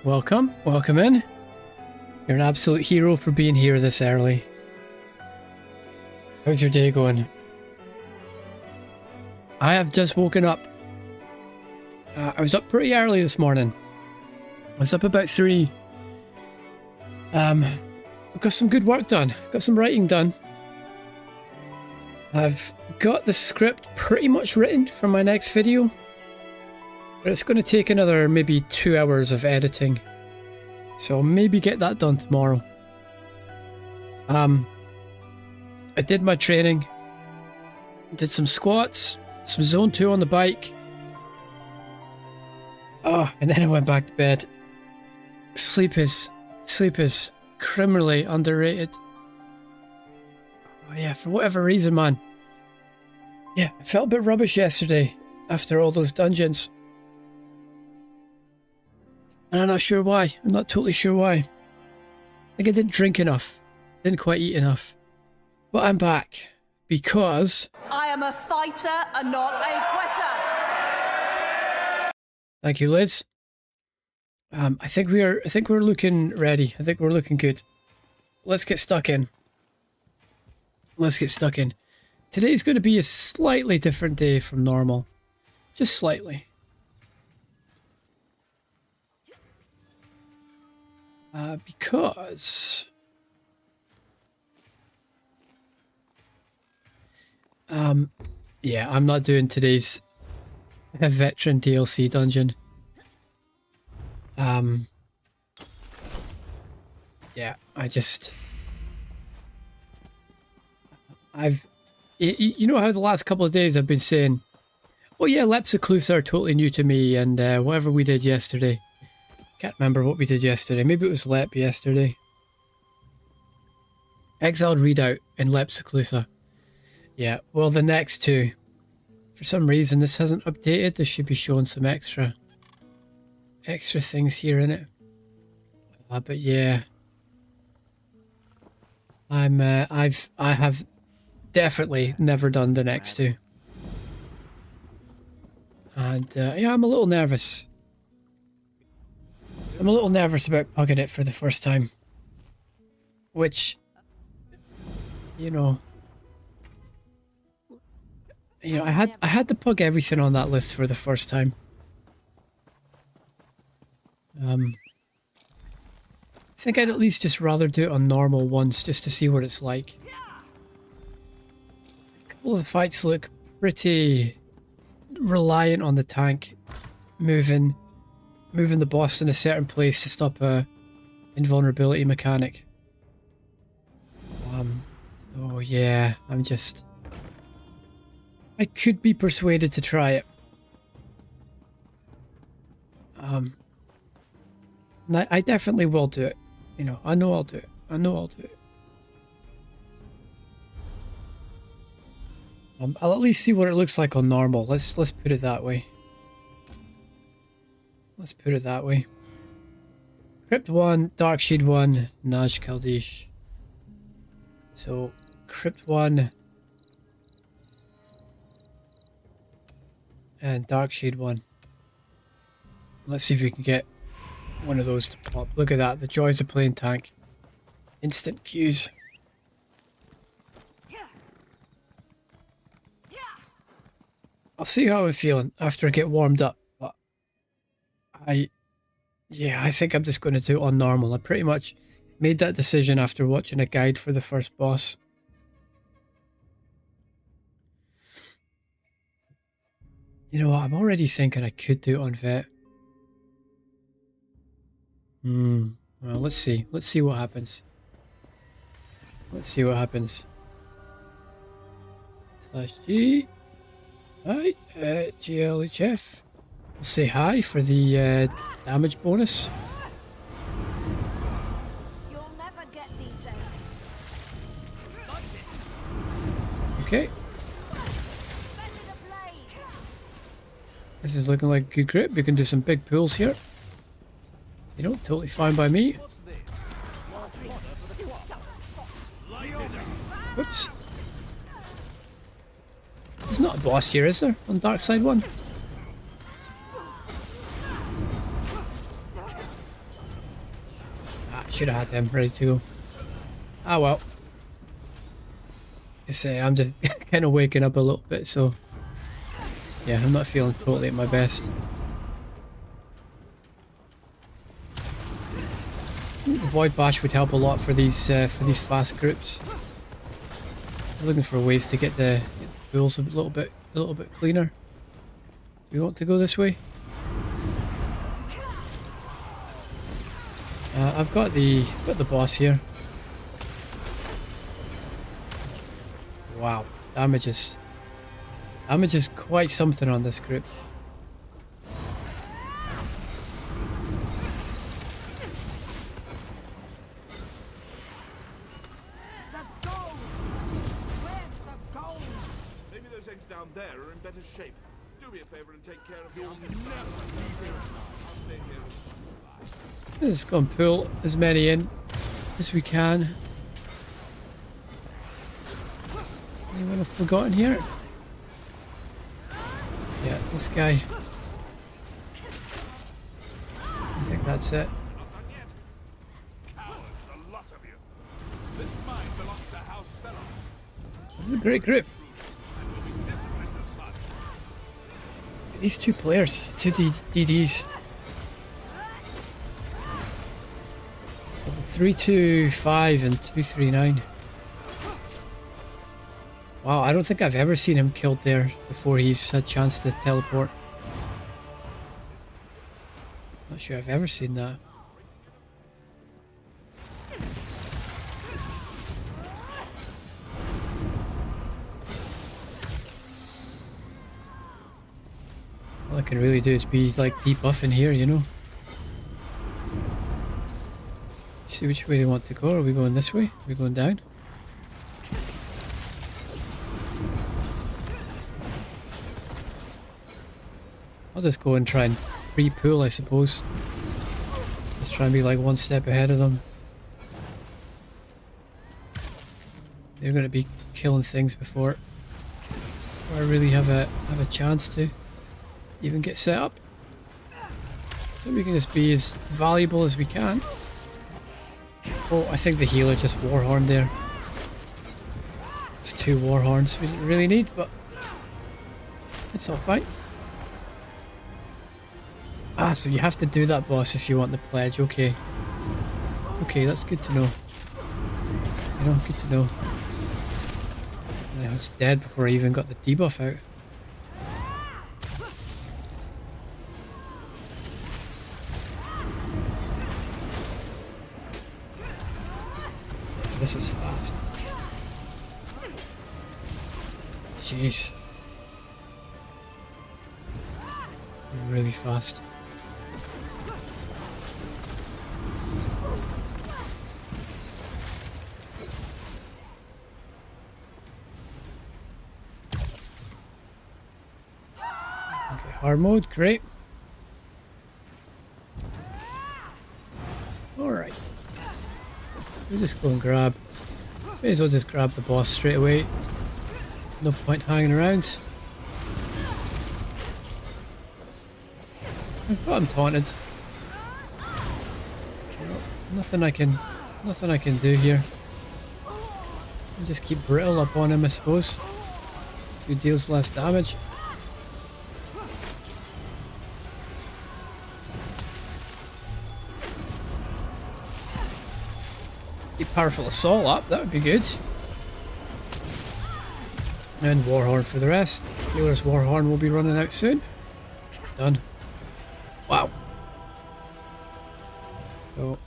Welcome, welcome in. You're an absolute hero for being here this early. How's your day going? I have just woken up. I was up pretty early this morning. I was up about 3. I've got some good work done. Got some writing done. I've got the script pretty much written for my next video. But it's going to take another maybe 2 hours of editing. So I'll maybe get that done tomorrow. I did my training. Did some squats, some zone 2 on the bike. Oh, and then I went back to bed. Sleep is criminally underrated. Oh yeah, for whatever reason, man. Yeah, I felt a bit rubbish yesterday after all those dungeons. And I'm not sure why. I'm not totally sure why. I think I didn't drink enough. Didn't quite eat enough. But I'm back because I am a fighter and not a quitter. Thank you, Liz. I think we're looking ready. I think we're looking good. Let's get stuck in. Let's get stuck in. Today's going to be a slightly different day from normal. Just slightly. Because yeah, I'm not doing today's veteran DLC dungeon. Yeah, you know how the last couple of days I've been saying, oh yeah, Lepsiclusa are totally new to me, and whatever we did yesterday. Can't remember what we did yesterday. Maybe it was Lep yesterday. Exiled Readout in Lepsiclusa. Yeah, well, the next 2. For some reason, this hasn't updated. This should be showing some extra things here in it. But yeah, I have definitely never done the next 2, and yeah, I'm a little nervous. I'm a little nervous about pugging it for the first time. Which, you know, I had to pug everything on that list for the first time. I think I'd at least just rather do it on normal once, just to see what it's like. A couple of the fights look pretty reliant on the tank moving the boss in a certain place to stop a invulnerability mechanic. Oh yeah, I could be persuaded to try it. And I definitely will do it. You know, I know I'll do it. I know I'll do it. I'll at least see what it looks like on normal. Let's put it that way. Let's put it that way. Crypt 1, Darkshade 1, Naj Kaldish. So, Crypt 1 and Darkshade 1. Let's see if we can get one of those to pop. Look at that, the joys of playing tank. Instant queues. I'll see how I'm feeling after I get warmed up. But I think I'm just going to do it on normal. I pretty much made that decision after watching a guide for the first boss. You know what, I'm already thinking I could do it on vet. Well, let's see. Let's see what happens. Let's see what happens. /G. Right, GLHF. We'll say hi for the damage bonus. You'll never get these Okay. This is looking like a good grip. We can do some big pulls here. You know, totally fine by me. Whoops. There's not a boss here, is there? On Dark Side 1? Should have had him ready to go. Ah well. Just say I'm just kind of waking up a little bit, so yeah, I'm not feeling totally at my best. Void Bash would help a lot for these fast groups. I'm looking for ways to get the pools a little bit cleaner. Do we want to go this way? I've got the boss here. Wow, damage is quite something on this group. Maybe those eggs down there are in better shape. Do me a favor and take care of your. I'll stay here. Let's go and pull as many in as we can. Anyone I've forgotten here? Yeah, this guy. I think that's it. Not done yet. Cowards, a lot of you. This mine belongs to House Selos. This is a great group. And will be disciplined as such. These two players, two DDs. 325 and 239. Wow, I don't think I've ever seen him killed there before he's had a chance to teleport. Not sure I've ever seen that. All I can really do is be like debuffing here, you know. See which way they want to go. Are we going this way? Are we going down? I'll just go and try and pre-pull, I suppose. Just try and be like one step ahead of them. They're going to be killing things before I really have a chance to even get set up. So we can just be as valuable as we can. Oh, I think the healer just warhorned there. It's 2 warhorns we didn't really need, but it's all fine. Ah, so you have to do that, boss, if you want the pledge. Okay. Okay, that's good to know. You know, good to know. I was dead before I even got the debuff out. This is fast. Jeez. Really fast. Okay, hard mode, great. Alright. We'll just go and grab. May as well just grab the boss straight away. No point hanging around. I've got him taunted. Nothing I can do here. I'll just keep brittle up on him, I suppose. Who deals less damage. Keep powerful assault up, that would be good. And Warhorn for the rest. Healer's Warhorn will be running out soon. Done. Wow. So,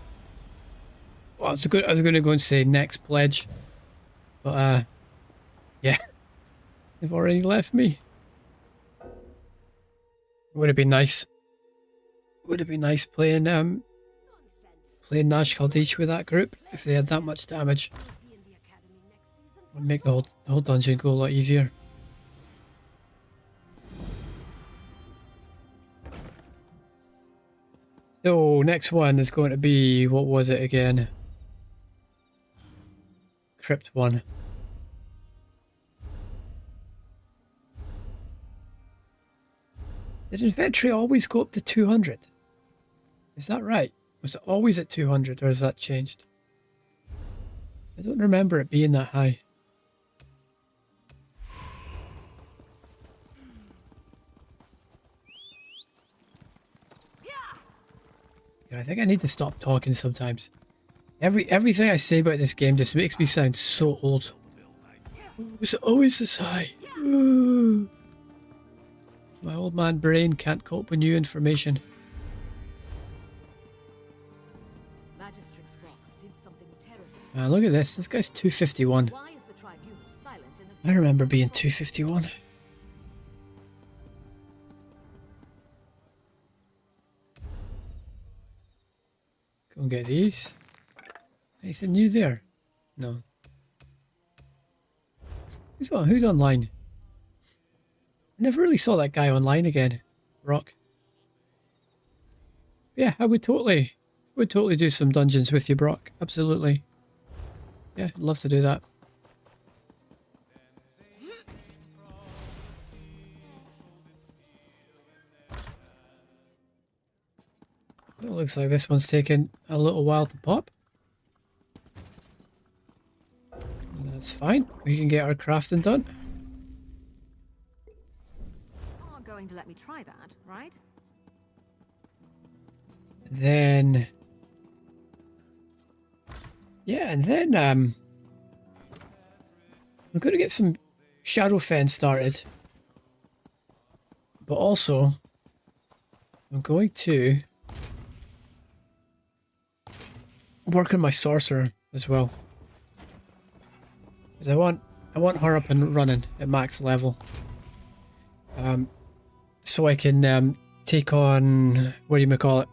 well, I was going to go and say next pledge, but yeah, they've already left me. Would have been nice. Would have been nice playing playing Nash Kaldish with that group if they had that much damage. Would make the whole dungeon go a lot easier. So next one is going to be, what was it again? Crypt 1. Did inventory always go up to 200? Is that right? Was it always at 200 or has that changed? I don't remember it being that high. Yeah, I think I need to stop talking sometimes. Everything I say about this game just makes me sound so old. Was it always this high? Ooh. My old man brain can't cope with new information. Magistrate's box did something terrible. Look at this. This guy's 251. Why is the tribunal silent in the I remember being 251. Go and get these. Anything new there? No. Who's online? I never really saw that guy online again. Rock. Yeah, I would totally do some dungeons with you, Brock. Absolutely. Yeah, I'd love to do that. It looks like this one's taken a little while to pop. That's fine. We can get our crafting done. Are going to let me try that, right? Then... yeah, and then I'm going to get some Shadowfen started. But also, I'm going to work on my sorcerer as well. Because I want her up and running at max level. So I can take on, what do you call it?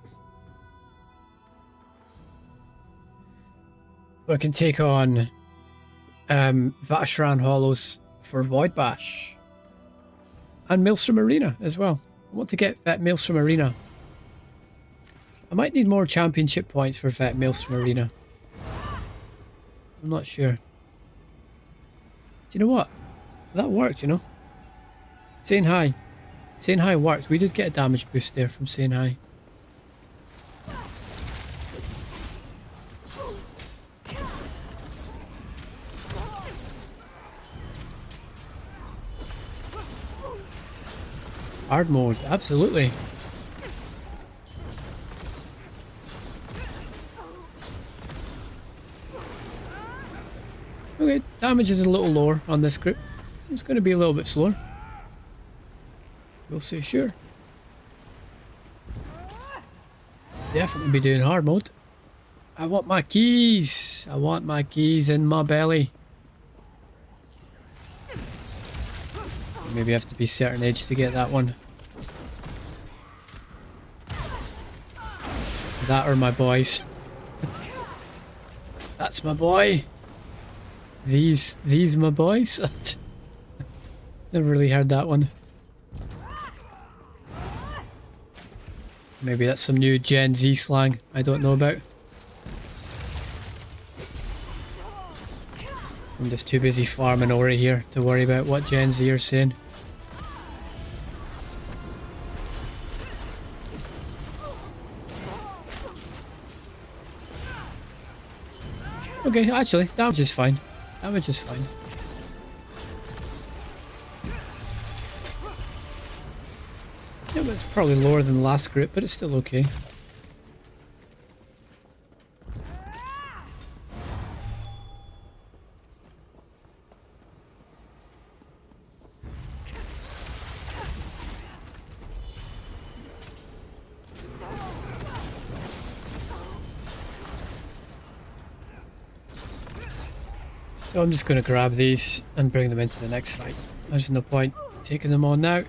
So I can take on Vatashran Hollows for Void Bash. And Maelstrom Arena as well. I want to get Vet Maelstrom Arena. I might need more championship points for Vet Maelstrom Arena. I'm not sure. Do you know what? That worked, you know? Saying hi. Saying hi worked. We did get a damage boost there from saying hi. Hard mode, absolutely. Okay, damage is a little lower on this group. It's going to be a little bit slower. We'll say sure. Definitely be doing hard mode. I want my keys. I want my keys in my belly. Maybe I have to be certain age to get that one. That or my boys. That's my boy. These my boys. Never really heard that one. Maybe that's some new Gen Z slang I don't know about. I'm just too busy farming over here to worry about what Gen Z are saying. Okay, actually, damage is fine. Damage is fine. Yeah, but it's probably lower than the last group, but it's still okay. So I'm just going to grab these and bring them into the next fight. There's no point taking them on now.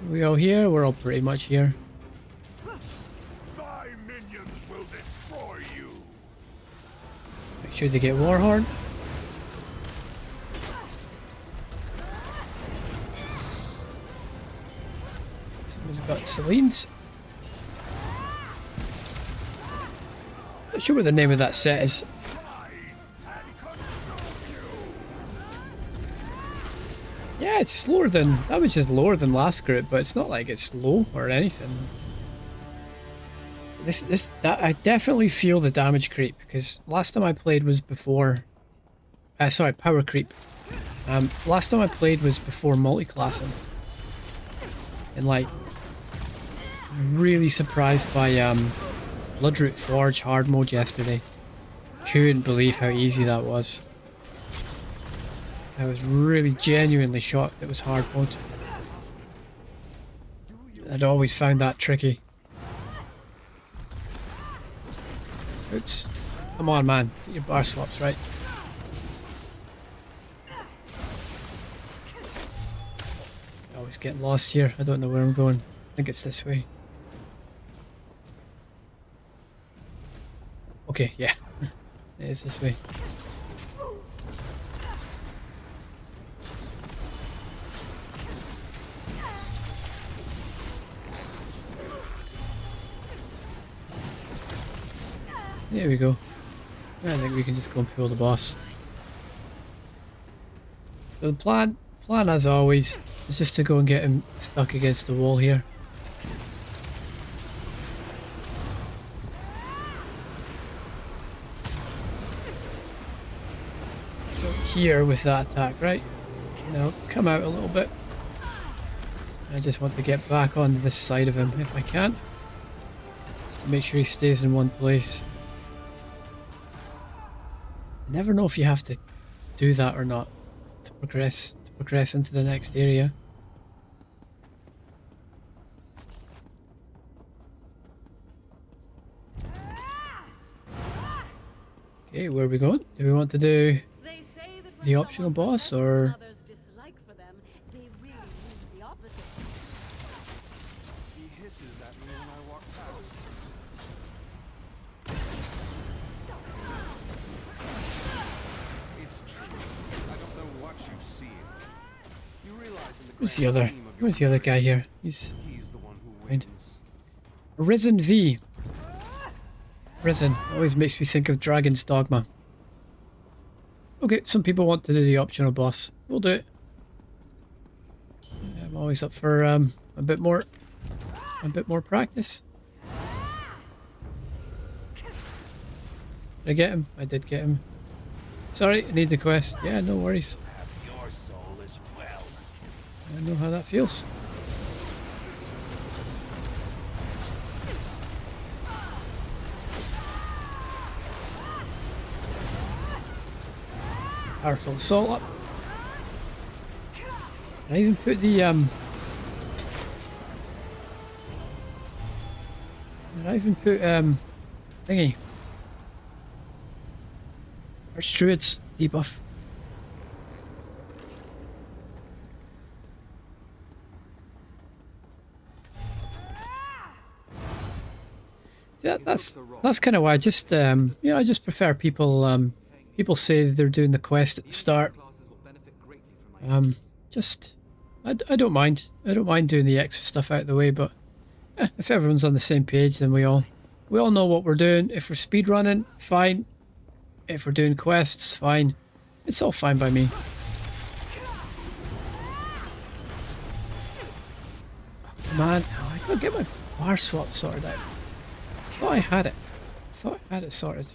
Are we all here? We're all pretty much here. Thy minions will destroy you. Make sure they get Warhorn. Someone's got Celine's. Not sure what the name of that set is. Yeah, it's slower than... damage is lower than last group, but it's not like it's slow or anything. That I definitely feel the damage creep because last time I played was before. Sorry, power creep. Last time I played was before multi-classing, and like really surprised by Bloodroot Forge hard mode yesterday. Couldn't believe how easy that was. I was really genuinely shocked it was hard mode. I'd always found that tricky. Oops. Come on, man. Get your bar swaps right. Always getting lost here. I don't know where I'm going. I think it's this way. Okay, yeah. It is this way. There we go. I think we can just go and pull the boss. So the plan as always is just to go and get him stuck against the wall here. So here with that attack, right? Now come out a little bit. I just want to get back on this side of him if I can. Just to make sure he stays in one place. I never know if you have to do that or not to progress into the next area. Okay, where are we going? Do we want to do the optional boss or? He hisses at me when I walk past. It's true. I don't know what you've seen. You realize in the Where's the other guy here? He's the one who right. wins. Risen V. Risen always makes me think of Dragon's Dogma. Okay, some people want to do the optional boss. We'll do it. I'm always up for a bit more practice. Did I get him? I did get him. Sorry, I need the quest. Yeah, no worries. Your soul as well. I know how that feels. Powerful assault up. I even put the Did I even put thingy? Arch Druid's debuff. Yeah, that's kind of why I just I just prefer people people say they're doing the quest at the start. I don't mind. I don't mind doing the extra stuff out of the way, but if everyone's on the same page, then we all know what we're doing. If we're speedrunning, fine. If we're doing quests, fine. It's all fine by me. Man, I gotta get my bar swap sorted out. I thought I had it. Sorted.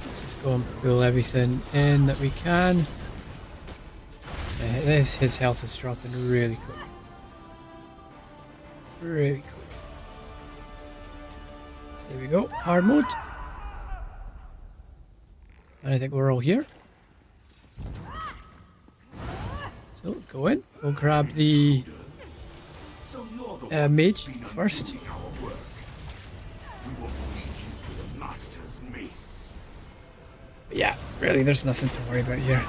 Let's just go and pull everything in that we can. His health is dropping really quick. Really quick. So there we go. Hard mode. And I think we're all here. So go in. We'll grab the mage first. But yeah, really, there's nothing to worry about here.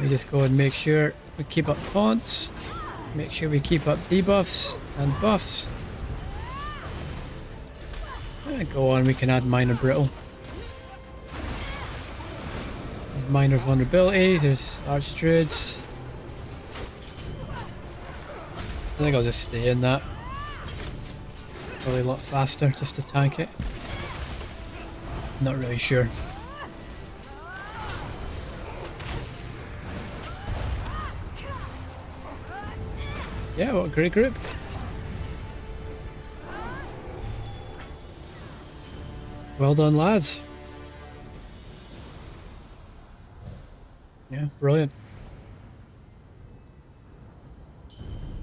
We just go and make sure we keep up taunts, make sure we keep up debuffs and buffs. And go on, we can add minor brittle. There's minor vulnerability, there's arch druids. I think I'll just stay in that. Probably a lot faster just to tank it. Not really sure. Yeah, what a great group. Well done, lads. Yeah, brilliant. Do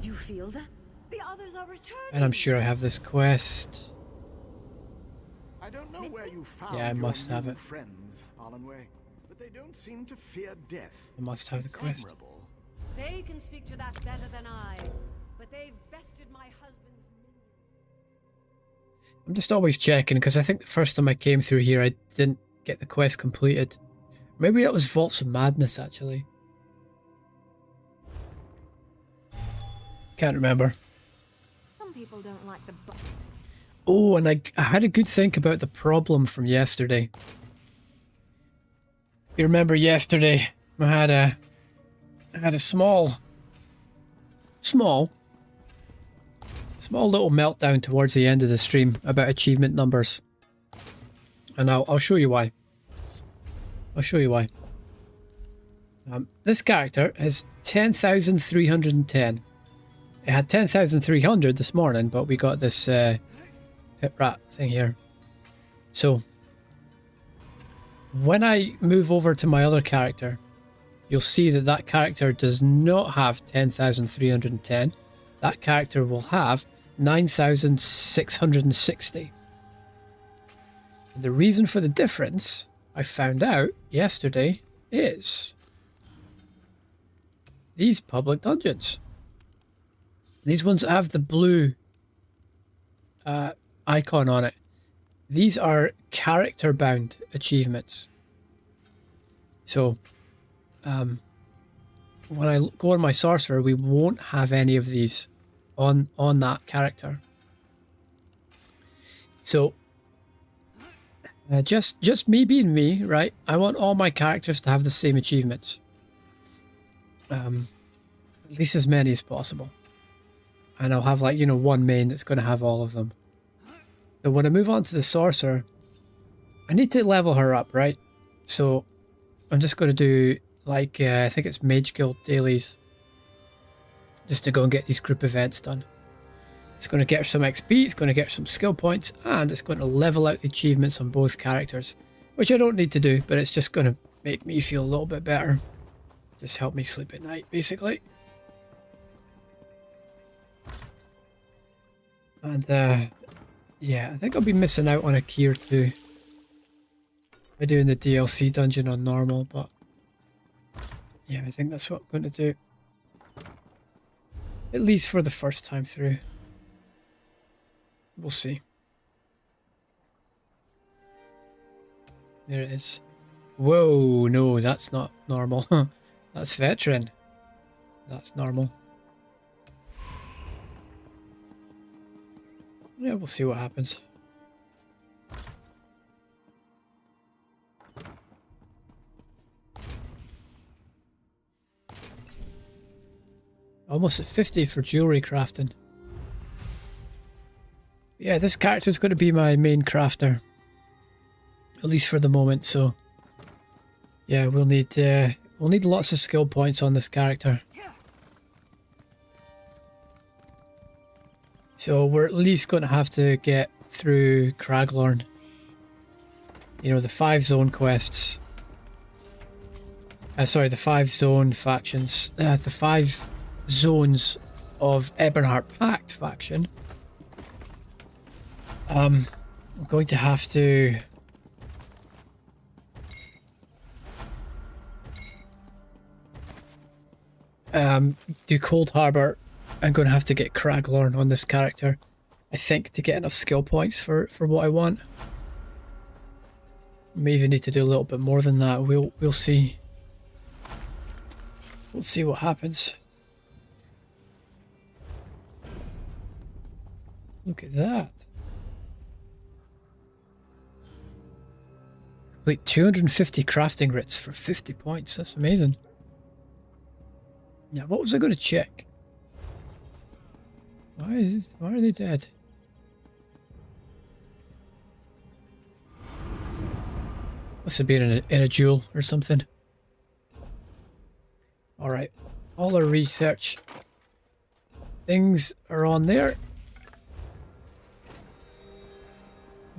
you feel that? The others are returning. And I'm sure I have this quest. I don't know where you found Yeah, I must your have new it. friends, Alanway, but they don't seem to fear death. I must have the It's quest. admirable. They can speak to that better than I, but they've bested my husband's minions. I'm just always checking because I think the first time I came through here I didn't get the quest completed. Maybe that was Vaults of Madness actually. Can't remember. Some people don't like the Oh, and I had a good think about the problem from yesterday. You remember yesterday I had a small little meltdown towards the end of the stream about achievement numbers. And I'll show you why. I'll show you why. This character has 10,310. It had 10,300 this morning, but we got this hit rat thing here. So when I move over to my other character, you'll see that that character does not have 10,310. That character will have 9,660. The reason for the difference, I found out yesterday, is these public dungeons. These ones have the blue icon on it. These are character-bound achievements. So, when I go on my sorcerer, we won't have any of these on that character. So, just me being me, right? I want all my characters to have the same achievements. At least as many as possible. And I'll have, like, you know, one main that's going to have all of them. So when I move on to the sorcerer, I need to level her up, right? So I'm just going to do, like, I think it's Mage Guild dailies. Just to go and get these group events done. It's going to get her some XP, it's going to get her some skill points, and it's going to level out the achievements on both characters. Which I don't need to do, but it's just going to make me feel a little bit better. Just help me sleep at night, basically. And, yeah, I think I'll be missing out on a key or two by doing the DLC dungeon on normal, but yeah, I think that's what I'm going to do. At least for the first time through. We'll see. There it is. Whoa, no, that's not normal. That's veteran. That's normal. Yeah, we'll see what happens. Almost at 50 for jewelry crafting. Yeah, this character is going to be my main crafter. At least for the moment, so... yeah, we'll need lots of skill points on this character. So we're at least going to have to get through Craglorn. You know, the 5 zone quests. Sorry, the 5 zone factions. The 5 zones of Ebonheart Pact faction. I'm going to have to... do Cold Harbour. I'm going to have to get Craglorn on this character, I think, to get enough skill points for what I want. May even need to do a little bit more than that. We'll see. We'll see what happens. Look at that. Complete 250 crafting writs for 50 points. That's amazing. Now, what was I going to check? Why are they dead? Must have been in a duel or something. Alright. All our research things are on there.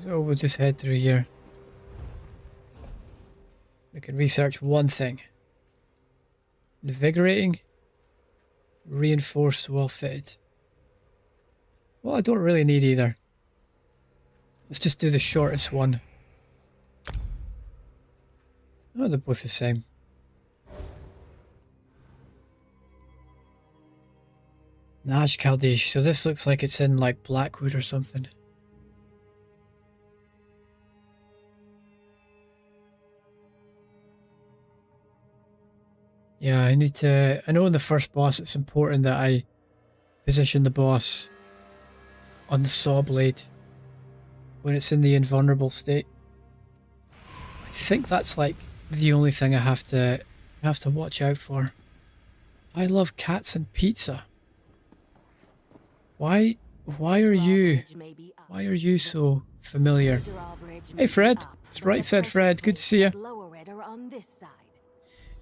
So we'll just head through here. We can research one thing. Invigorating. Reinforced, well fitted. Well, I don't really need either. Let's just do the shortest one. Oh, they're both the same. Nash Kaldish. So this looks like it's in like Blackwood or something. Yeah, I need to... I know in the first boss it's important that I position the boss on the saw blade when it's in the invulnerable state. I think that's like the only thing I have to watch out for. I love cats and pizza. Why are you so familiar? Hey Fred, it's right said Fred, good to see you.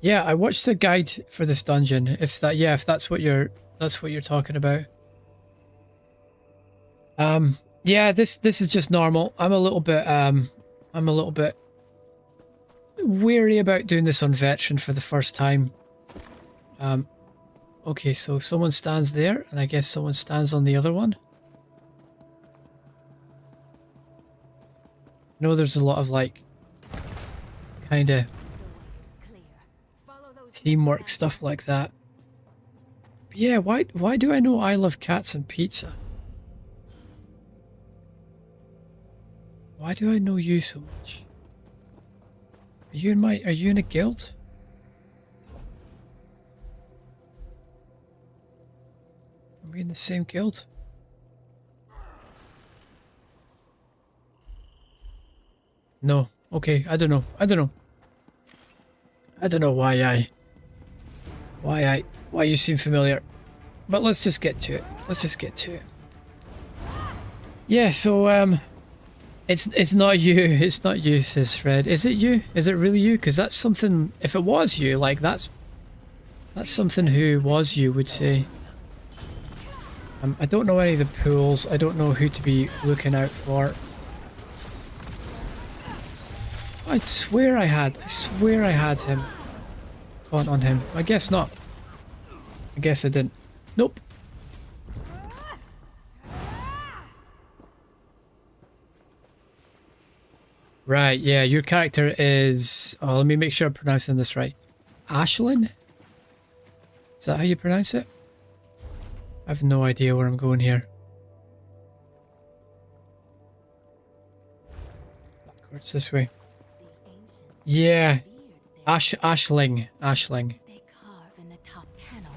Yeah, I watched a guide for this dungeon. If that's what you're talking about. Yeah, this is just normal. I'm a little bit weary about doing this on veteran for the first time. Okay, so someone stands there, and I guess someone stands on the other one. I know there's a lot of like kind of teamwork stuff like that. But yeah, why do I know I love cats and pizza? Why do I know you so much? Are you in a guild? Are we in the same guild? No. Okay, I don't know. I don't know why you seem familiar. But let's just get to it. Yeah, so it's not you, says Fred. Is it you? Is it really you? Because that's something, if it was you, like that's something who was you would say. I don't know any of the pools. I don't know who to be looking out for. I swear I had him. Caught on him. I guess not. I guess I didn't. Nope. Right, yeah, your character is... Oh, let me make sure I'm pronouncing this right. Ashlyn? Is that how you pronounce it? I have no idea where I'm going here. Backwards this way. Yeah. Ashling. They carve in the top panel.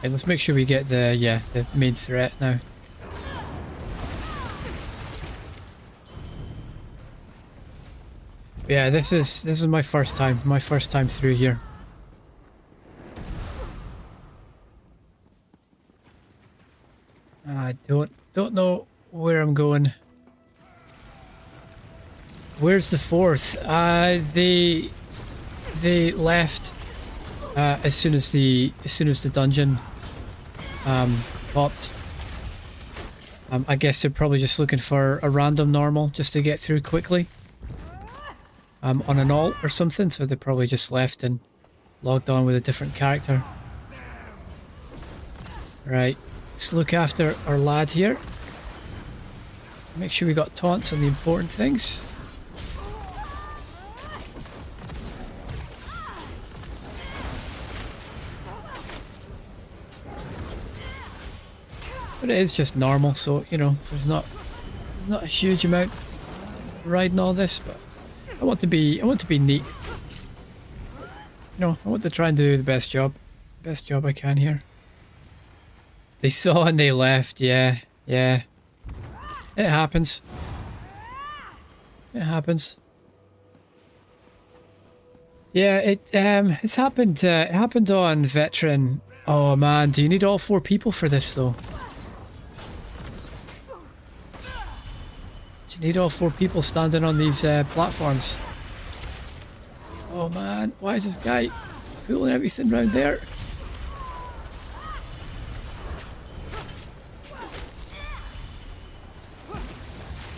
Hey, let's make sure we get the main threat now. Yeah, this is my first time through here. I don't know where I'm going. Where's the fourth? They left as soon as the dungeon popped. I guess they're probably just looking for a random normal just to get through quickly. On an alt or something, so they probably just left and logged on with a different character. Right, let's look after our lad here. Make sure we got taunts on the important things. But it is just normal, so you know, there's not a huge amount riding all this, but I want to be neat. You know, I want to try and do the best job I can here. They saw and they left, yeah. It happens. Yeah, it's happened. It happened on veteran. Oh man, do you need all 4 people for this though? Need all 4 people standing on these platforms. Oh man, why is this guy pulling everything around there?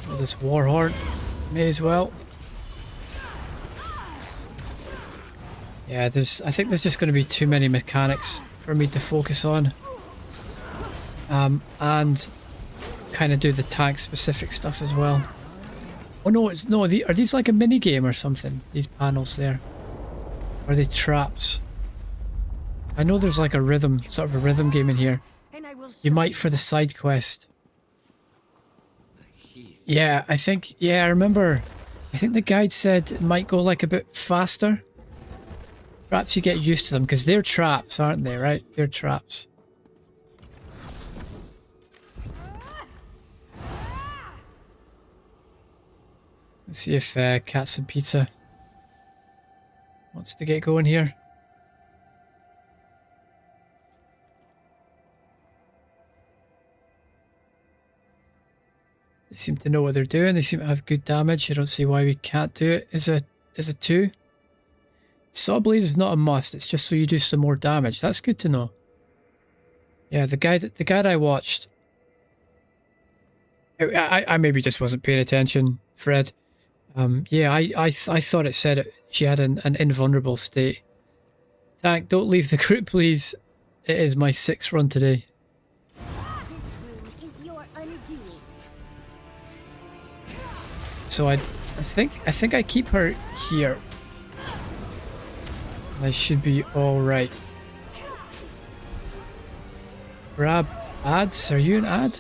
Oh, this warhorn may as well. Yeah, I think there's just going to be too many mechanics for me to focus on. And kind of do the tank specific stuff as well. Oh no, are these like a mini game or something? These panels there. Are they traps? I know there's like a rhythm, sort of a rhythm game in here. You might for the side quest. Yeah, I remember, I think the guide said it might go like a bit faster. Perhaps you get used to them, because they're traps, aren't they, right? They're traps. Let's see if Cats and Pizza wants to get going here. They seem to know what they're doing. They seem to have good damage. I don't see why we can't do it as a 2. Saw Blaze is not a must. It's just so you do some more damage. That's good to know. Yeah, the guide I watched. I maybe just wasn't paying attention, Fred. Yeah, I thought it said she had an invulnerable state. Tank, don't leave the group, please. It is my 6th run today. So I think I keep her here. I should be all right. Grab ads. Are you an ad?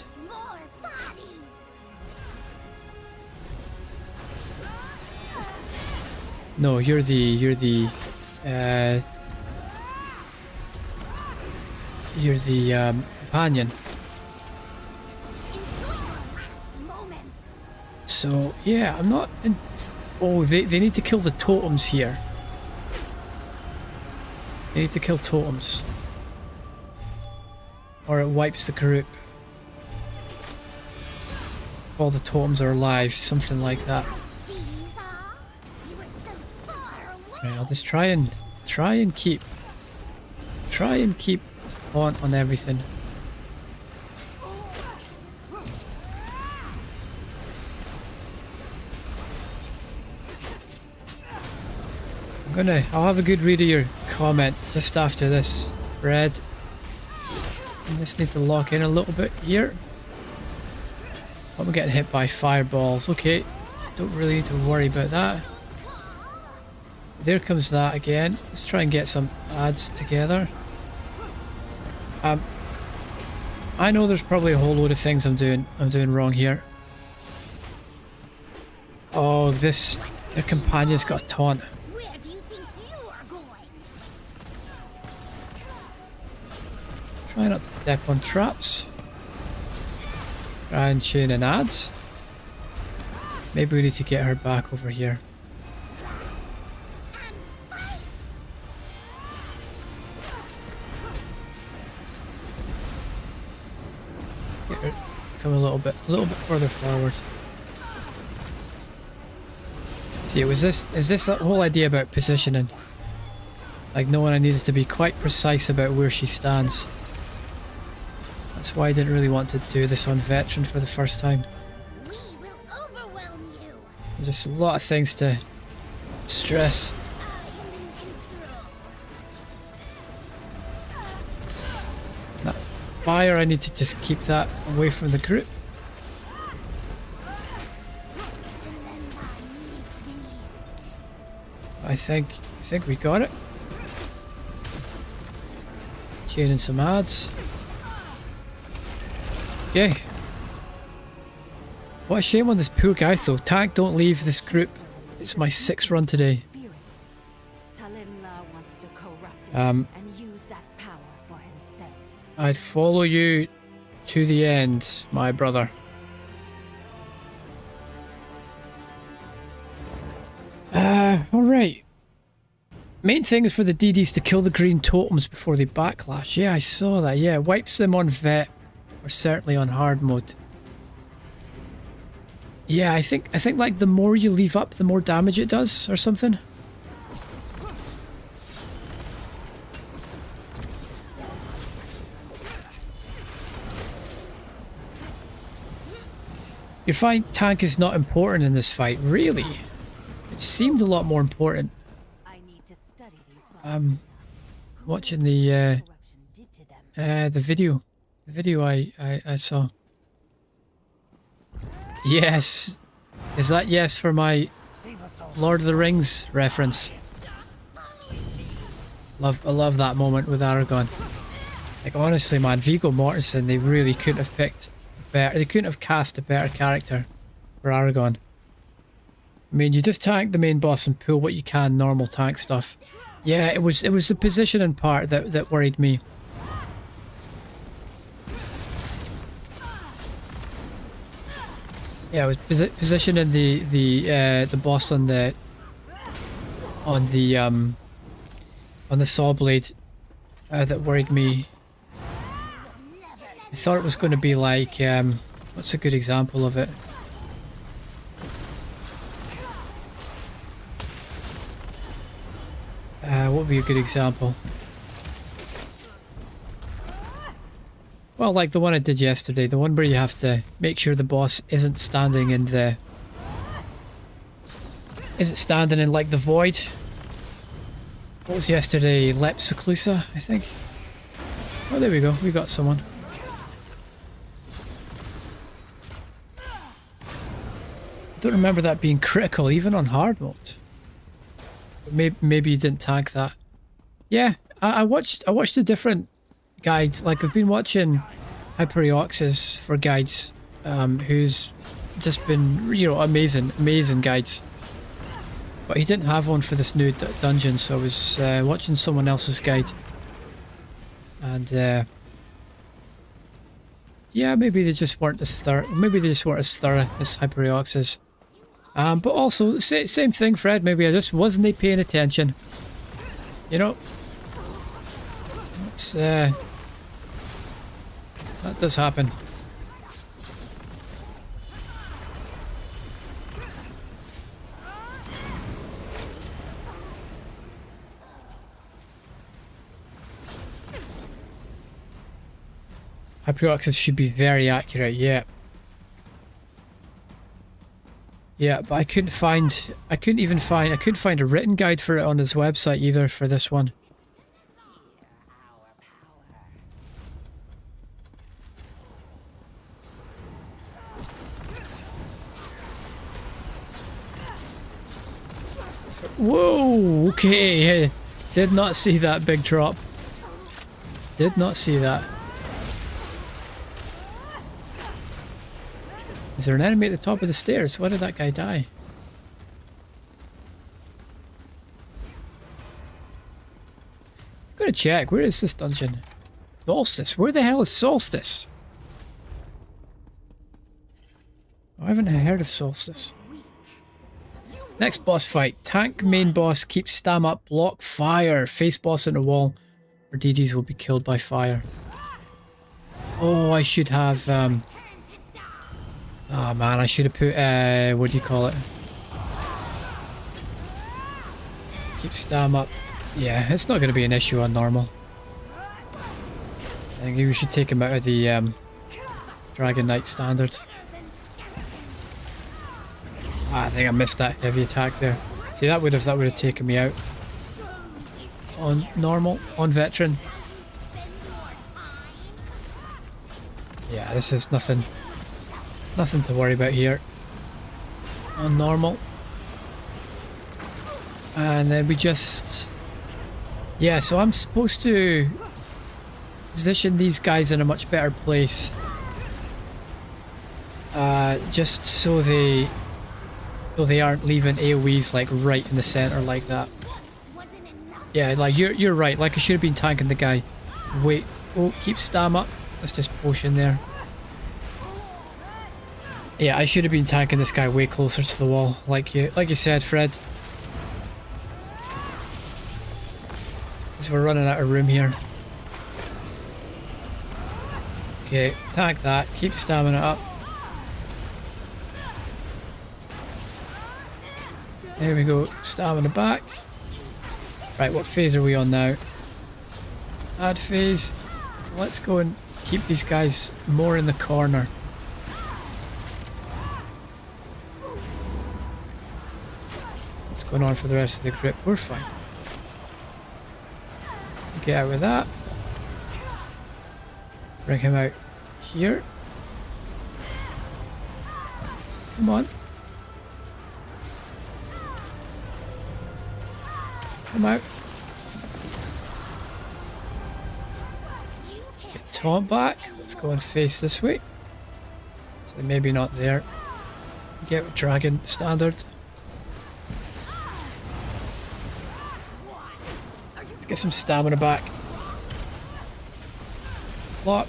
No, you're the companion. So yeah, I'm not in. Oh, they need to kill the totems here. They need to kill totems, or it wipes the group. All the totems are alive, something like that. Right, I'll just try and keep on everything. I'll have a good read of your comment just after this, Fred. I just need to lock in a little bit here. I'm getting hit by fireballs. Okay, don't really need to worry about that. There comes that again. Let's try and get some ads together. I know there's probably a whole load of things I'm doing wrong here. Oh, their companion's got a taunt. Try not to step on traps. Try and chain in ads. Maybe we need to get her back over here. Get her, come a little bit further forward. See, is this that whole idea about positioning? Like knowing I needed to be quite precise about where she stands. That's why I didn't really want to do this on veteran for the first time. We will overwhelm you. There's just a lot of things to stress. That fire, I need to just keep that away from the group. I think we got it. Chaining some ads. Okay. What a shame on this poor guy though. Tank, don't leave this group. It's my 6th run today. And use that power for himself. I'd follow you to the end, my brother. Alright. Main thing is for the DDs to kill the green totems before they backlash. Yeah, I saw that. Yeah, wipes them on vet. Or certainly on hard mode. Yeah, I think like the more you leave up, the more damage it does, or something. You find tank is not important in this fight, really? It seemed a lot more important. I need to study these Watching the video I saw. Yes, is that yes for my Lord of the Rings reference? I love that moment with Aragorn. Like honestly, man, Viggo Mortensen, they really couldn't have picked better. They couldn't have cast a better character for Aragorn. I mean, you just tank the main boss and pull what you can, normal tank stuff. Yeah, it was the positioning part that worried me. Yeah, it was positioning the boss on the saw blade that worried me. I thought it was going to be like what's a good example of it? What would be a good example? Well, like the one I did yesterday, the one where you have to make sure the boss isn't standing in like the void. What was yesterday? Lepseclusa, I think. Oh, there we go. We got someone. I don't remember that being critical, even on hard mode. Maybe you didn't tag that. Yeah, I watched a different guide. Like I've been watching Hyperiox's for guides, who's just been, you know, amazing guides. But he didn't have one for this new dungeon, so I was watching someone else's guide. And yeah, maybe they just weren't as thorough. Maybe they just weren't as thorough as Hyperiox's. But also, same thing, Fred. Maybe I just wasn't paying attention. You know, it's that does happen. Hyperioxis should be very accurate, yeah. Yeah, but I couldn't find a written guide for it on his website either for this one. Whoa, okay. Did not see that big drop. Did not see that. Is there an enemy at the top of the stairs? Why did that guy die? I've got to check. Where is this dungeon? Solstice. Where the hell is Solstice? I haven't heard of Solstice. Next boss fight. Tank main boss keeps stam up, block fire, face boss in the wall, or DDs will be killed by fire. Oh, I should have oh man, I should have put what do you call it? Keep stam up. Yeah, it's not going to be an issue on normal. I think we should take him out of the Dragon Knight standard. I think I missed that heavy attack there. See, that would have taken me out. On normal, on veteran. Yeah, this is nothing to worry about here. On normal. And then we just... Yeah, so I'm supposed to position these guys in a much better place. Just so they aren't leaving AoEs like right in the center like that. Yeah, like you're right. Like I should have been tanking the guy. Wait, oh, keep stam up. Let's just potion there. Yeah, I should have been tanking this guy way closer to the wall, like you said, Fred. Because we're running out of room here. Okay, tank that. Keep stamming it up. There we go. Stamina back. Right, what phase are we on now? Add phase. Let's go and keep these guys more in the corner. What's going on for the rest of the group? We're fine. Get out with that. Bring him out here. Come on. Come out. Get Tom back. Let's go and face this way. So they may be not there. Get Dragon standard. Let's get some stamina back. Block.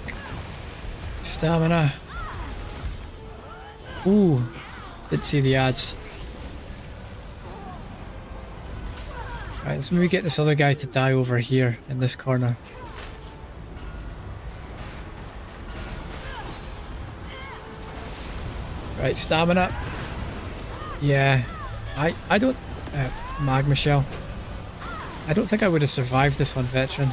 Stamina. Ooh. Did see the ads. Right, let's maybe get this other guy to die over here in this corner. Right, stamina. Yeah. I don't... Magma Shell. I don't think I would have survived this on Veteran.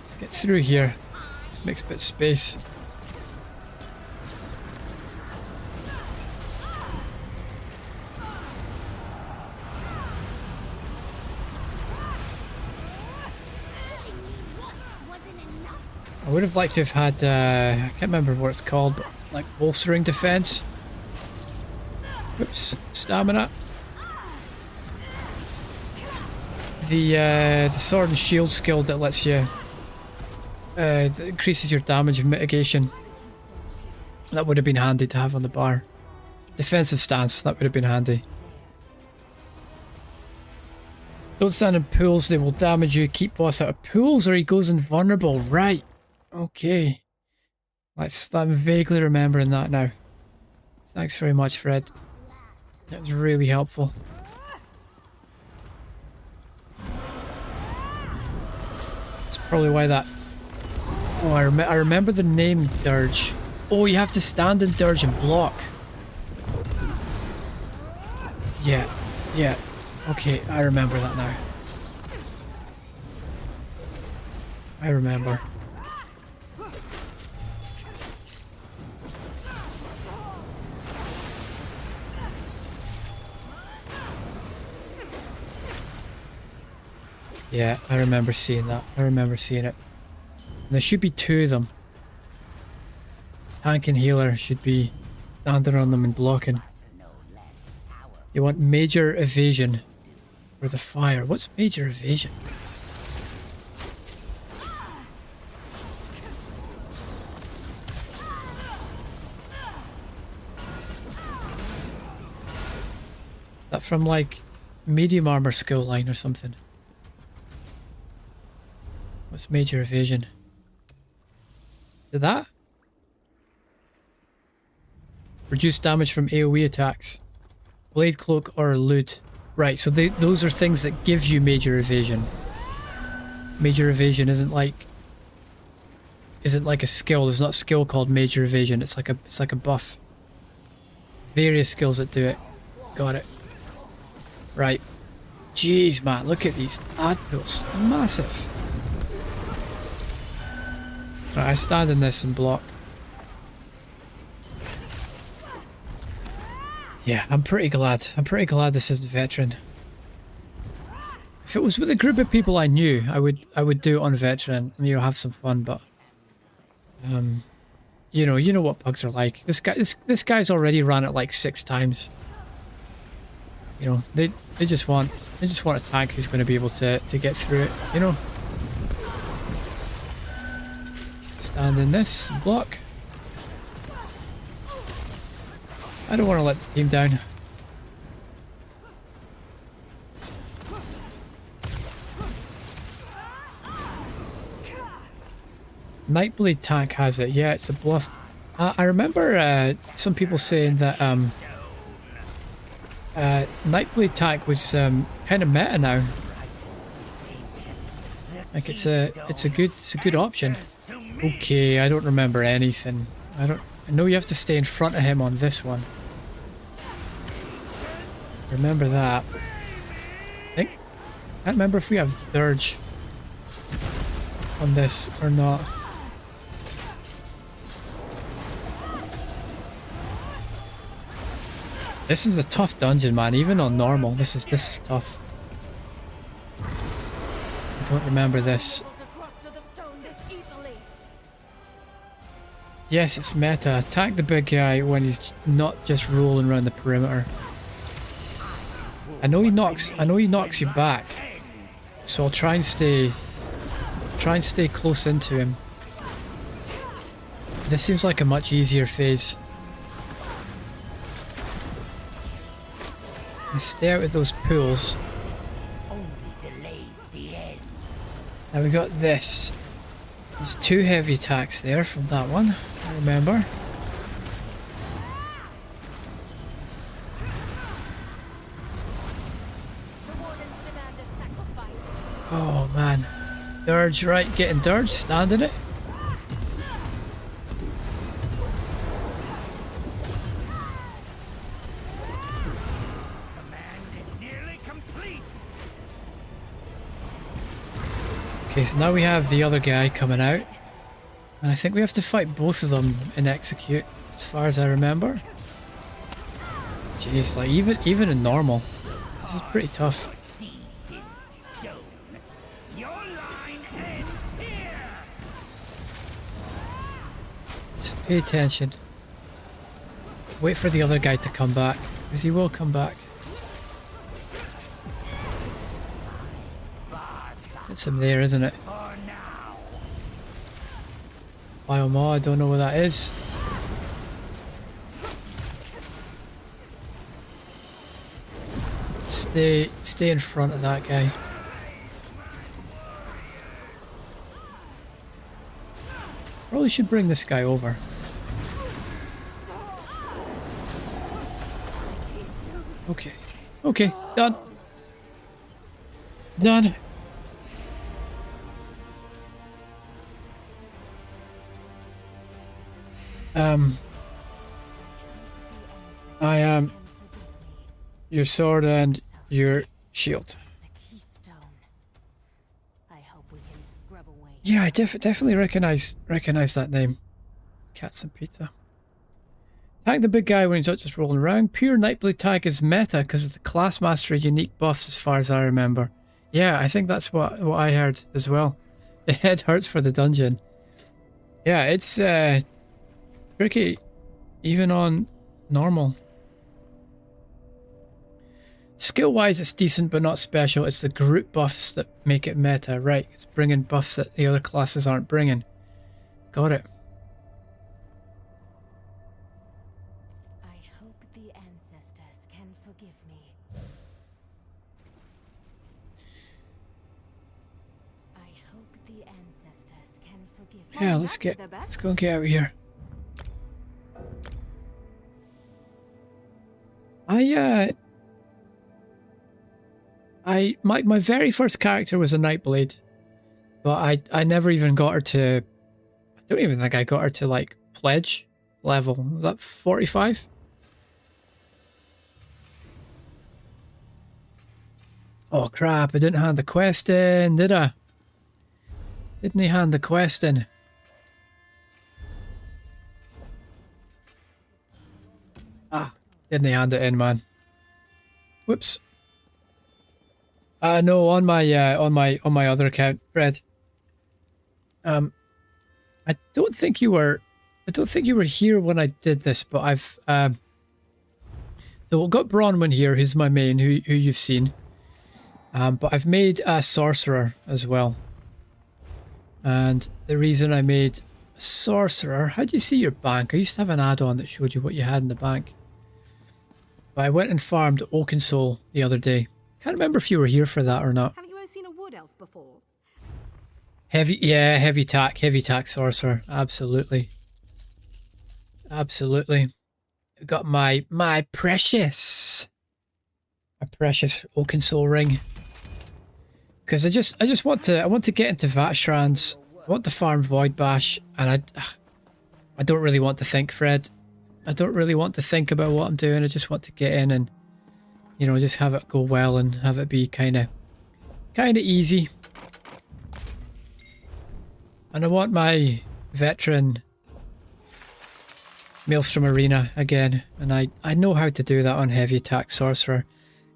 Let's get through here. Let's make a bit of space. I would have liked to have had, I can't remember what it's called, but like bolstering defense. Oops, stamina. The sword and shield skill that lets you, that increases your damage mitigation. That would have been handy to have on the bar. Defensive stance, that would have been handy. Don't stand in pools, they will damage you. Keep boss out of pools or he goes invulnerable. Right. Okay. I'm vaguely remembering that now. Thanks very much, Fred. That was really helpful. That's probably why that... Oh, I remember the name Dirge. Oh, you have to stand in Dirge and block. Yeah. Yeah. Okay, I remember that now. I remember. Yeah, I remember seeing that. I remember seeing it. And there should be two of them. Tank and healer should be standing on them and blocking. You want major evasion for the fire. What's major evasion? That from like medium armor skill line or something. What's major evasion? Did that? Reduce damage from AoE attacks. Blade cloak or elude. Right, so those are things that give you major evasion. Major evasion isn't like a skill. There's not a skill called major evasion. It's like a buff. Various skills that do it. Got it. Right. Jeez, man, look at these ad pools. Massive. Right, I stand in this and block. Yeah, I'm pretty glad. I'm pretty glad this isn't Veteran. If it was with a group of people I knew, I would do it on Veteran and, you know, have some fun, but you know what bugs are like. This guy's already ran it like 6 times. You know, they just want a tank who's going to be able to get through it, you know. Stand in this, block. I don't want to let the team down. Nightblade tank has it, yeah, it's a bluff. I remember some people saying that Nightblade tank was kind of meta now. Like it's a good option. Okay, I don't remember anything. I know you have to stay in front of him on this one. Remember that. I can't remember if we have Dirge on this or not. This is a tough dungeon, man. Even on normal, this is tough. I don't remember this. Yes, it's meta. Attack the big guy when he's not just rolling around the perimeter. I know he knocks you back. So I'll try and stay close into him. This seems like a much easier phase. And stay out of those pools. Now we got this. There's 2 heavy attacks there from that one, I remember. Oh man. Dirge, right, getting Dirge, standing it. Okay, so now we have the other guy coming out. And I think we have to fight both of them in execute, as far as I remember. Jeez, like even in normal, this is pretty tough. Just pay attention. Wait for the other guy to come back, because he will come back. It's him there, isn't it? Armour, I don't know what that is. Stay in front of that guy. Probably should bring this guy over. Okay. Okay, done. Done. I am your sword and your shield. Yeah, I definitely recognize that name. Cats and pizza. Tag the big guy when he's not just rolling around. Pure Nightblade tag is meta because of the class mastery unique buffs, as far as I remember. Yeah, I think that's what I heard as well. The head hurts for the dungeon. Yeah, it's tricky, even on normal. Skill-wise, it's decent, but not special. It's the group buffs that make it meta, right? It's bringing buffs that the other classes aren't bringing. Got it. I hope the ancestors can forgive me. I hope the ancestors can forgive me. Yeah, let's go and get out of here. My very first character was a Nightblade, but I never even got her to. I don't even think I got her to like pledge level. Was that 45? Oh crap! I didn't hand the quest in, did I? Didn't he hand the quest in? Ah, didn't he hand it in, man? Whoops. No, on my other account, Fred. I don't think you were here when I did this, but I've so we've got Bronwyn here, who's my main, who you've seen. But I've made a sorcerer as well. And the reason I made a sorcerer, how do you see your bank? I used to have an add-on that showed you what you had in the bank. But I went and farmed Oaken Soul the other day. Can't remember if you were here for that or not. Haven't you ever seen a wood elf before? Heavy tack sorcerer. Absolutely. Absolutely. I've got my precious Oaken Soul ring. Because I just want to get into Vatshran's. I want to farm Void Bash, and I don't really want to think, Fred. I don't really want to think about what I'm doing. I just want to get in and, you know, just have it go well and have it be kind of easy. And I want my veteran Maelstrom Arena again, and I know how to do that on heavy attack sorcerer.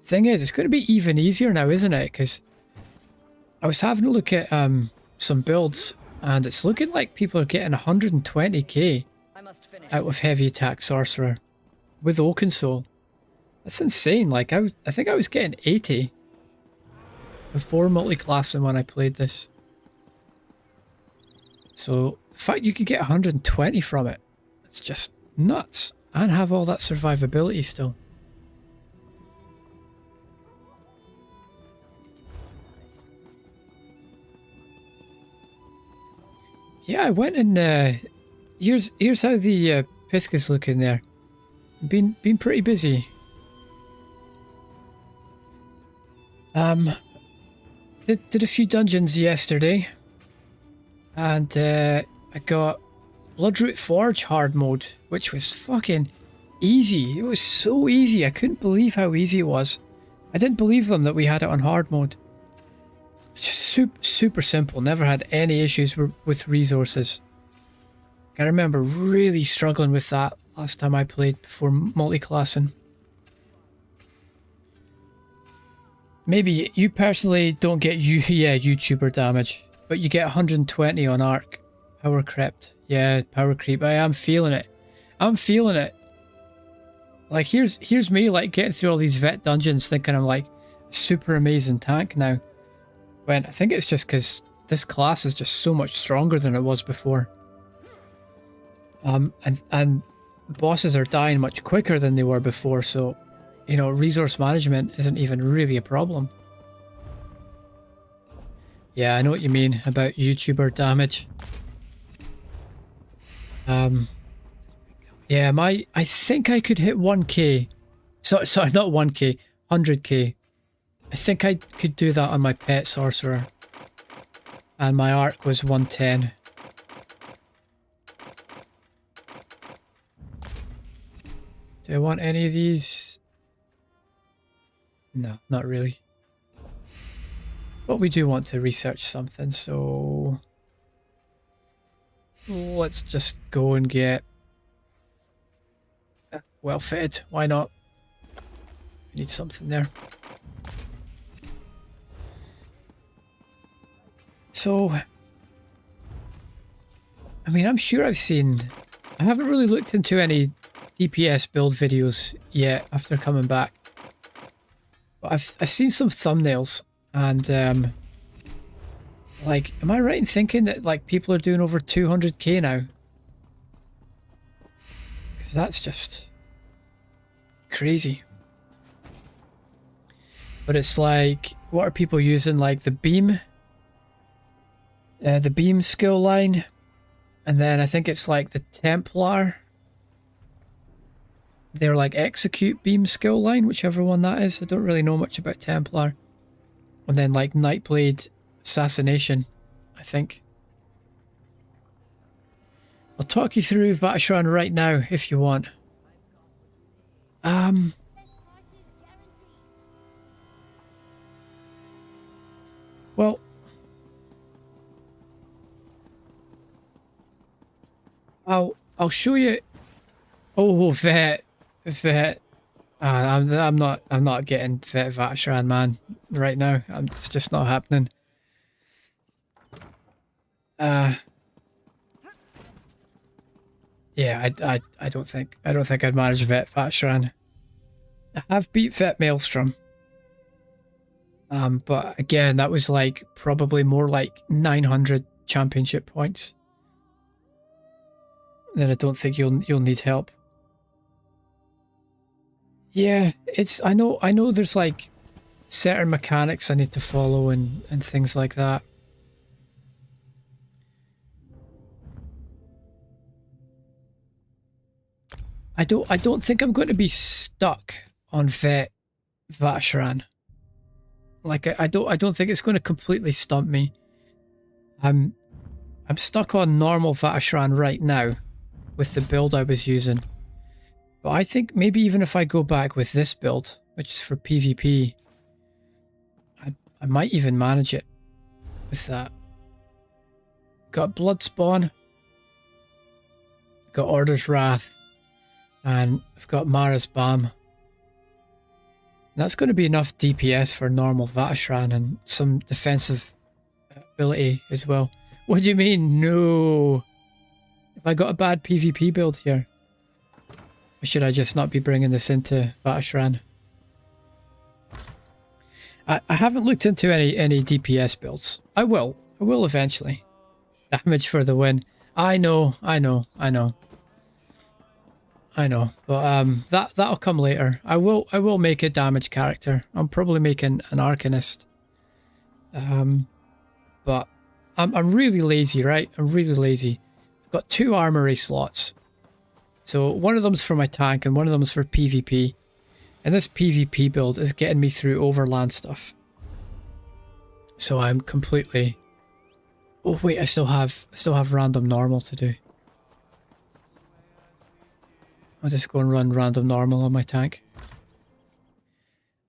Thing is, it's going to be even easier now, isn't it? Because I was having a look at some builds, and it's looking like people are getting 120k out of heavy attack sorcerer with Oaken Soul. That's insane. Like I think I was getting 80 before multi-classing when I played this. So the fact you could get 120 from it, it's just nuts, and have all that survivability still. Yeah, I went and here's how the Pithka's looking there. Been pretty busy. Did a few dungeons yesterday, and I got Bloodroot Forge hard mode, which was fucking easy. It was so easy. I couldn't believe how easy it was. I didn't believe them that we had it on hard mode. It's just super simple. Never had any issues with resources. I remember really struggling with that last time I played before multi-classing. Maybe you personally don't get YouTuber damage, but you get 120 on Arc. Power crept. Yeah, power creep. I am feeling it. I'm feeling it. Like here's me like getting through all these vet dungeons thinking I'm like a super amazing tank now. When I think it's just because this class is just so much stronger than it was before. And bosses are dying much quicker than they were before, so you know, resource management isn't even really a problem. Yeah, I know what you mean about YouTuber damage. Yeah, I think I could hit 1k. Sorry, not 1k, 100k. I think I could do that on my pet sorcerer. And my arc was 110. Do I want any of these? No, not really. But we do want to research something, so let's just go and get well fed. Why not? We need something there. So, I mean, I'm sure I've seen... I haven't really looked into any DPS build videos yet after coming back. But I've seen some thumbnails, and like, am I right in thinking that like people are doing over 200k now? Because that's just crazy. But it's like, what are people using? Like the beam skill line, and then I think it's like the Templar. They're like execute beam skill line, whichever one that is. I don't really know much about Templar. And then like Nightblade assassination, I think. I'll talk you through Vatashran right now if you want. Well, I'll show you. Oh, vet. I'm not getting vet Vatashran, man, right now. It's just not happening. Yeah, I don't think I'd manage vet Vatashran. I have beat vet Maelstrom. But again, that was like probably more like 900 championship points. Then I don't think you'll need help. Yeah, I know there's like certain mechanics I need to follow and things like that. I don't think I'm going to be stuck on vet Vatashran. Like I don't think it's going to completely stump me. I'm stuck on normal Vatashran right now. with the build I was using. But I think maybe even if I go back with this build, which is for PvP, I might even manage it with that. Got Bloodspawn, got Order's Wrath, and I've got Mara's Balm. That's going to be enough DPS for normal Vatashran and some defensive ability as well. What do you mean? No. Have I got a bad PvP build here? Or should I just not be bringing this into Vatashran? I haven't looked into any DPS builds. I will eventually. Damage for the win. I know. But that'll come later. I will make a damage character. I'm probably making an Arcanist. But I'm really lazy, right? I'm really lazy. I've got 2 armory slots. So one of them's for my tank and one of them's for PvP. And this PvP build is getting me through overland stuff. So I'm completely... Oh wait, I still have random normal to do. I'll just go and run random normal on my tank.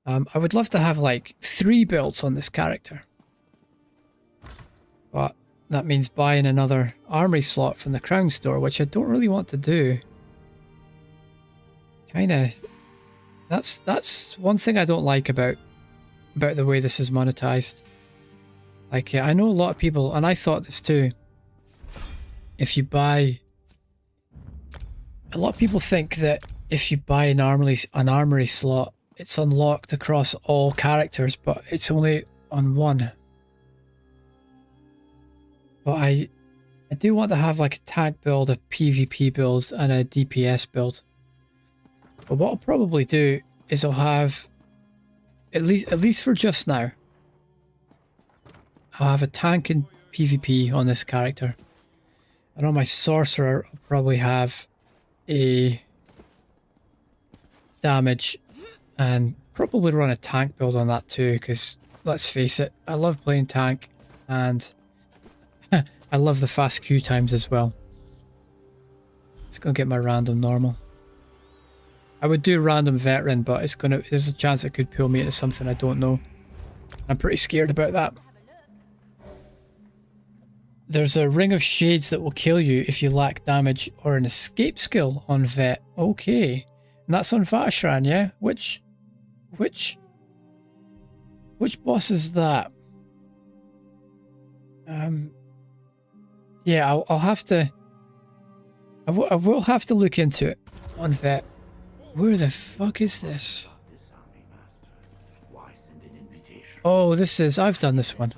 I would love to have like 3 builds on this character. But that means buying another armory slot from the Crown store, which I don't really want to do. Kinda... That's one thing I don't like about the way this is monetized. Like, I know a lot of people, and I thought this too. If you buy... A lot of people think that if you buy an armory slot, it's unlocked across all characters, but it's only on one. But I do want to have like a tank build, a PvP build, and a DPS build. But what I'll probably do is I'll have, at least for just now, I'll have a tank and PvP on this character. And on my sorcerer, I'll probably have a damage and probably run a tank build on that too, because let's face it, I love playing tank and I love the fast queue times as well. Let's go get my random normal. I would do random veteran, but there's a chance it could pull me into something I don't know. I'm pretty scared about that. There's a ring of shades that will kill you if you lack damage or an escape skill on vet. Okay. And that's on Vatashran, yeah? Which boss is that? Yeah, I'll have to... I will have to look into it on vet. Where the fuck is this? Oh, this is... I've done this one.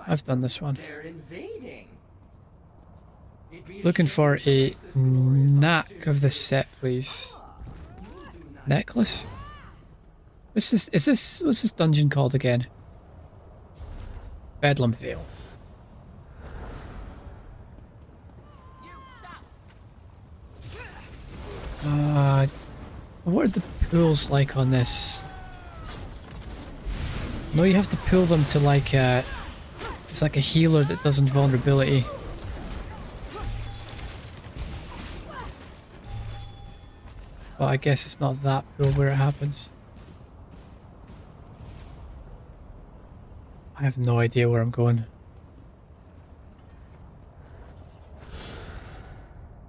Looking for a knack of the set, please. Necklace? What's this dungeon called again? Bedlam Vale. What are the pulls like on this? No, you have to pull them to like it's like a healer that does invulnerability. Well, I guess it's not that pull where it happens. I have no idea where I'm going.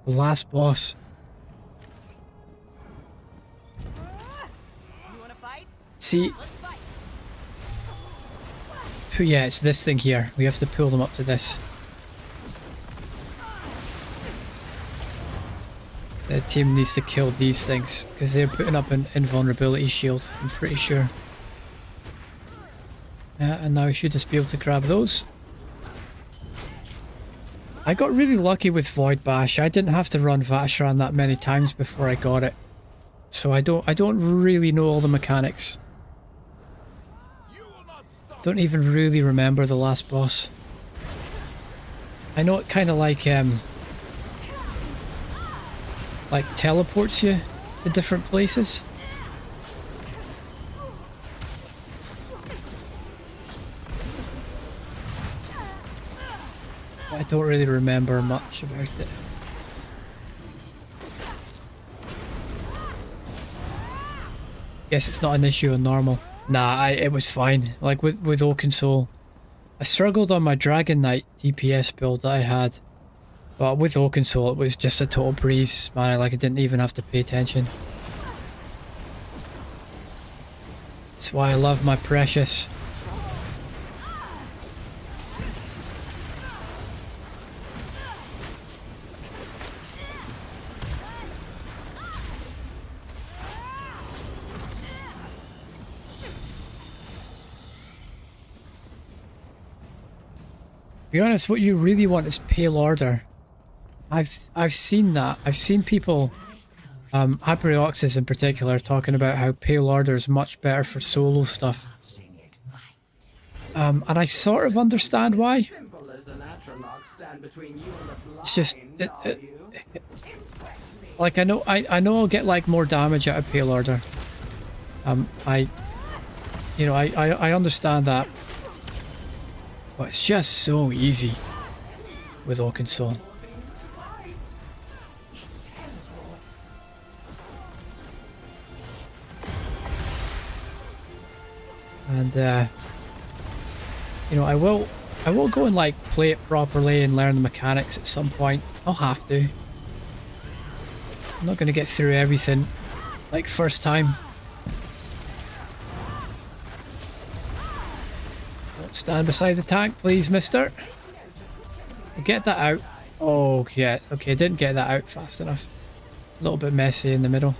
The last boss. See, yeah, it's this thing here. We have to pull them up to this. The team needs to kill these things because they're putting up an invulnerability shield, I'm pretty sure. And now we should just be able to grab those. I got really lucky with Void Bash. I didn't have to run Vatashran that many times before I got it. So I don't really know all the mechanics. Don't even really remember the last boss. I know it kind of like teleports you to different places. I don't really remember much about it. Guess it's not an issue on normal. Nah, it was fine. Like with Oaken Soul, I struggled on my Dragon Knight DPS build that I had. But with Oaken Soul, it was just a total breeze, man. Like I didn't even have to pay attention. That's why I love my Precious. To be honest, what you really want is Pale Order. I've seen that. I've seen people, Hyperioxis in particular, talking about how Pale Order is much better for solo stuff. And I sort of understand why. It's just, like I know I'll get like more damage out of Pale Order. I understand that. But it's just so easy with Oaken Soul. And I will go and like play it properly and learn the mechanics at some point. I'll have to. I'm not gonna get through everything like first time. Don't stand beside the tank, please, mister. Get that out. Oh, yeah. Okay, didn't get that out fast enough. A little bit messy in the middle.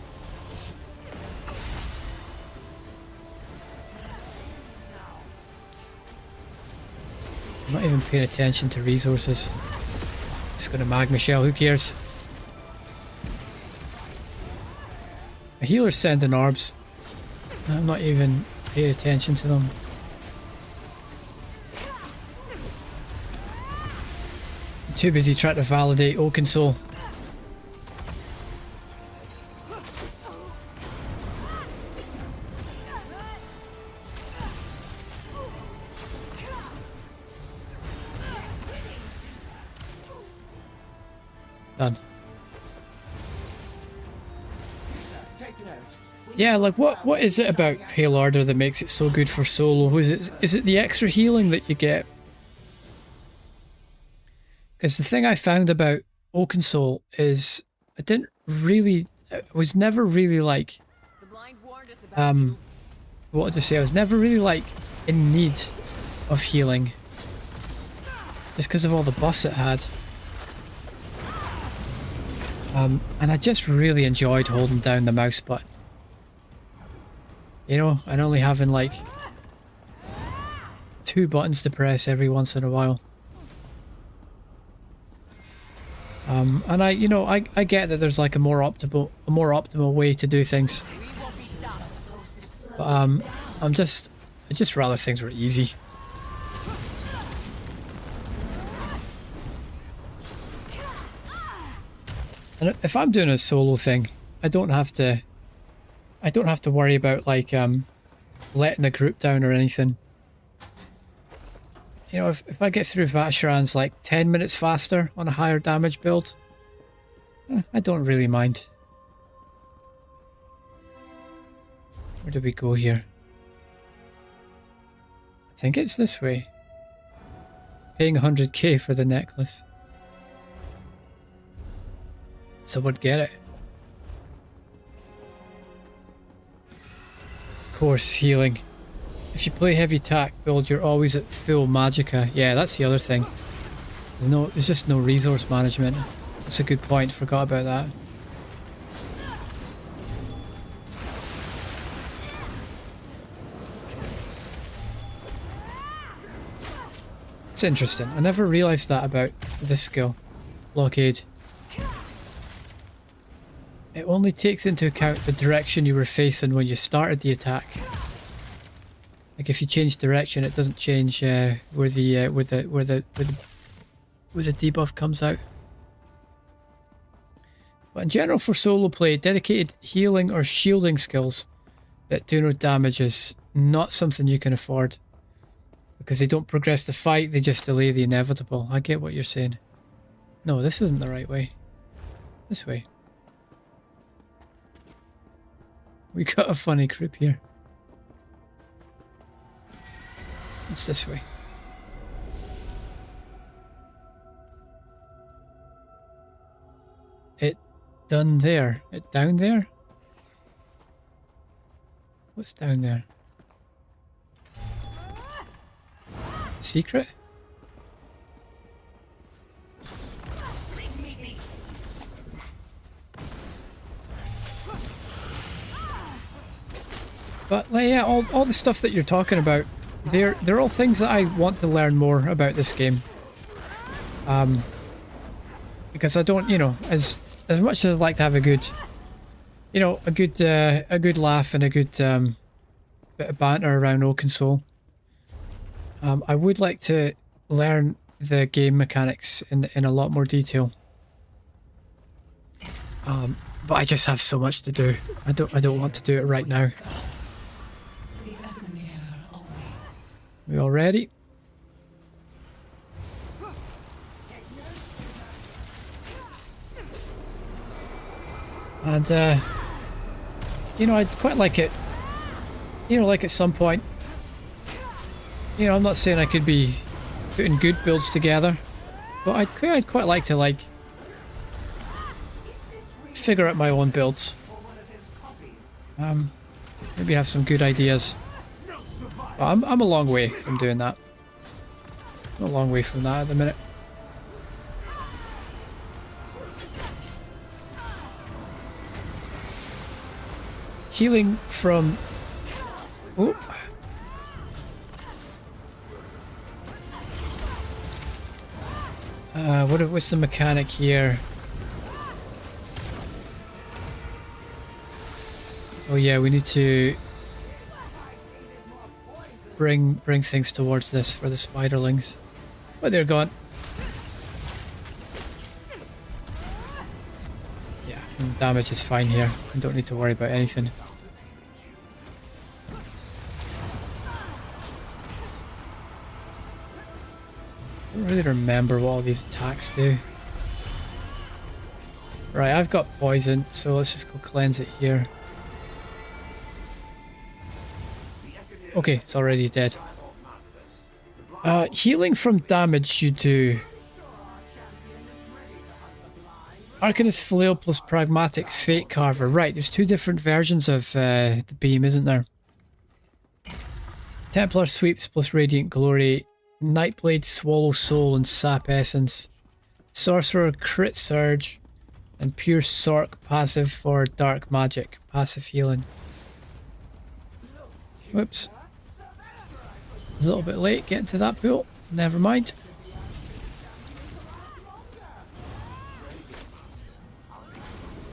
I'm not even paying attention to resources. Just gonna magma shell, who cares? A healer's sending orbs. I'm not even paying attention to them. I'm too busy trying to validate Oaken Soul. Done. Yeah, like what is it about Pale Order that makes it so good for solo? Is it the extra healing that you get? Because the thing I found about Oaken Soul is I was never really like what to say? I was never really like in need of healing. Just because of all the buffs it had. And I just really enjoyed holding down the mouse button. You know, and only having like 2 buttons to press every once in a while. And I get that there's like a more optimal way to do things. But I just rather things were easy. And if I'm doing a solo thing, I don't have to worry about like letting the group down or anything. You know, if I get through Vacheran's like 10 minutes faster on a higher damage build, I don't really mind. Where do we go here? I think it's this way. Paying 100k for the necklace. Someone get it. Of course, healing. If you play heavy attack build, you're always at full magicka. Yeah, that's the other thing. There's just no resource management. That's a good point. Forgot about that. It's interesting. I never realised that about this skill. Blockade. It only takes into account the direction you were facing when you started the attack. Like if you change direction, it doesn't change where the debuff comes out. But in general, for solo play, dedicated healing or shielding skills that do no damage is not something you can afford, because they don't progress the fight; they just delay the inevitable. I get what you're saying. No, this isn't the right way. This way. We got a funny group here. It's this way. It done there. It down there? What's down there? Secret? But like, yeah, all the stuff that you're talking about, they're all things that I want to learn more about this game. Because I don't, you know, as much as I'd like to have a good, you know, a good laugh and a good bit of banter around Oaken Soul, I would like to learn the game mechanics in a lot more detail. But I just have so much to do. I don't want to do it right now. We all ready? And you know, I'd quite like it. You know, like at some point. You know, I'm not saying I could be putting good builds together, but I'd quite like to like figure out my own builds. Maybe have some good ideas. But I'm a long way from doing that. I'm a long way from that at the minute. Healing from... Oh. What's the mechanic here? Oh yeah, we need to bring things towards this for the spiderlings. But they're gone. Yeah, damage is fine here. I don't need to worry about anything. I don't really remember what all these attacks do. Right, I've got poison, so let's just go cleanse it here. Okay, it's already dead. Healing from damage you do. Arcanist Flail plus Pragmatic Fate Carver. Right, there's two different versions of the beam, isn't there? Templar Sweeps plus Radiant Glory. Nightblade Swallow Soul and Sap Essence. Sorcerer Crit Surge. And Pure Sork passive for Dark Magic. Passive healing. Whoops. A little bit late getting to that pool. Never mind.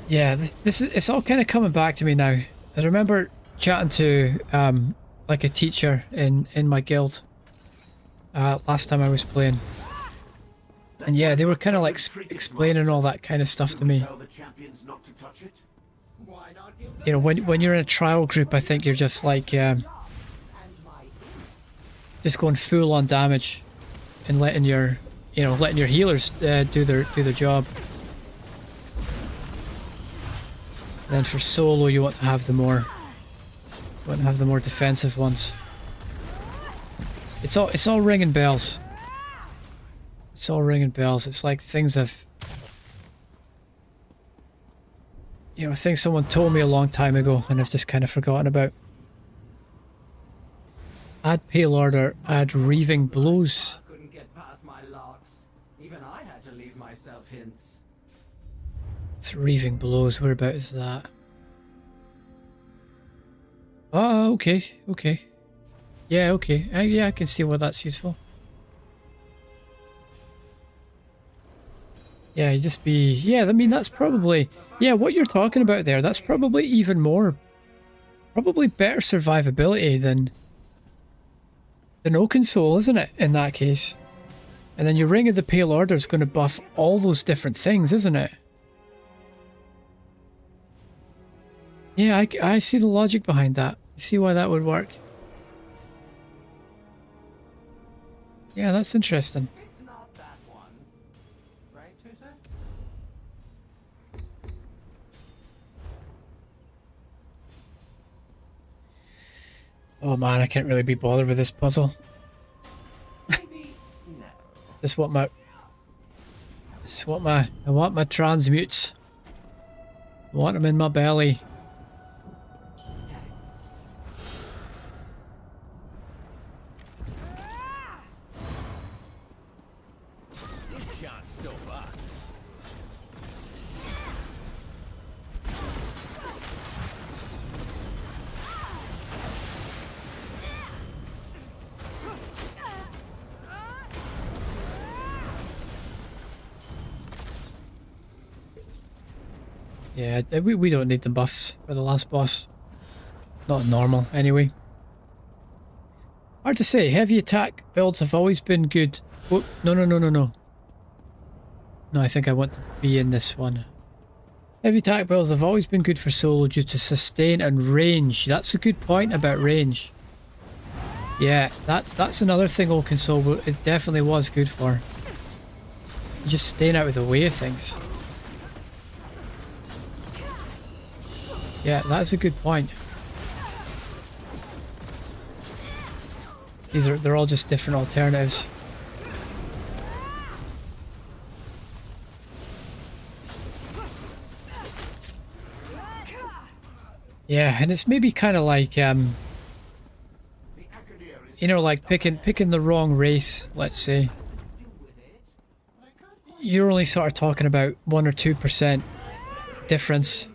Yeah, it's all kind of coming back to me now. I remember chatting to like a teacher in my guild last time I was playing, and yeah, they were kind of like explaining all that kind of stuff to me. You know, when you're in a trial group, I think you're just like just going full on damage and letting your healers do their job. Then for solo, you want to have the more defensive ones. It's all ringing bells. It's all ringing bells. It's like things things someone told me a long time ago and I've just kind of forgotten about. Add Pale Order, add Reaving Blows. I couldn't get past my locks. Even I had to leave myself hints. It's Reaving Blows, whereabout is that? Oh, okay. Yeah, okay. Yeah, I can see why that's useful. Yeah, you just be... Yeah, I mean, that's probably... Yeah, what you're talking about there, that's probably even more... Probably better survivability than Oaken Soul, isn't it, in that case? And then your Ring of the Pale Order is going to buff all those different things, isn't it? Yeah, I see the logic behind that. I see why that would work. Yeah, that's interesting. It's not that one. Right, Tutor? Oh man, I can't really be bothered with this puzzle. Maybe no. This what my... I want my transmutes. I want them in my belly. Yeah, we don't need the buffs for the last boss. Not normal, anyway. Hard to say, heavy attack builds have always been good. Oh, no. No, I think I want to be in this one. Heavy attack builds have always been good for solo due to sustain and range. That's a good point about range. Yeah, that's another thing Oaken Soul it definitely was good for. Just staying out of the way of things. Yeah, that's a good point. They're all just different alternatives. Yeah, and it's maybe kind of like you know, like picking the wrong race, let's say. You're only sort of talking about 1 or 2% difference.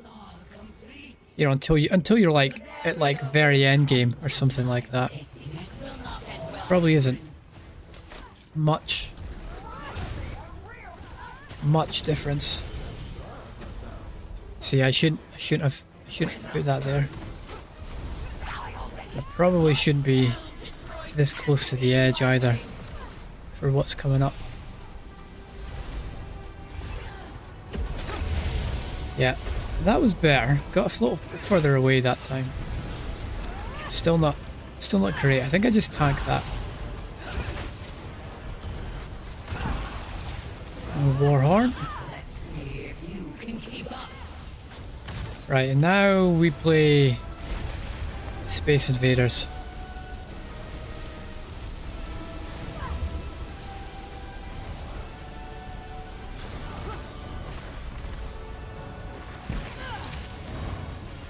You know, until you're like at like very end game or something like that. Probably isn't much difference. See, I shouldn't have put that there. I probably shouldn't be this close to the edge either for what's coming up. Yeah, that was better. Got a little further away that time. Still not great. I think I just tanked that. Warhorn. Right, and now we play Space Invaders.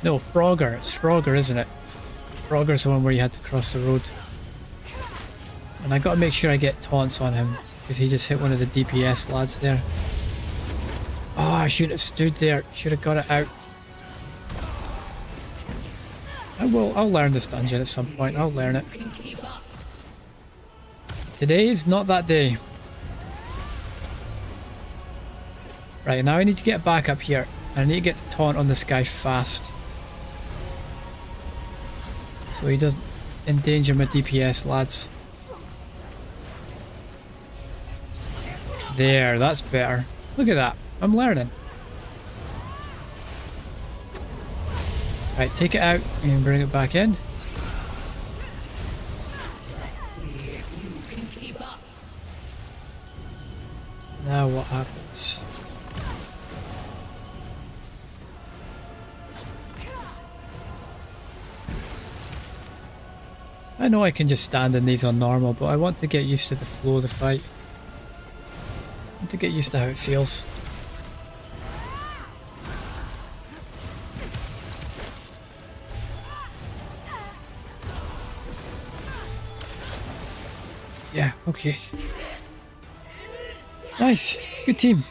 No, Frogger. It's Frogger, isn't it? Frogger's the one where you had to cross the road. And I gotta make sure I get taunts on him, because he just hit one of the DPS lads there. Oh, I shouldn't have stood there. Should have got it out. I'll learn this dungeon at some point. I'll learn it. Today's not that day. Right, now I need to get back up here. I need to get the taunt on this guy fast. So he doesn't endanger my DPS lads. There, that's better. Look at that. I'm learning. Right, take it out and bring it back in. Now what happens? I know I can just stand in these on normal, but I want to get used to the flow of the fight. I want to get used to how it feels. Yeah, okay. Nice. Good team.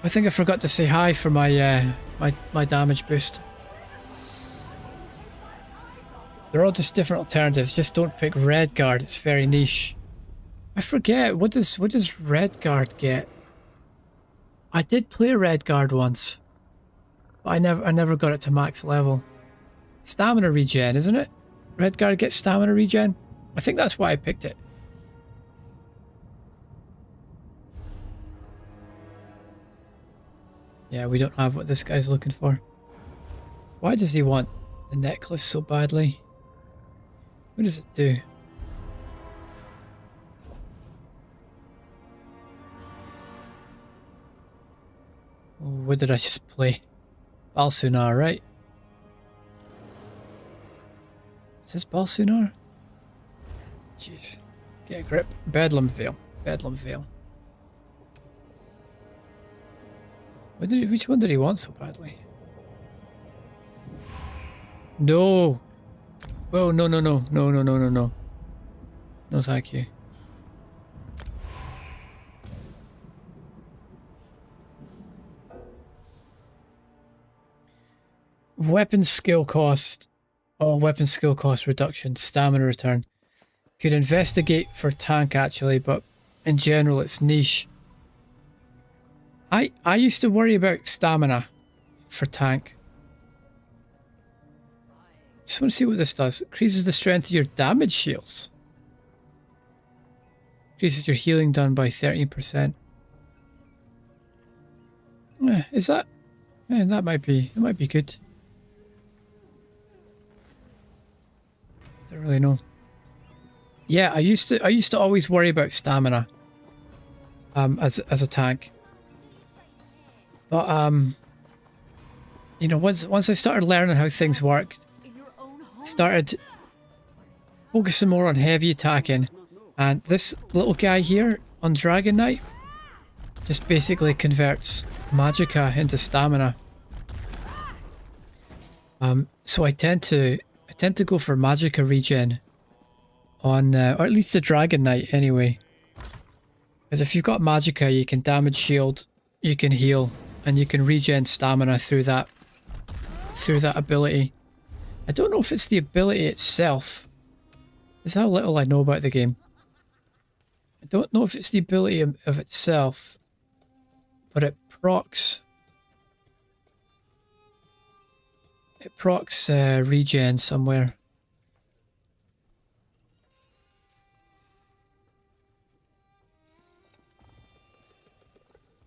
I think I forgot to say hi for my my damage boost. They're all just different alternatives. Just don't pick Red Guard. It's very niche. I forget. What does Red Guard get? I did play Red Guard once, but I never got it to max level. Stamina regen, isn't it? Red Guard gets stamina regen. I think that's why I picked it. Yeah, we don't have what this guy's looking for. Why does he want the necklace so badly? What does it do? What did I just play? Balsunar, right? Is this Balsunar? Jeez. Get a grip. Bedlam Vale. Bedlam Vale. Which one did he want so badly? No! Oh, no, no, no. No, no, no, no, no. No, thank you. Weapon skill cost. Oh, weapon skill cost reduction. Stamina return. Could investigate for tank actually, but in general it's niche. I used to worry about stamina for tank. Just want to see what this does. Increases the strength of your damage shields. Increases your healing done by 13%. Is that? That might be good. Don't really know. Yeah, I used to always worry about stamina. As a tank. But you know, once I started learning how things worked, started focusing more on heavy attacking, and this little guy here on Dragon Knight just basically converts magicka into stamina. So I tend to go for magicka regen on, or at least a Dragon Knight anyway. Because if you've got magicka, you can damage shield, you can heal, and you can regen stamina through that ability. I don't know if it's the ability itself. That's how little I know about the game. I don't know if it's the ability of itself, but it procs regen somewhere.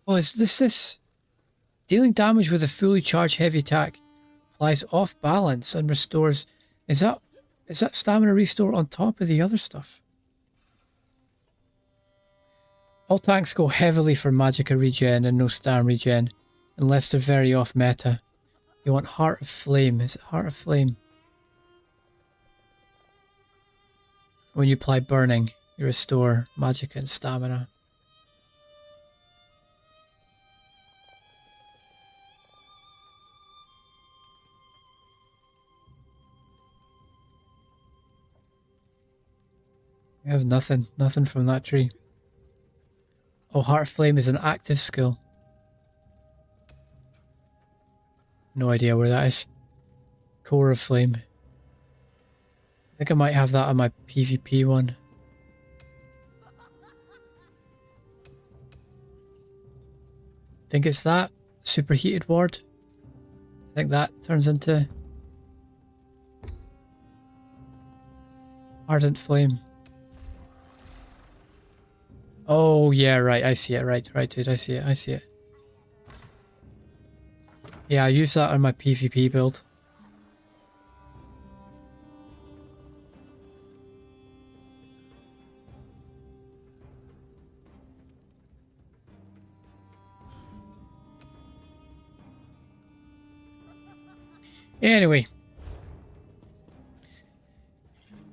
Oh, is this? Dealing damage with a fully charged heavy attack applies off balance and restores. Is that stamina restore on top of the other stuff? All tanks go heavily for magicka regen and no stam regen, unless they're very off meta. You want Heart of Flame. Is it Heart of Flame? When you apply burning, you restore magicka and stamina. We have nothing from that tree. Oh, Heart of Flame is an active skill. No idea where that is. Core of Flame. I think I might have that on my PvP one. Think it's that. Superheated Ward. I think that turns into Ardent Flame. Oh, yeah, right. I see it. Right, dude. I see it. Yeah, I use that on my PvP build. Anyway.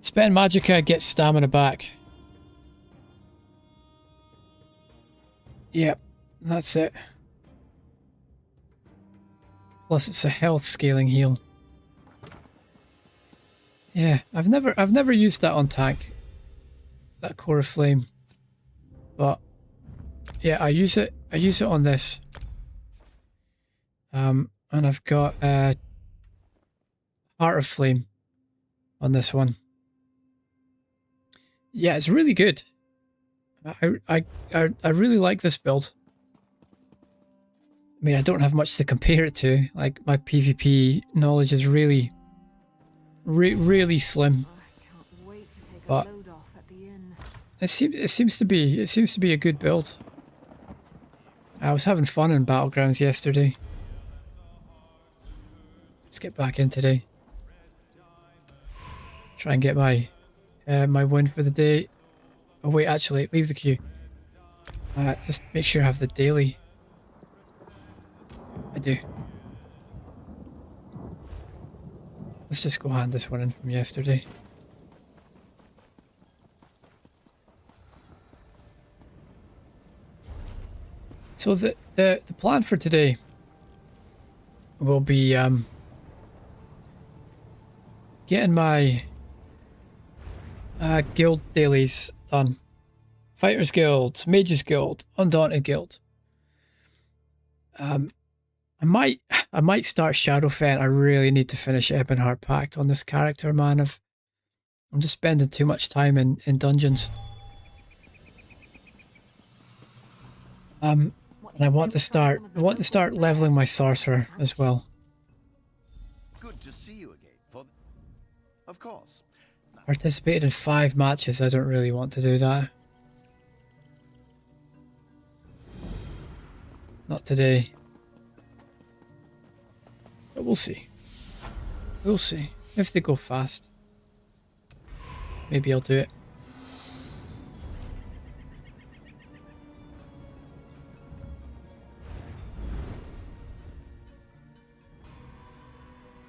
Spend magicka, get stamina back. Yep, that's it. Plus it's a health scaling heal. Yeah, I've never used that on tank. That Core of Flame. But yeah, I use it on this. And I've got Heart of Flame on this one. Yeah, it's really good. I really like this build. I mean, I don't have much to compare it to. Like, my PvP knowledge is really slim. But it seems to be a good build. I was having fun in Battlegrounds yesterday. Let's get back in today. Try and get my my win for the day. Oh wait, actually, leave the queue. Just make sure I have the daily. I do. Let's just go hand this one in from yesterday. So the plan for today will be getting my guild dailies done. Fighters Guild, Mages Guild, Undaunted Guild. I might start Shadowfen. I really need to finish Ebonheart Pact on this character, man. I'm just spending too much time in dungeons. And I want to start leveling my sorcerer as well. Good to see you again. Of course. Participated in 5 matches. I don't really want to do that. Not today. But we'll see. We'll see. If they go fast. Maybe I'll do it.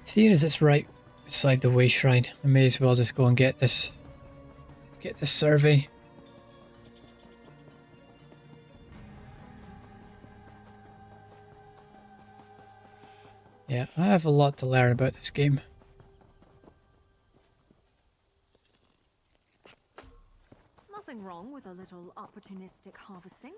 Seeing as it's right beside the way shrine, I may as well just go and get this survey. Yeah, I have a lot to learn about this game. Nothing wrong with a little opportunistic harvesting.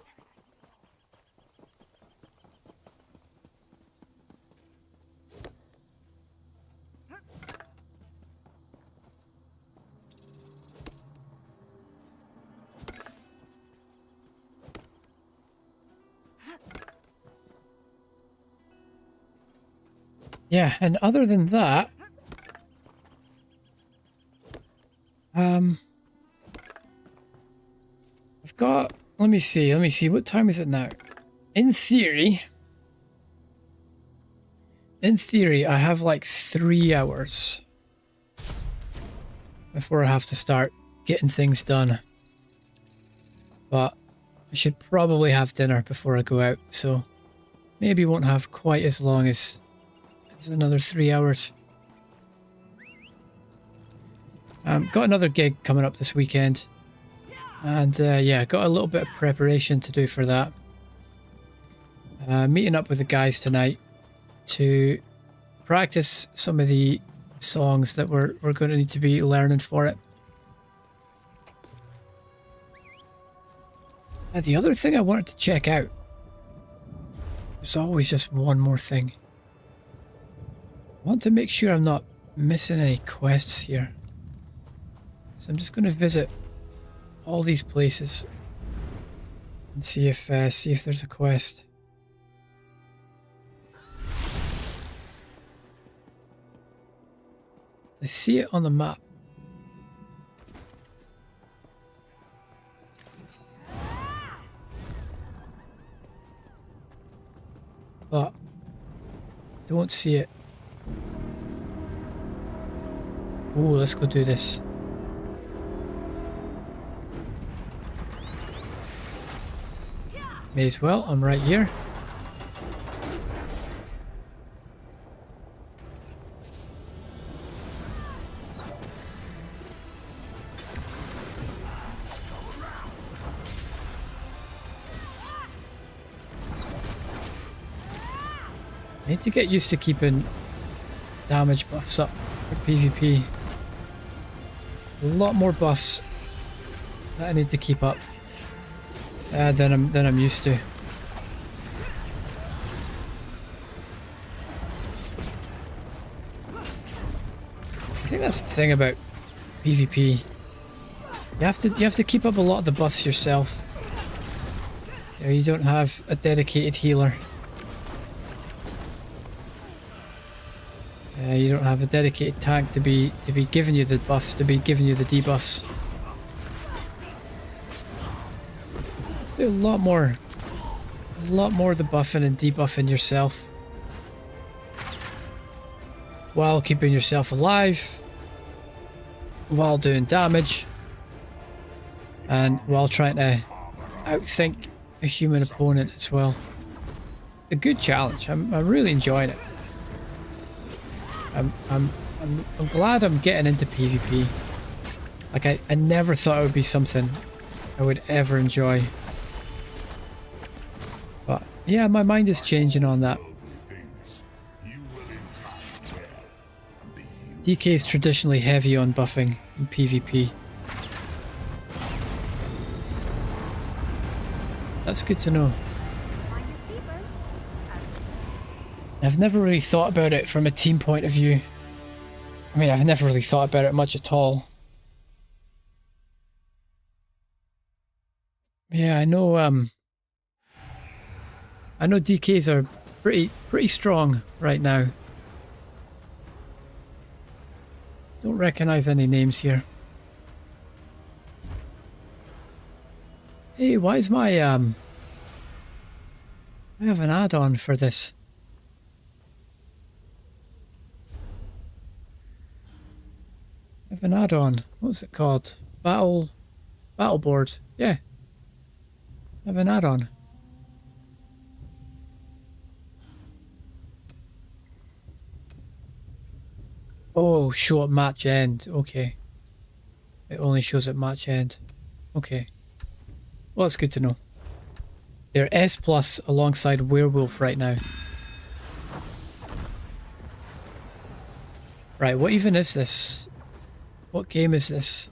Yeah, and other than that, I've got, let me see, what time is it now? In theory, I have like 3 hours before I have to start getting things done. But I should probably have dinner before I go out, so maybe won't have quite as long as another 3 hours. Got another gig coming up this weekend, and yeah, got a little bit of preparation to do for that. Meeting up with the guys tonight to practice some of the songs that we're going to need to be learning for it. And the other thing I wanted to check out, there's always just one more thing. I want to make sure I'm not missing any quests here. So I'm just going to visit all these places and see if there's a quest. I see it on the map. But don't see it. Oh, let's go do this. May as well, I'm right here. I need to get used to keeping damage buffs up for PvP. A lot more buffs that I need to keep up than I'm used to. I think that's the thing about PvP. You have to keep up a lot of the buffs yourself. You know, you don't have a dedicated healer. You don't have a dedicated tank to be giving you the buffs, to be giving you the debuffs. Do a lot more of the buffing and debuffing yourself, while keeping yourself alive, while doing damage, and while trying to outthink a human opponent as well. A good challenge. I'm really enjoying it. I'm I'm glad I'm getting into PvP. Like, I never thought it would be something I would ever enjoy. But, yeah, my mind is changing on that. DK is traditionally heavy on buffing in PvP. That's good to know. I've never really thought about it from a team point of view. I mean, I've never really thought about it much at all. Yeah, I know DKs are pretty strong right now. Don't recognize any names here. Hey, why is my I have an add-on for this. I have an add-on. What's it called? Battle board. Yeah. I have an add-on. Oh, show at match end. Okay. It only shows at match end. Okay. Well, that's good to know. They're S+ alongside Werewolf right now. Right, what even is this? What game is this?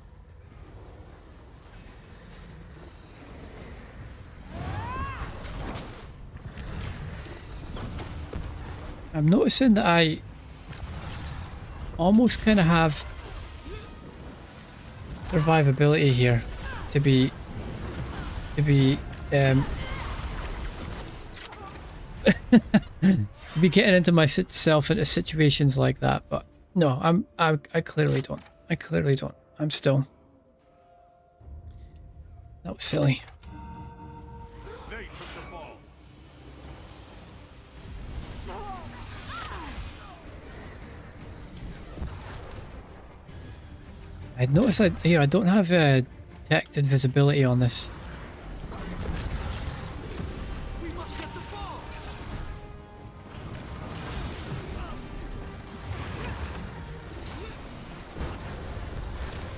I'm noticing that I almost kind of have survivability here to be to be getting into myself into situations like that, but no, I clearly don't. I clearly don't. I'm still. That was silly. They took the ball. I'd noticed I don't have detected visibility on this.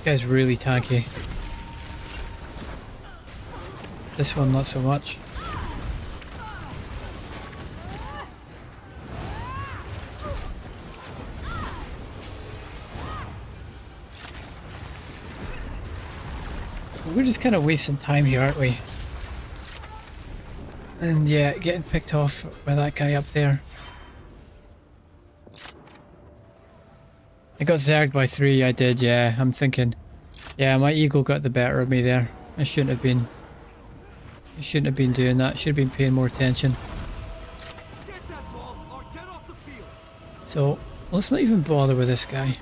This guy's really tanky. This one not so much. We're just kind of wasting time here, aren't we? And yeah, getting picked off by that guy up there. I got zerged by 3, I did, yeah. I'm thinking, yeah, my ego got the better of me there. I shouldn't have been doing that. Should have been paying more attention. So, let's not even bother with this guy.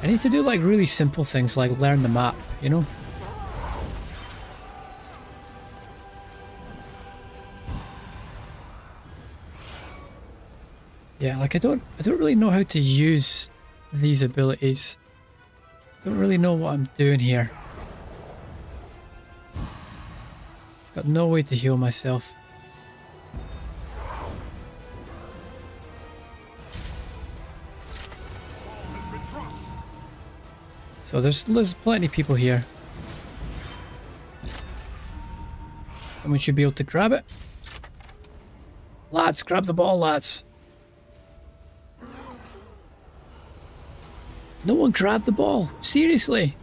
I need to do like really simple things like learn the map, you know? Yeah, like I don't really know how to use these abilities. Don't really know what I'm doing here. Got no way to heal myself. So there's plenty of people here. Someone should be able to grab it. Lads, grab the ball, lads. No one grabbed the ball. Seriously.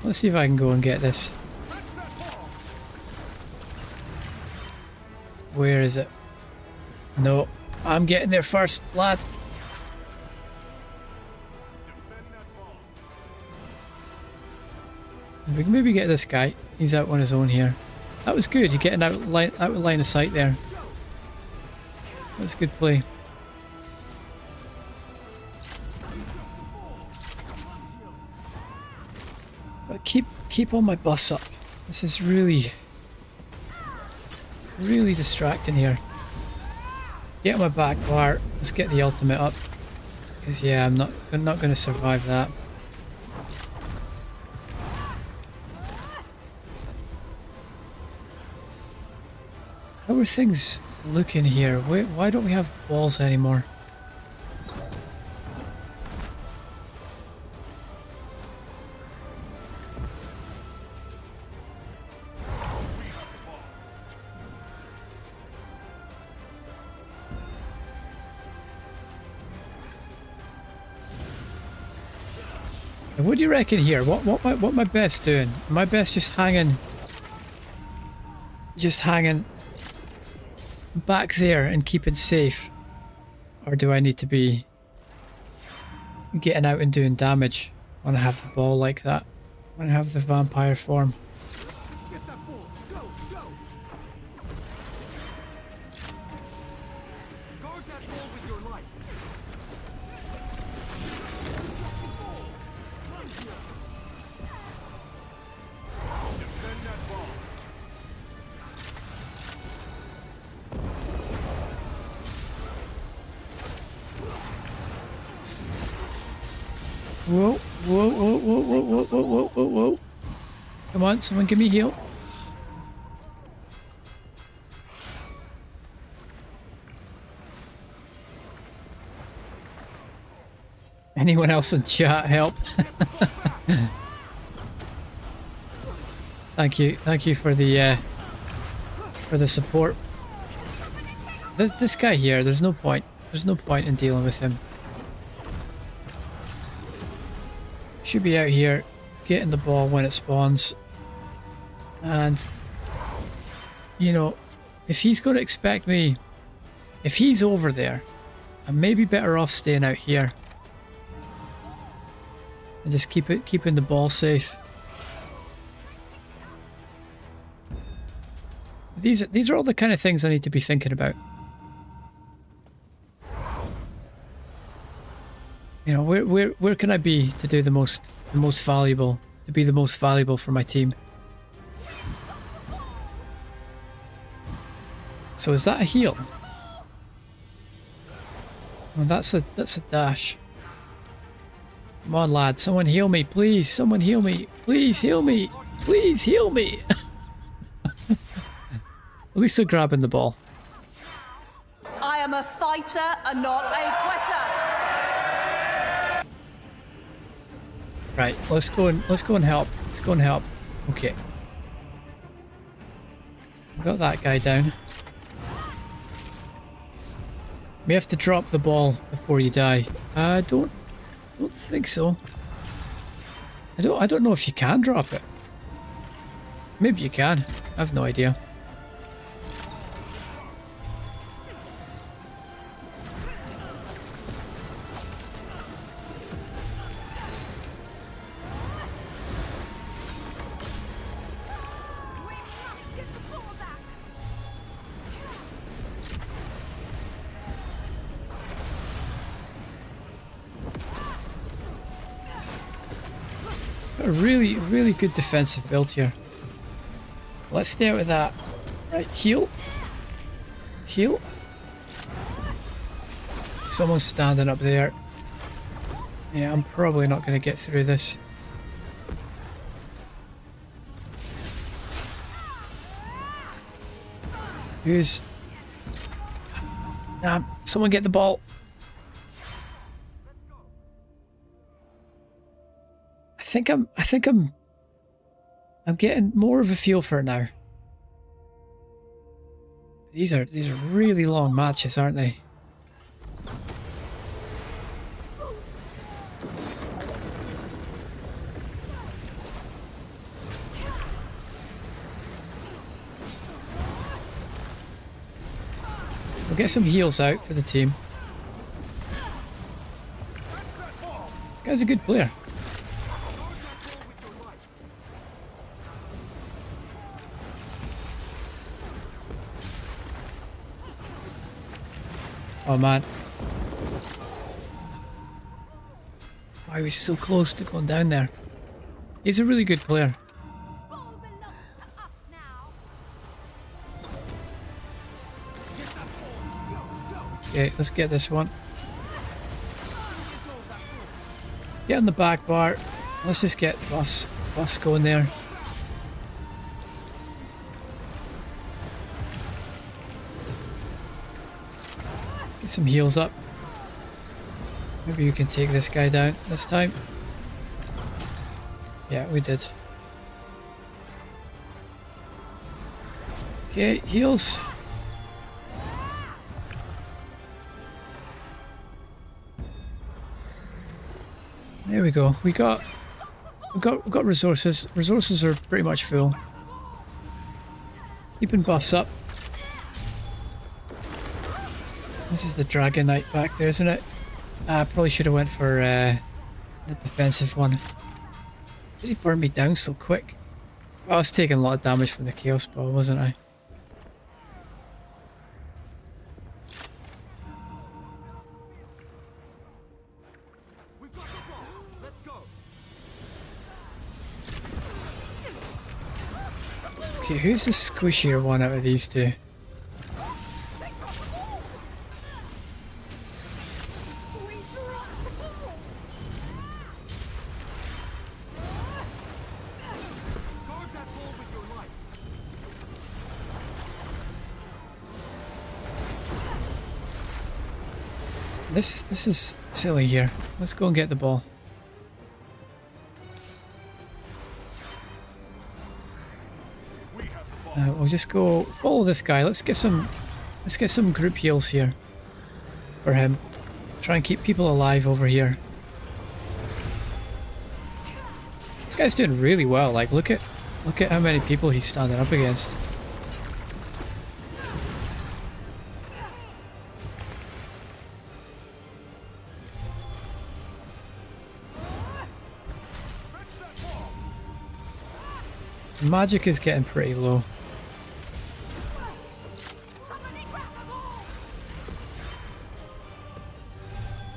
Let's see if I can go and get this. Where is it? No, I'm getting there first, lad. We can maybe get this guy. He's out on his own here. That was good. You're getting out of line of sight there. That's good play. But keep all my buffs up. This is really distracting here. Get my back bar. Let's get the ultimate up. Because yeah, I'm not going to survive that. How are things looking here? Why don't we have balls anymore? What do you reckon here? What my best doing? My best just hanging back there and keeping safe, or do I need to be getting out and doing damage when I have the ball like that? When I have the vampire form? Get that ball. Go, go. Guard that ball with your life. Defend that ball. Whoa, whoa, whoa, whoa, whoa, whoa, whoa, whoa, whoa, whoa. Come on, someone give me a heal. Anyone else in chat help? Thank you for the support. This guy here, there's no point in dealing with him. Should be out here getting the ball when it spawns, and you know, if he's going to expect me, if he's over there, I'm maybe better off staying out here and just keeping the ball safe. These are all the kind of things I need to be thinking about. You know, where can I be to do the most valuable, to be the most valuable for my team? So is that a heal? Oh, that's a dash. Come on, lad, someone heal me, please. Someone heal me, please heal me, please heal me. At least they're grabbing the ball. I am a fighter and not a quitter. Right, let's go and help. Let's go and help. Okay. Got that guy down. We have to drop the ball before you die. I don't think so. I don't know if you can drop it. Maybe you can. I have no idea. A really good defensive build here. Let's stay out of that. Right, heal. Heal. Someone's standing up there. Yeah, I'm probably not going to get through this. Who's... someone get the ball. I think I'm getting more of a feel for it now. These are really long matches, aren't they? We'll get some heals out for the team. This guy's a good player. Oh man. Why are we so close to going down there? He's a really good player. Ball belongs to us now. Okay, let's get this one. Get on the back bar. Let's just get buffs going there. Get some heals up. Maybe you can take this guy down this time. Yeah, we did. Okay, heals. There we go. We got resources. Resources are pretty much full. Keeping buffs up. This is the Dragon Knight back there, isn't it? I probably should have went for the defensive one. Did he burn me down so quick? I was taking a lot of damage from the Chaos Ball, wasn't I? We've got the ball. Let's go. Okay, who's the squishier one out of these two? Guard that ball with your life. This is silly here. Let's go and get the ball. We'll just go follow this guy. Let's get some group heals here for him. Try and keep people alive over here. This guy's doing really well. Like, look at how many people he's standing up against. Magic is getting pretty low.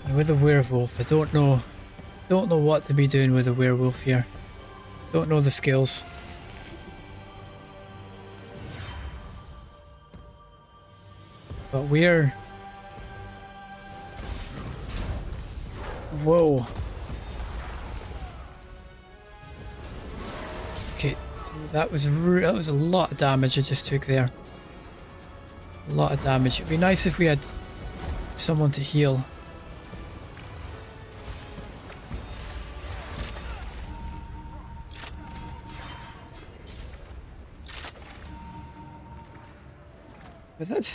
And with the werewolf, I don't know what to be doing with the werewolf here. Don't know the skills. But we're... Whoa. Okay, that was a lot of damage I just took there. A lot of damage. It'd be nice if we had someone to heal. But that's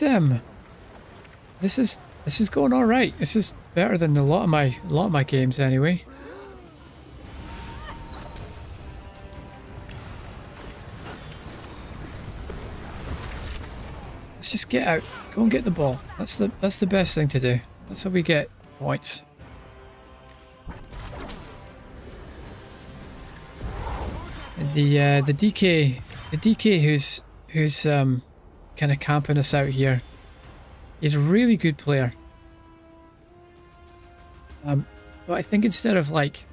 this is going all right. This is better than a lot of my games anyway. Let's just get out. Go and get the ball. That's the best thing to do. That's how we get points. And the DK who's kind of camping us out here. He's a really good player. But I think instead of like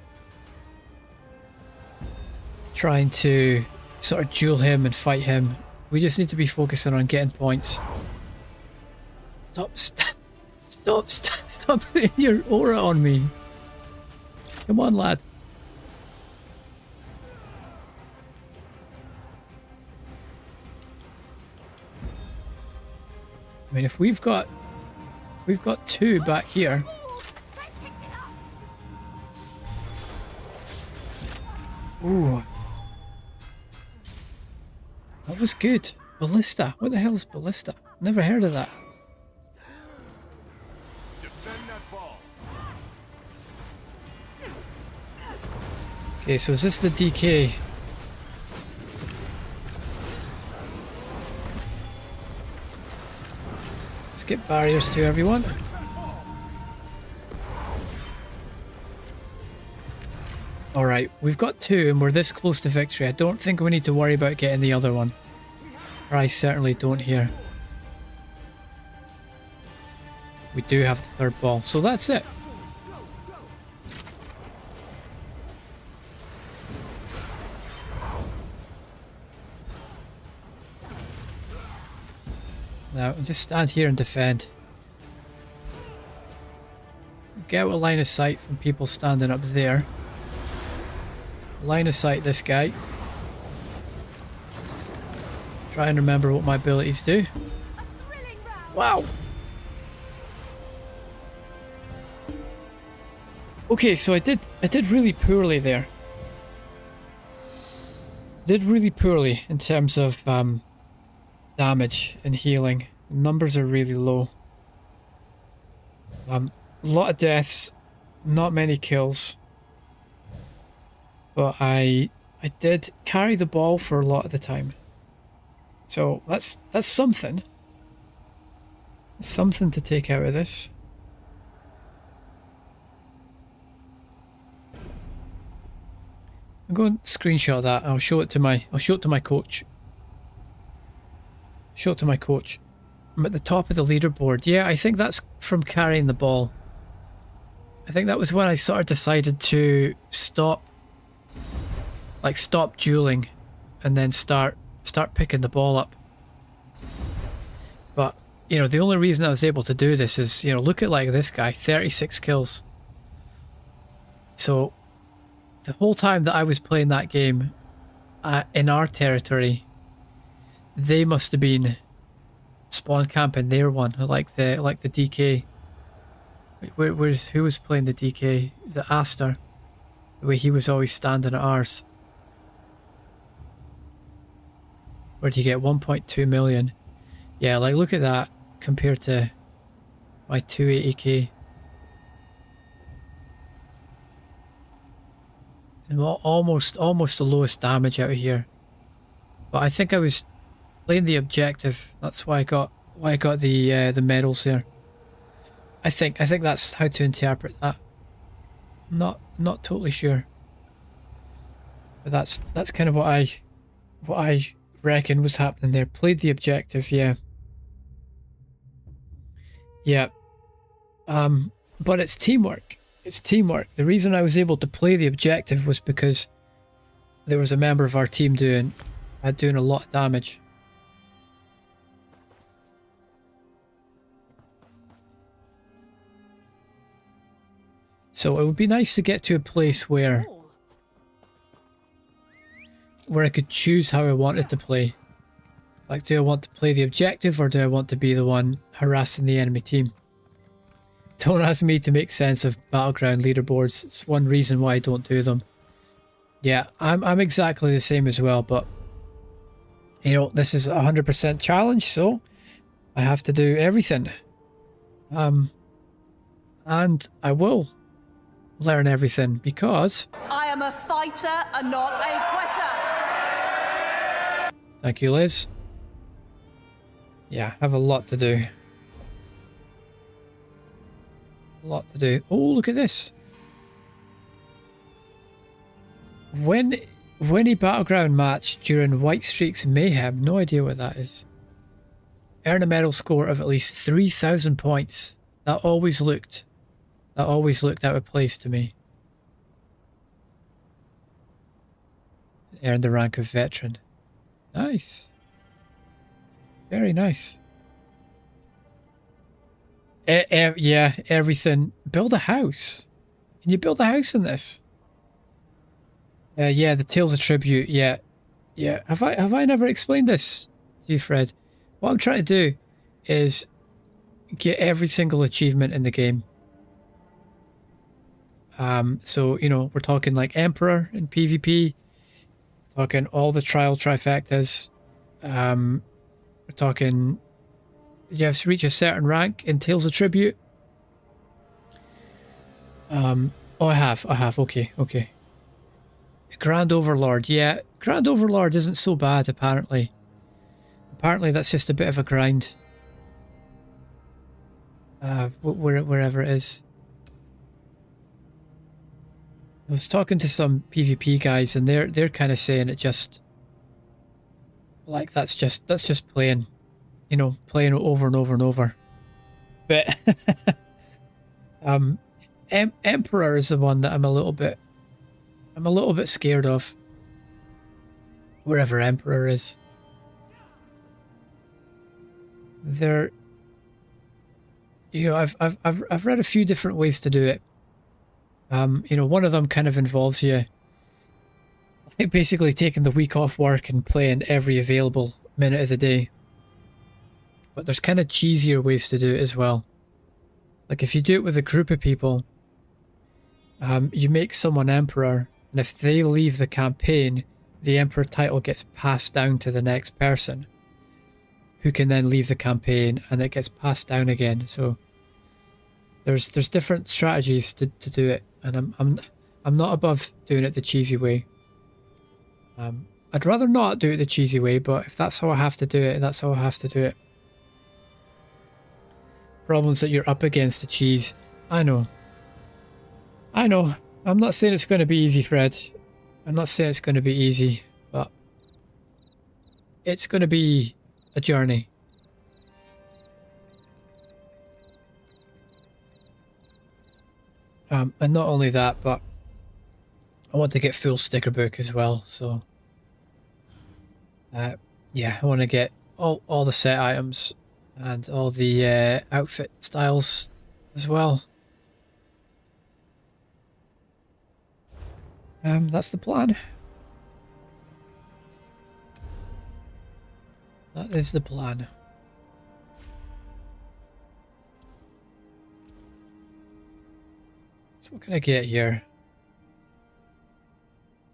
trying to sort of duel him and fight him, we just need to be focusing on getting points. Stop putting your aura on me. Come on, lad. I mean, if we've got two back here. Ooh. That was good. Ballista. What the hell is ballista? Never heard of that. Defend that ball. Okay, so is this the DK? Let's get barriers to everyone. Alright, we've got two and we're this close to victory. I don't think we need to worry about getting the other one. Or I certainly don't here. We do have the third ball, so that's it. Now, just stand here and defend. Get out a line of sight from people standing up there. Line of sight this guy. Try and remember what my abilities do. Wow! Okay, so I did really poorly there. Did really poorly in terms of damage and healing. Numbers are really low. A lot of deaths, not many kills. But I did carry the ball for a lot of the time. So that's something. Something to take out of this. I'm going to screenshot that. I'll show it to my coach. Show it to my coach. I'm at the top of the leaderboard. Yeah, I think that's from carrying the ball. I think that was when I sort of decided to stop dueling and then start picking the ball up. But, you know, the only reason I was able to do this is, you know, look at like this guy, 36 kills. So the whole time that I was playing that game in our territory, they must have been spawn camping their one, like the DK. Who was playing the DK? Is it Aster? The way he was always standing at ours. Where do you get 1.2 million? Yeah, like look at that compared to my 280k. And almost the lowest damage out of here. But I think I was playing the objective. That's why I got the medals there. I think that's how to interpret that. Not totally sure. But that's kind of what I reckon was happening there. Played the objective, yeah. Yeah. But it's teamwork. It's teamwork. The reason I was able to play the objective was because there was a member of our team doing a lot of damage. So it would be nice to get to a place where I could choose how I wanted to play. Like, do I want to play the objective or do I want to be the one harassing the enemy team? Don't ask me to make sense of battleground leaderboards. It's one reason why I don't do them. Yeah, I'm exactly the same as well, but you know, this is a 100% challenge, so I have to do everything. And I will learn everything because I am a fighter and not a quitter. Thank you, Liz. Yeah, I have a lot to do. A lot to do. Oh, look at this. When a battleground match during White Streak's Mayhem, no idea what that is. Earn a medal score of at least 3,000 points. That always looked out of place to me. Earn the rank of veteran. Nice. Very nice. Yeah, everything. Build a house. Can you build a house in this? Yeah, the Tales of Tribute. Yeah. Have I never explained this to you, Fred? What I'm trying to do is get every single achievement in the game. So you know, we're talking like Emperor in PvP. Talking all the trial trifectas. We're talking. You have to reach a certain rank in Tales of Tribute. Oh, I have. Okay. Grand Overlord. Yeah, Grand Overlord isn't so bad, apparently. Apparently, that's just a bit of a grind. Wherever it is. I was talking to some PvP guys, and they're kind of saying it just like that's just playing. You know, playing it over and over and over. But Emperor is the one that I'm a little bit scared of. Wherever Emperor is. There, you know, I've read a few different ways to do it. You know, one of them kind of involves you basically taking the week off work and playing every available minute of the day. But there's kind of cheesier ways to do it as well. Like if you do it with a group of people, you make someone emperor, and if they leave the campaign, the emperor title gets passed down to the next person, who can then leave the campaign, and it gets passed down again. So there's different strategies to do it, and I'm not above doing it the cheesy way. I'd rather not do it the cheesy way, but if that's how I have to do it, that's how I have to do it. Problems that you're up against the cheese. I know. I know. I'm not saying it's going to be easy, Fred. I'm not saying it's going to be easy, but it's going to be a journey. And not only that, but I want to get full sticker book as well, so yeah, I want to get all the set items and all the outfit styles as well. That's the plan. That is the plan. So what can I get here?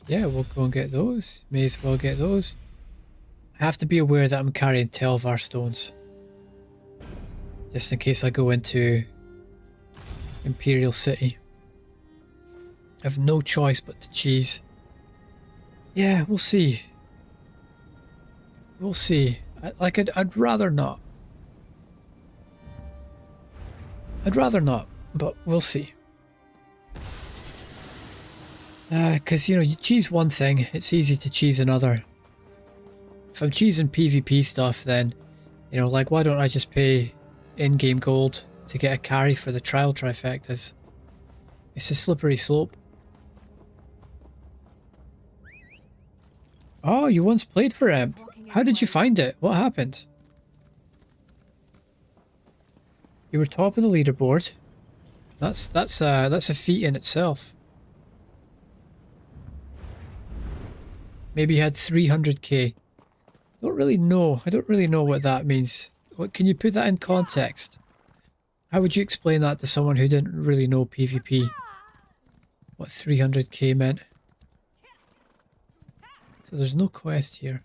Yeah, we'll go and get those. May as well get those. I have to be aware that I'm carrying Telvar stones. Just in case I go into Imperial City. I have no choice but to cheese. Yeah, we'll see. We'll see. I'd rather not. I'd rather not, but we'll see. Because, you know, you cheese one thing, it's easy to cheese another. If I'm cheesing PvP stuff, then, you know, like, why don't I just pay in-game gold to get a carry for the trial trifectas? It's a slippery slope. Oh, you once played for Imp. How did you find it? What happened? You were top of the leaderboard. That's a feat in itself. Maybe you had 300k. I don't really know what that means. What, can you put that in context? How would you explain that to someone who didn't really know PvP? What 300k meant? So there's no quest here.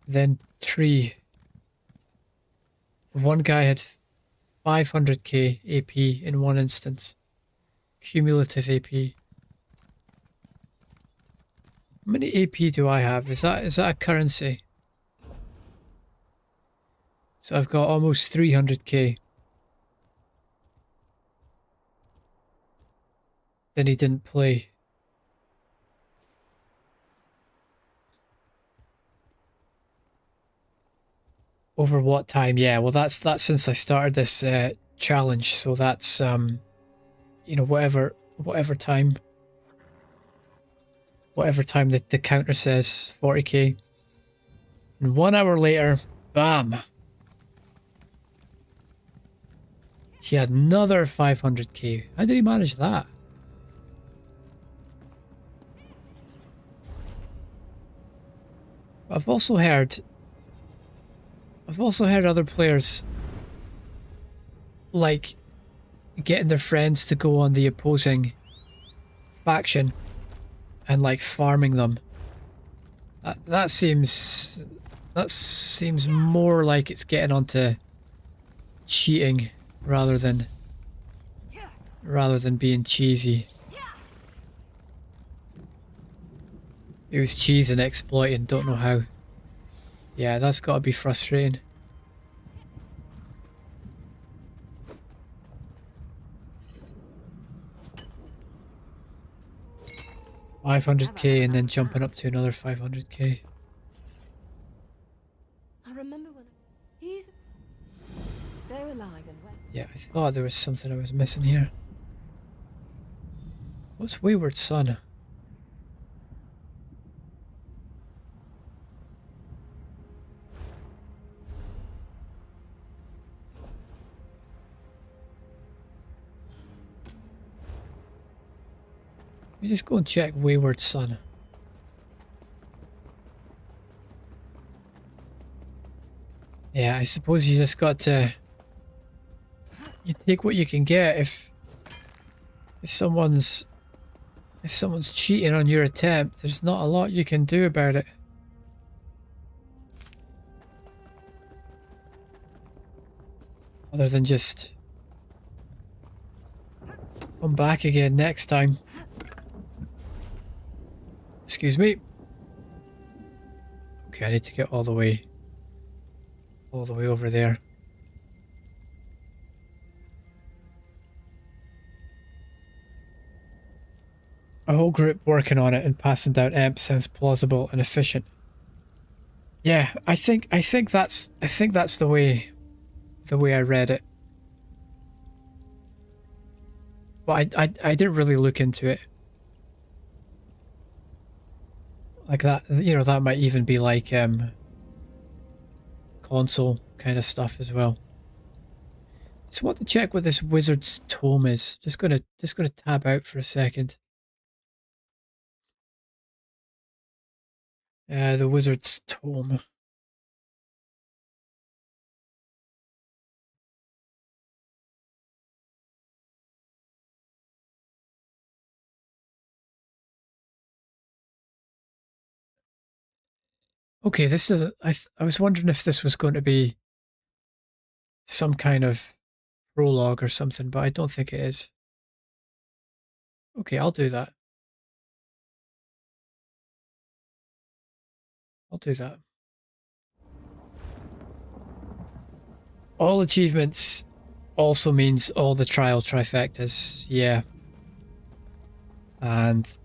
Then 3. One guy had 500k AP in one instance. Cumulative AP. How many AP do I have? Is that a currency? So I've got almost 300k. Then he didn't play. Over what time? Yeah, well that's since I started this challenge, so that's you know, whatever time the counter says 40k. And 1 hour later, bam. He had another 500k. How did he manage that? I've also heard other players like getting their friends to go on the opposing faction and like farming them. That seems more like it's getting onto cheating rather than being cheesy. It was cheese and exploiting, don't know how. Yeah, that's got to be frustrating. $500k and then jumping up to another 500k. I remember when they're alive and well. Yeah, I thought there was something I was missing here. What's Wayward Son? Let me just go and check Wayward Son. Yeah, I suppose you just got to you take what you can get. If someone's cheating on your attempt, there's not a lot you can do about it. Other than just come back again next time. Excuse me. Okay, I need to get all the way over there. A whole group working on it and passing down EMP sounds plausible and efficient. Yeah, I think that's the way I read it. But I didn't really look into it. Like that, you know, that might even be like console kind of stuff as well. Just want to check what this wizard's tome is. Just gonna tab out for a second. The wizard's tome. Okay, this doesn't. I was wondering if this was going to be some kind of prologue or something, but I don't think it is. Okay, I'll do that. I'll do that. All achievements also means all the trial trifectas. Yeah. And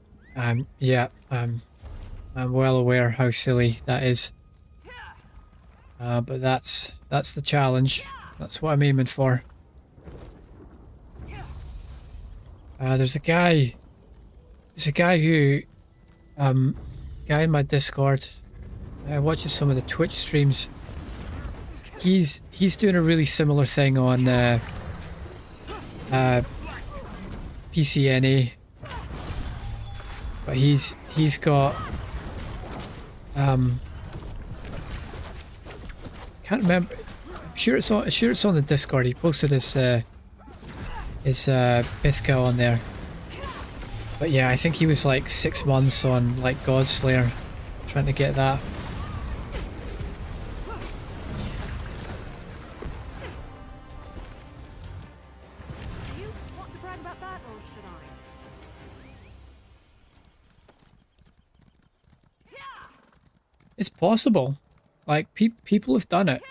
yeah, I'm well aware how silly that is. But that's the challenge. That's what I'm aiming for. There's a guy who guy in my Discord watches some of the Twitch streams. He's doing a really similar thing on PCNA. But he's got can't remember. I'm sure it's on the Discord. He posted his Bithka on there. But yeah, I think he was like 6 months on like Godslayer, trying to get that. Do you want to brag about that, or should I? It's possible. Like, people have done it.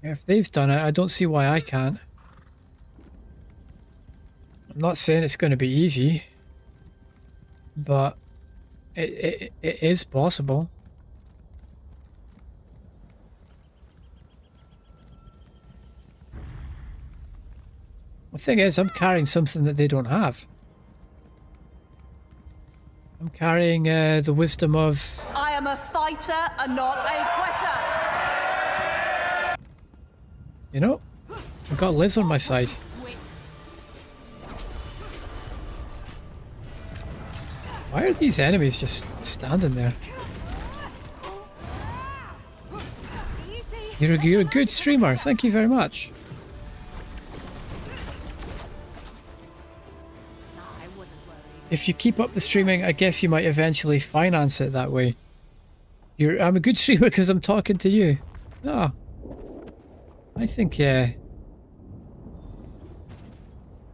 If they've done it, I don't see why I can't. I'm not saying it's going to be easy, but it is possible. The thing is, I'm carrying something that they don't have. I'm carrying the wisdom of... I am a fighter and not a quitter. You know, I've got Liz on my side. Why are these enemies just standing there? You're a good streamer. Thank you very much. If you keep up the streaming, I guess you might eventually finance it that way. I'm a good streamer because I'm talking to you. Ah, I think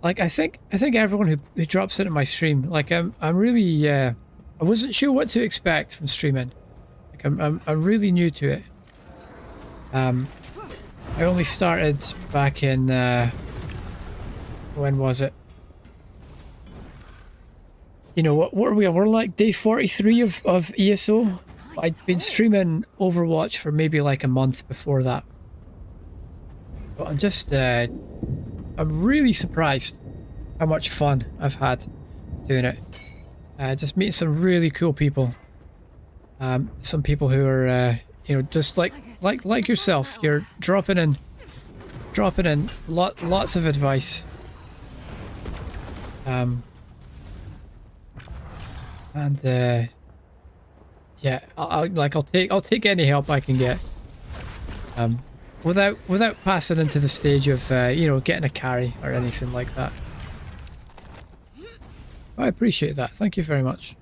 like I think everyone who drops into my stream, like I'm really I wasn't sure what to expect from streaming. Like I'm really new to it. I only started back in when was it? You know, what are we on? We're like day 43 of ESO. I'd been streaming Overwatch for maybe like a month before that. But I'm just, I'm really surprised how much fun I've had doing it. Just meeting some really cool people. Some people who are, you know, just like yourself. You're dropping in lots of advice. And yeah, I'll take any help I can get. without passing into the stage of you know, getting a carry or anything like that. I appreciate that. Thank you very much.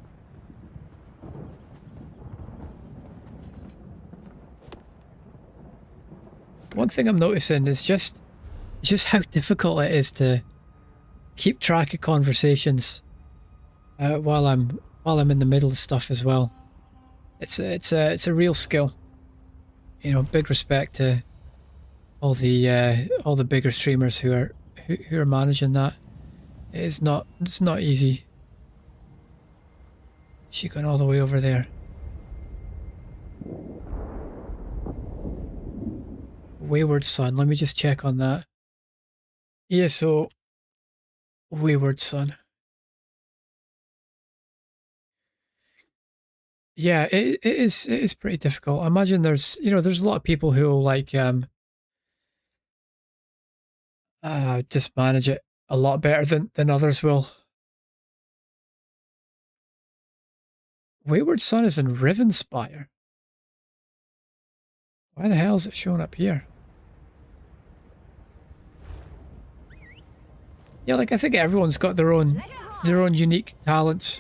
One thing I'm noticing is just how difficult it is to keep track of conversations while I'm in the middle of stuff as well. It's a real skill. You know, big respect to all the bigger streamers who are managing that. It's not easy. She going all the way over there. Wayward Son. Let me just check on that. ESO Wayward Son. Yeah, it is pretty difficult. I imagine there's a lot of people who will like just manage it a lot better than others will. Wayward Son is in Rivenspire. Why the hell is it showing up here? Yeah, like I think everyone's got their own unique talents.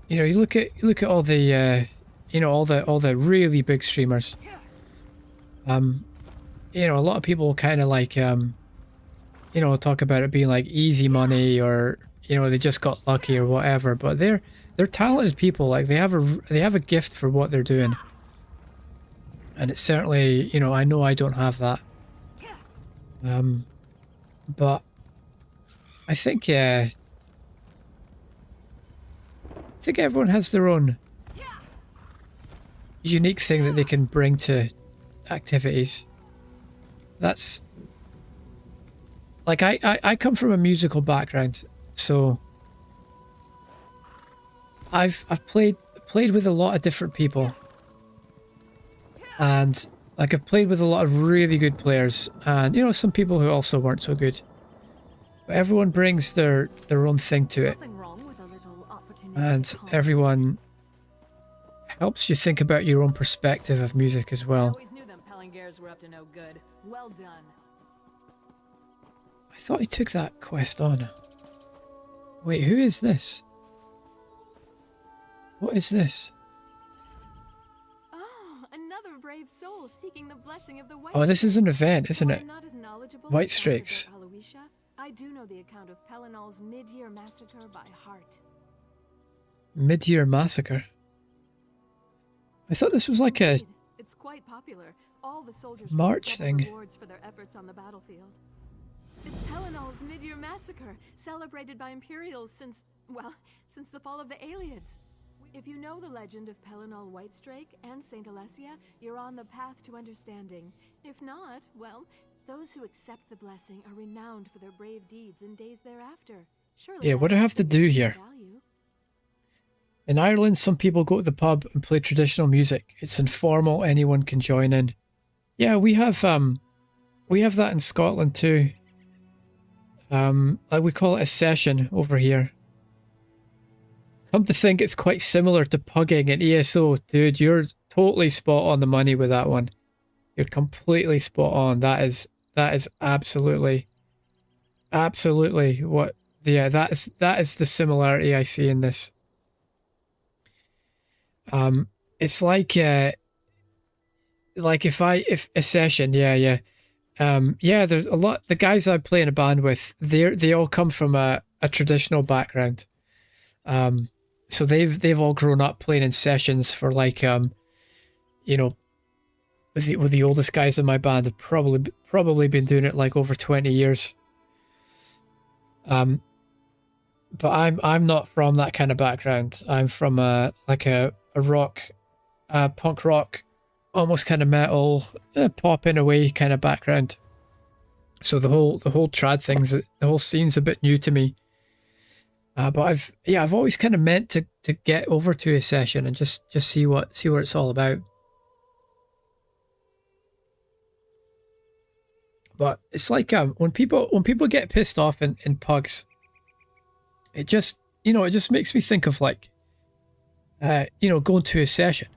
You know, you look at all the you know, all the really big streamers. You know, a lot of people kind of like you know, talk about it being like easy money, or you know, they just got lucky or whatever, but they're talented people. Like they have a gift for what they're doing. And it's certainly, you know I don't have that. But I think everyone has their own unique thing that they can bring to activities. That's like I come from a musical background, so I've played with a lot of different people, and like I've played with a lot of really good players, and you know, some people who also weren't so good. But everyone brings their own thing to it, and everyone helps you think about your own perspective of music as well. Always knew them Palangers were up to no good. Well done. I thought he took that quest on. Wait, who is this? What is this? Oh, another brave soul seeking the blessing of the White. Oh, this is an event, isn't it? Not as knowledgeable White as Strakes. Aloysia, I do know the account of Pelinal's mid-year massacre by heart. Mid-year massacre. I thought this was like a Indeed, it's quite popular. All the soldiers March get thing. rewards for their efforts on the battlefield. It's Pelinal's mid-year massacre, celebrated by Imperials since the fall of the Aelids. If you know the legend of Pelinal Whitestrake and Saint Alessia, you're on the path to understanding. If not, well, those who accept the blessing are renowned for their brave deeds in days thereafter. Surely Yeah, what do I have to do here? value. In Ireland, some people go to the pub and play traditional music. It's informal, anyone can join in. Yeah, we have that in Scotland too. Like we call it a session over here. Come to think, it's quite similar to pugging in ESO. Dude, you're totally spot on the money with that one. You're completely spot on. That is absolutely what. Yeah, that is the similarity I see in this. It's like if a session, yeah. There's a lot. The guys I play in a band with, they all come from a traditional background. So they've all grown up playing in sessions for like you know, with the oldest guys in my band have probably been doing it like over 20 years. But I'm not from that kind of background. I'm from a rock, punk rock, almost kind of metal, pop in a way kind of background. So the whole trad things, the whole scene's a bit new to me. But I've always kind of meant to get over to a session and just see what it's all about. But it's like when people get pissed off in pugs, it just makes me think of like going to a session.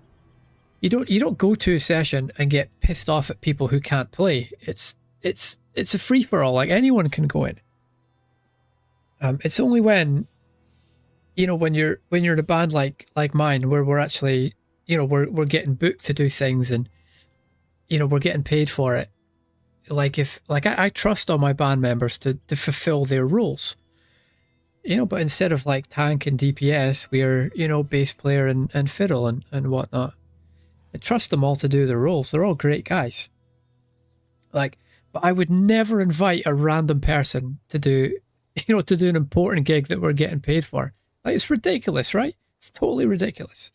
you don't go to a session and get pissed off at people who can't play. It's a free for all. Like anyone can go in. It's only when, you know, when you're in a band like mine, where we're actually, you know, we're getting booked to do things, and you know, we're getting paid for it. Like I trust all my band members to fulfill their roles. You know, but instead of like tank and DPS, we're, you know, bass player and fiddle and whatnot. I trust them all to do their roles. They're all great guys. Like, but I would never invite a random person to do, you know, to do an important gig that we're getting paid for. Like, it's ridiculous, right? It's totally ridiculous.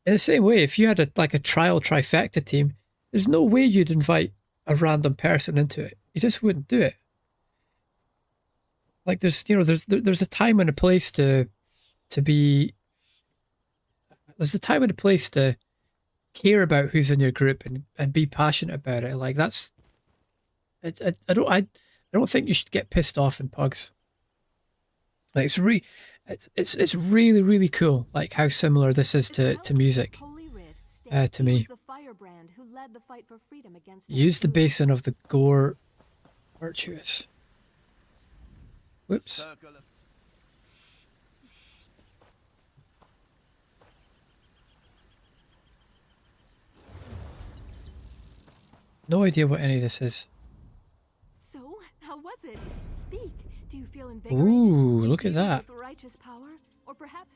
In the same way, if you had like a trial trifecta team, there's no way you'd invite a random person into it. You just wouldn't do it. Like there's a time and a place to be. There's a time and a place to care about who's in your group and be passionate about it. Like that's. I don't think you should get pissed off in pugs. Like it's really really cool. Like how similar this is to music. To me. Use the basin of the gore virtuous. Whoops. No idea what any of this is. So, how was it? Speak. Do you feel invigorated? Ooh, look at that. With righteous power, or perhaps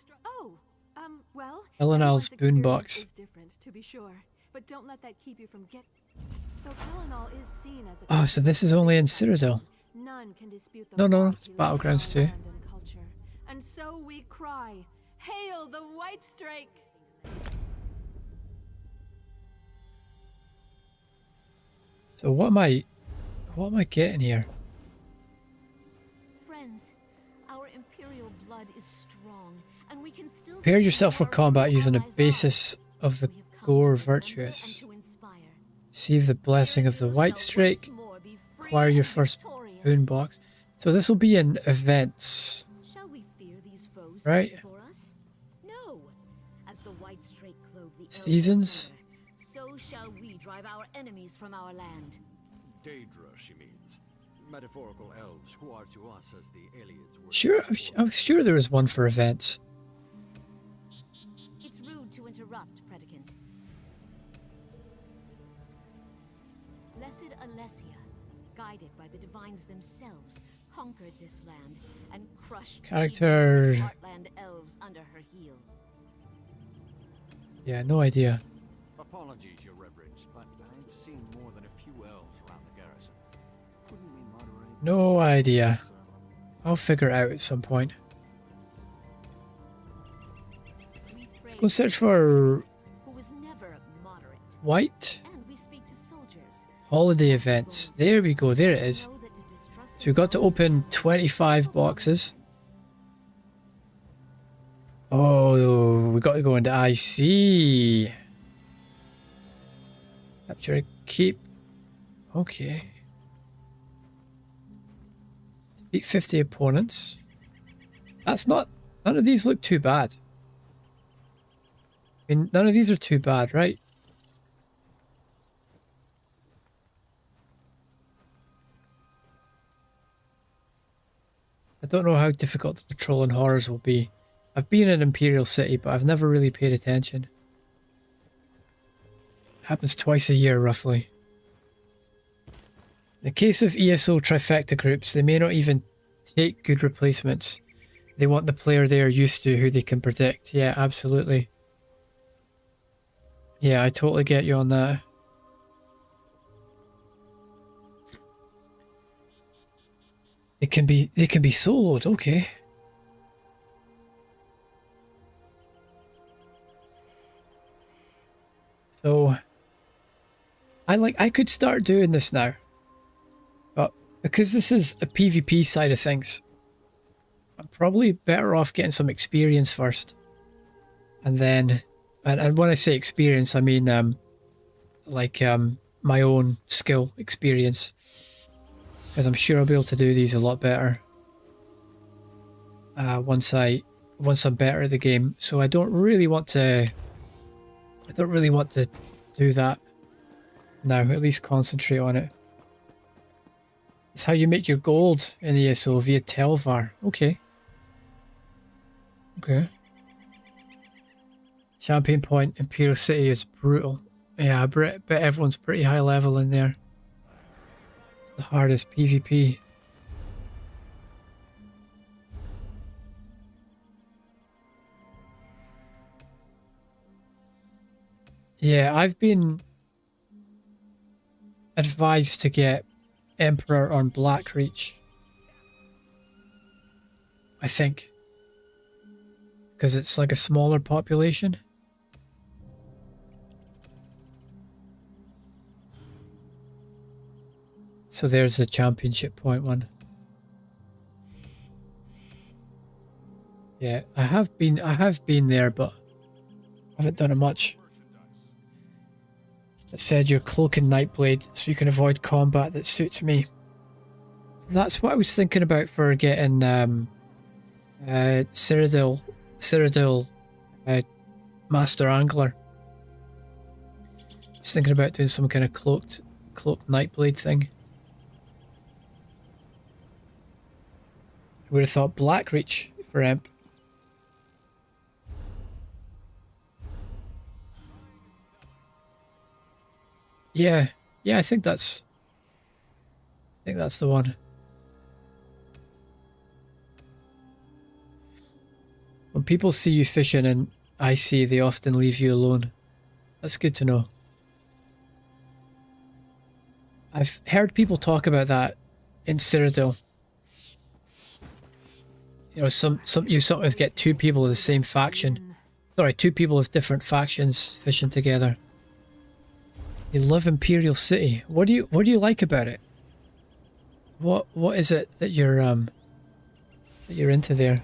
well, Elenal's everyone's boonbox. experience is different, to be sure, but don't let that keep you from Though Pelennor is seen as a Oh, so this is only in Citadel. None can dispute the No, mark it's he left Battlegrounds on too. land and culture. And so we cry, hail the White Strake! So what am I getting here? Friends, our imperial blood is strong, and we can still Prepare see yourself for our combat using a allies' basis of the We have come gore to remember and virtuous. to inspire. Receive the blessing of the White Strake. Shall once more be free Acquire your and first victorious. boonbox. So this will be in events. Shall we fear these foes Right. set before us? No. As the White Strake clove the elves Seasons. asunder, so shall we drive our enemies from our land. Daedra, she means. Metaphorical elves who are to us as the aliens were. Sure, I'm sure there is one for events. It's rude to interrupt, Predicant. Blessed Alessia, guided by the divines themselves, conquered this land and crushed Character. the heartland elves under her heel. Yeah, no idea. Apologies, Your Reverence, but I've seen more than a few elves around the garrison. Couldn't we moderate? No idea. I'll figure it out at some point. Let's go search for Who was never moderate. white And we speak to soldiers. holiday events. There we go. There it is. Know that to distrust So we've got to open 25 boxes. Oh, we got to go into IC. Capture a keep. Okay. Beat 50 opponents. That's not... None of these look too bad. I mean, none of these are too bad, right? I don't know how difficult the patrol and horrors will be. I've been in Imperial City, but I've never really paid attention. It happens twice a year, roughly. In the case of ESO trifecta groups, they may not even take good replacements. They want the player they are used to, who they can predict. Yeah, absolutely. Yeah, I totally get you on that. They can be soloed, okay. So I could start doing this now. But because this is a PvP side of things, I'm probably better off getting some experience first. And then and when I say experience, I mean my own skill experience. Because I'm sure I'll be able to do these a lot better. Once I'm better at the game. So I don't really want to I don't really want to do that now, at least concentrate on it. It's how you make your gold in ESO via Telvar. Okay. Okay. Champion Point, Imperial City is brutal. Yeah, but everyone's pretty high level in there. It's the hardest PvP. Yeah, I've been advised to get Emperor on Blackreach. I think. Because it's like a smaller population. So there's the championship point one. Yeah, I have been there, but I haven't done it much. It said your cloak and Nightblade, so you can avoid combat that suits me. And that's what I was thinking about for getting Cyrodiil Master Angler. I was thinking about doing some kind of cloaked Nightblade thing. I would have thought Blackreach for Imp. Yeah, I think that's the one. When people see you fishing in IC, they often leave you alone. That's good to know. I've heard people talk about that in Cyrodiil. You know, you sometimes get two people of the same faction. Sorry, two people of different factions fishing together. You love Imperial City. What do you like about it? What is it that you're into there?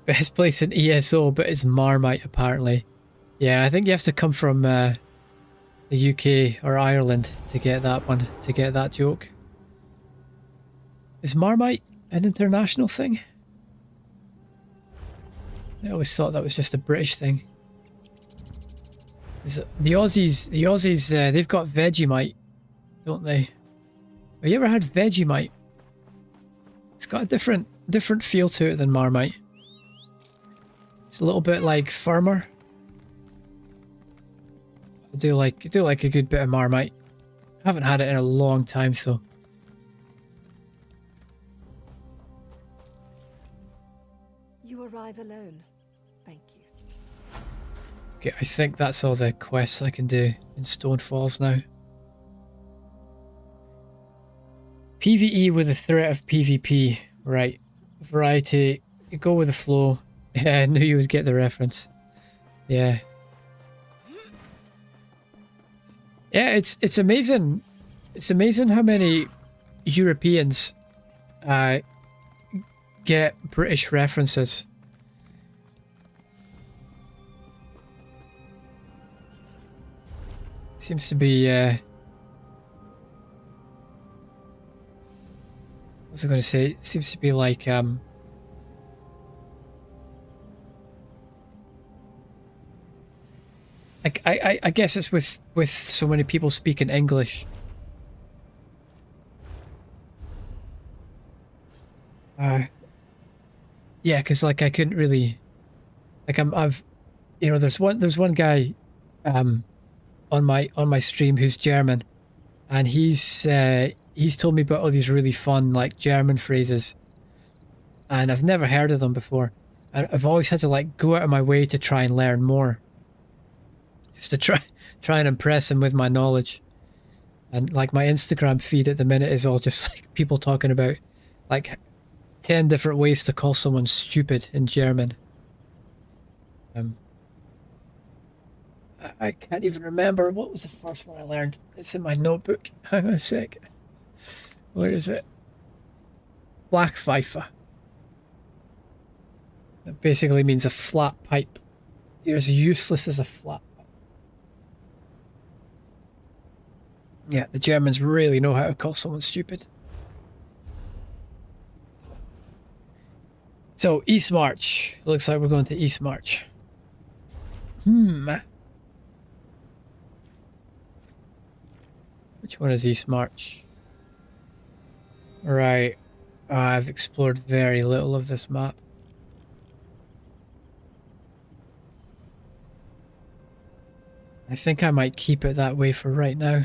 Best place in ESO, but it's Marmite apparently. Yeah, I think you have to come from the UK or Ireland to get that one, to get that joke. Is Marmite an international thing? I always thought that was just a British thing. Is it, the Aussies, they've got Vegemite, don't they? Have you ever had Vegemite? It's got a different feel to it than Marmite. It's a little bit like firmer. I do like a good bit of Marmite. I haven't had it in a long time though. You arrive alone. Thank you. Okay, I think that's all the quests I can do in Stone Falls now. PvE with the threat of PvP. Right. Variety. You go with the flow. Yeah, I knew you would get the reference. Yeah. Yeah, it's amazing. It's amazing how many Europeans get British references. Seems to be what was I going to say? It seems to be like I guess it's with so many people speaking English. Yeah, because like I couldn't really, like I've, you know, there's one guy, on my stream who's German, and he's told me about all these really fun like German phrases, and I've never heard of them before, and I've always had to like go out of my way to try and learn more. Just to try and impress him with my knowledge. And like my Instagram feed at the minute is all just like people talking about like 10 different ways to call someone stupid in German. I can't even remember what was the first one I learned. It's in my notebook. Hang on a sec. Where is it? Flakpfeife. That basically means a flat pipe. You're as useless as a flat. Yeah, the Germans really know how to call someone stupid. So, East March. Looks like we're going to East March. Which one is East March? Right. I've explored very little of this map. I think I might keep it that way for right now.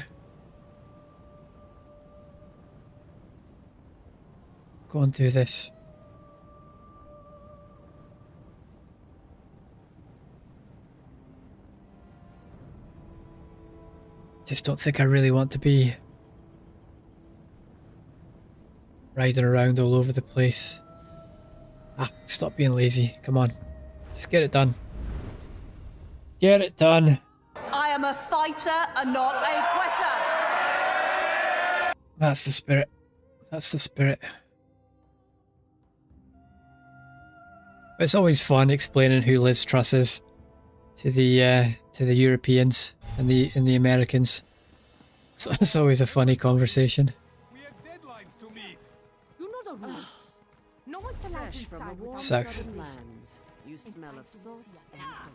Go and do this. Just don't think I really want to be riding around all over the place. Stop being lazy. Come on. Just get it done. Get it done. I am a fighter and not a quitter. That's the spirit. That's the spirit. It's always fun explaining who Liz Truss is to the Europeans and the Americans. So it's always a funny conversation. We have deadlines to meet. You know the rules. No one's allowed Fresh from the inside warm without South. southern lands, you smell of salt and sunshine.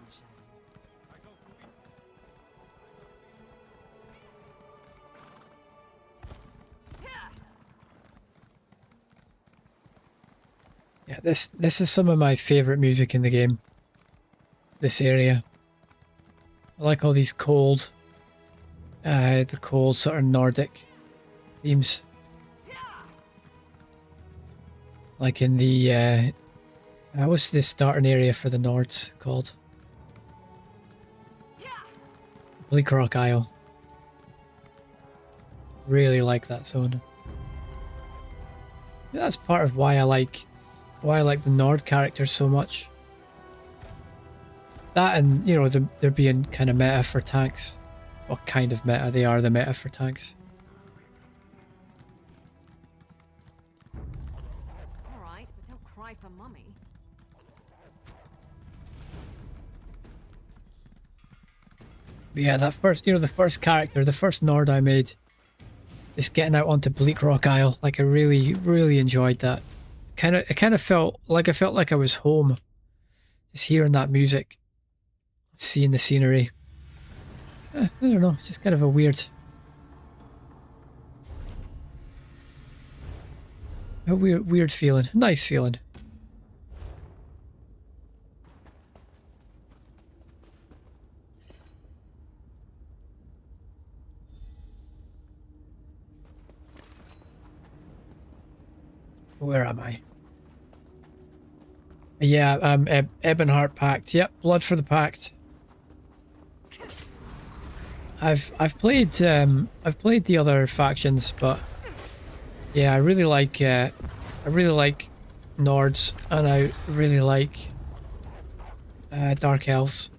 Yeah, this is some of my favorite music in the game. This area. I like all these cold, the cold sort of Nordic themes. Like in the, what's the starting area for the Nords called? Bleak Rock Isle. Really like that zone. Yeah, that's part of why I like the Nord characters so much. That and, you know, they're being kind of meta for tanks. Well, kind of meta. They are the meta for tanks. Alright, but don't cry for mummy. But yeah, that first, you know, the first character, the first Nord I made, just getting out onto Bleak Rock Isle, like I really, really enjoyed that. It kind of felt like I was home, just hearing that music, seeing the scenery. I don't know, just kind of a weird feeling, nice feeling. Where am I? Yeah, Ebonheart Pact. Yep, Blood for the Pact. I've played the other factions, but yeah, I really like Nords, and I really like Dark Elves.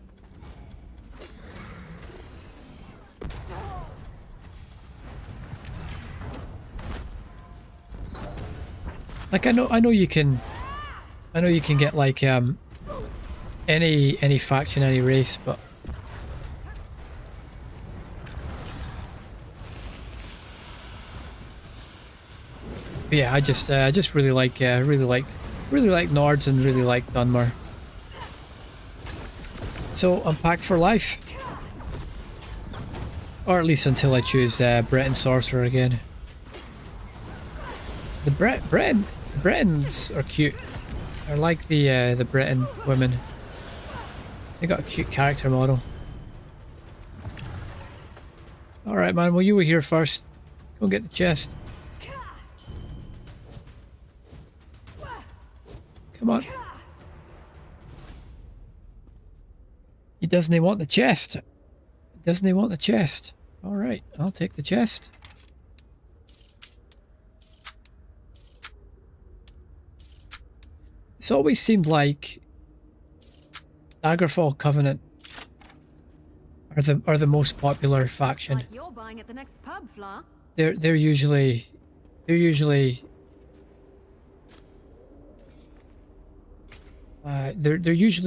Like I know you can get like any faction, any race, but yeah, I just really like Nords and really like Dunmer. So I'm packed for life, or at least until I choose Breton Sorcerer again. The Bretons are cute. I like the Breton women. They got a cute character model. Alright man, well you were here first. Go get the chest. Come on. He doesn't want the chest. Doesn't he want the chest? Alright, I'll take the chest. It's always seemed like Daggerfall Covenant are the most popular faction. Like you're buying at the next pub, Fla. They're usually they're usually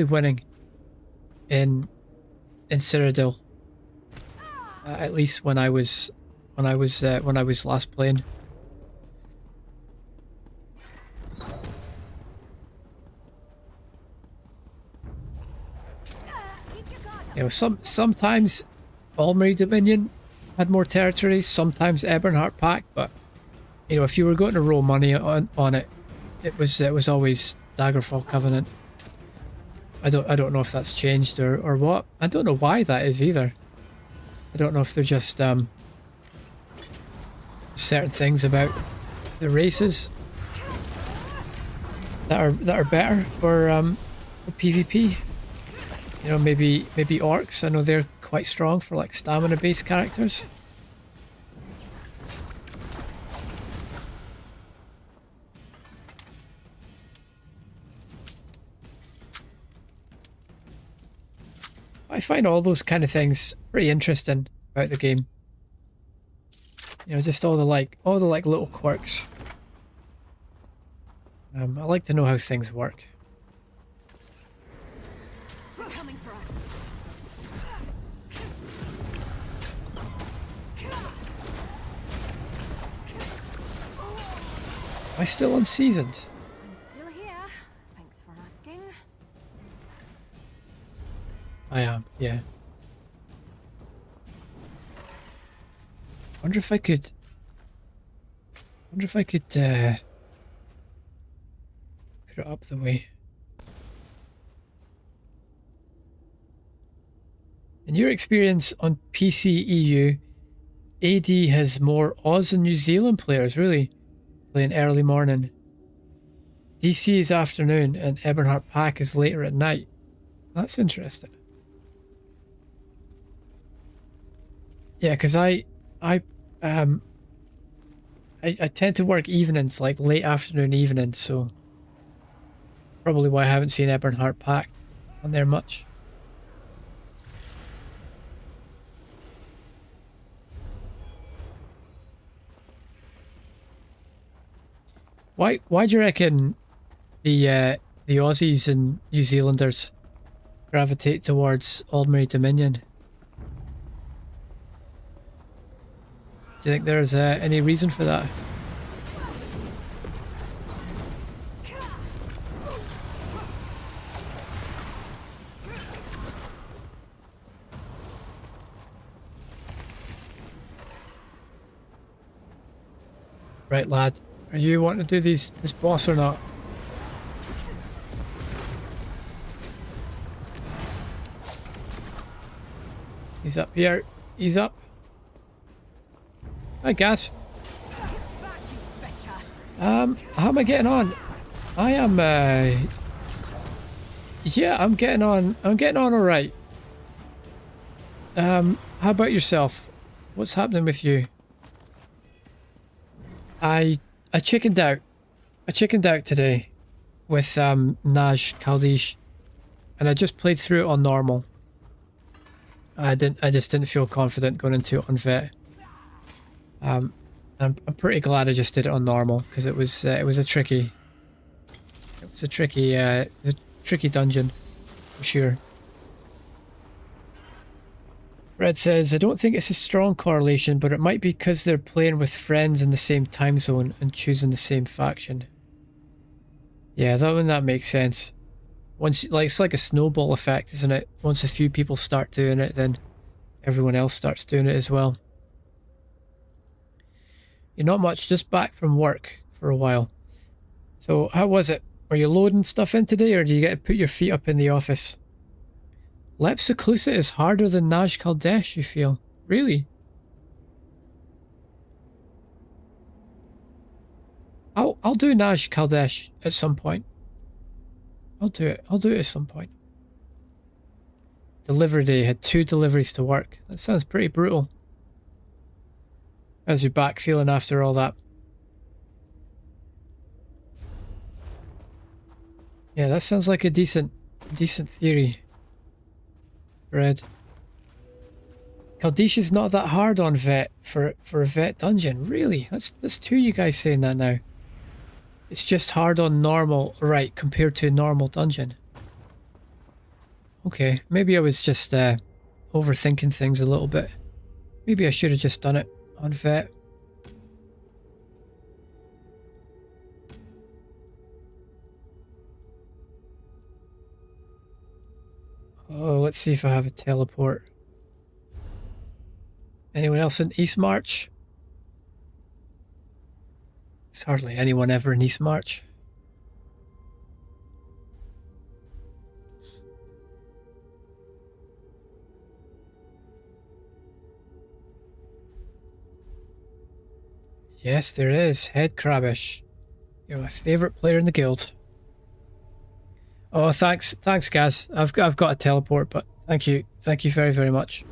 winning in Cyrodiil. At least when I was last playing. Keep your guard You know, sometimes Almery Dominion had more territories, sometimes Ebernheart Pack, but you know, if you were going to roll money on it, it was always Daggerfall Covenant. I don't know if that's changed or what. I don't know why that is either. I don't know if they're just certain things about the races that are better for PvP. You know, maybe orcs. I know they're quite strong for like stamina based characters. I find all those kind of things pretty interesting about the game. You know, just all the little quirks. I like to know how things work. They're coming for us. Am I still unseasoned? I'm still here. Thanks for asking. I am, yeah. Wonder if I could put it up the way. In your experience on PC EU, AD has more Oz and New Zealand players, really, playing early morning. DC is afternoon and Ebernheart Pack is later at night. That's interesting. Yeah, because I tend to work evenings, like late afternoon evenings, so probably why I haven't seen Ebernheart Pack on there much. Why do you reckon the Aussies and New Zealanders gravitate towards Almery Dominion? Do you think there's any reason for that? Right, lad. Are you wanting to do this boss or not? He's up here. He's up. Hi, guys. How am I getting on? I am, yeah, I'm getting on alright. How about yourself? What's happening with you? I chickened out. I chickened out today with Naj Kaldish, and I just played through it on normal. I just didn't feel confident going into it on vet. I'm pretty glad I just did it on normal because it was a tricky dungeon for sure. Red says, I don't think it's a strong correlation, but it might be because they're playing with friends in the same time zone and choosing the same faction. Yeah, that makes sense. Once, like, it's like a snowball effect, isn't it? Once a few people start doing it, then everyone else starts doing it as well. You're not much, just back from work for a while. So, how was it? Were you loading stuff in today, or do you get to put your feet up in the office? Lepsiclusa is harder than Naj Kaldesh, you feel? Really? I'll do Naj Kaldesh at some point. I'll do it at some point. Delivery day, had 2 deliveries to work. That sounds pretty brutal. How's your back feeling after all that? Yeah, that sounds like a decent theory. Red. Kaldish is not that hard on vet for a vet dungeon. Really? That's 2 you guys saying that now. It's just hard on normal, right, compared to a normal dungeon. Okay, maybe I was just overthinking things a little bit. Maybe I should have just done it on vet. Oh, let's see if I have a teleport. Anyone else in East March? There's hardly anyone ever in East March. Yes, there is. Head Crabbish. You're my favourite player in the guild. Oh, thanks, Gaz. I've got a teleport, but thank you very, very much.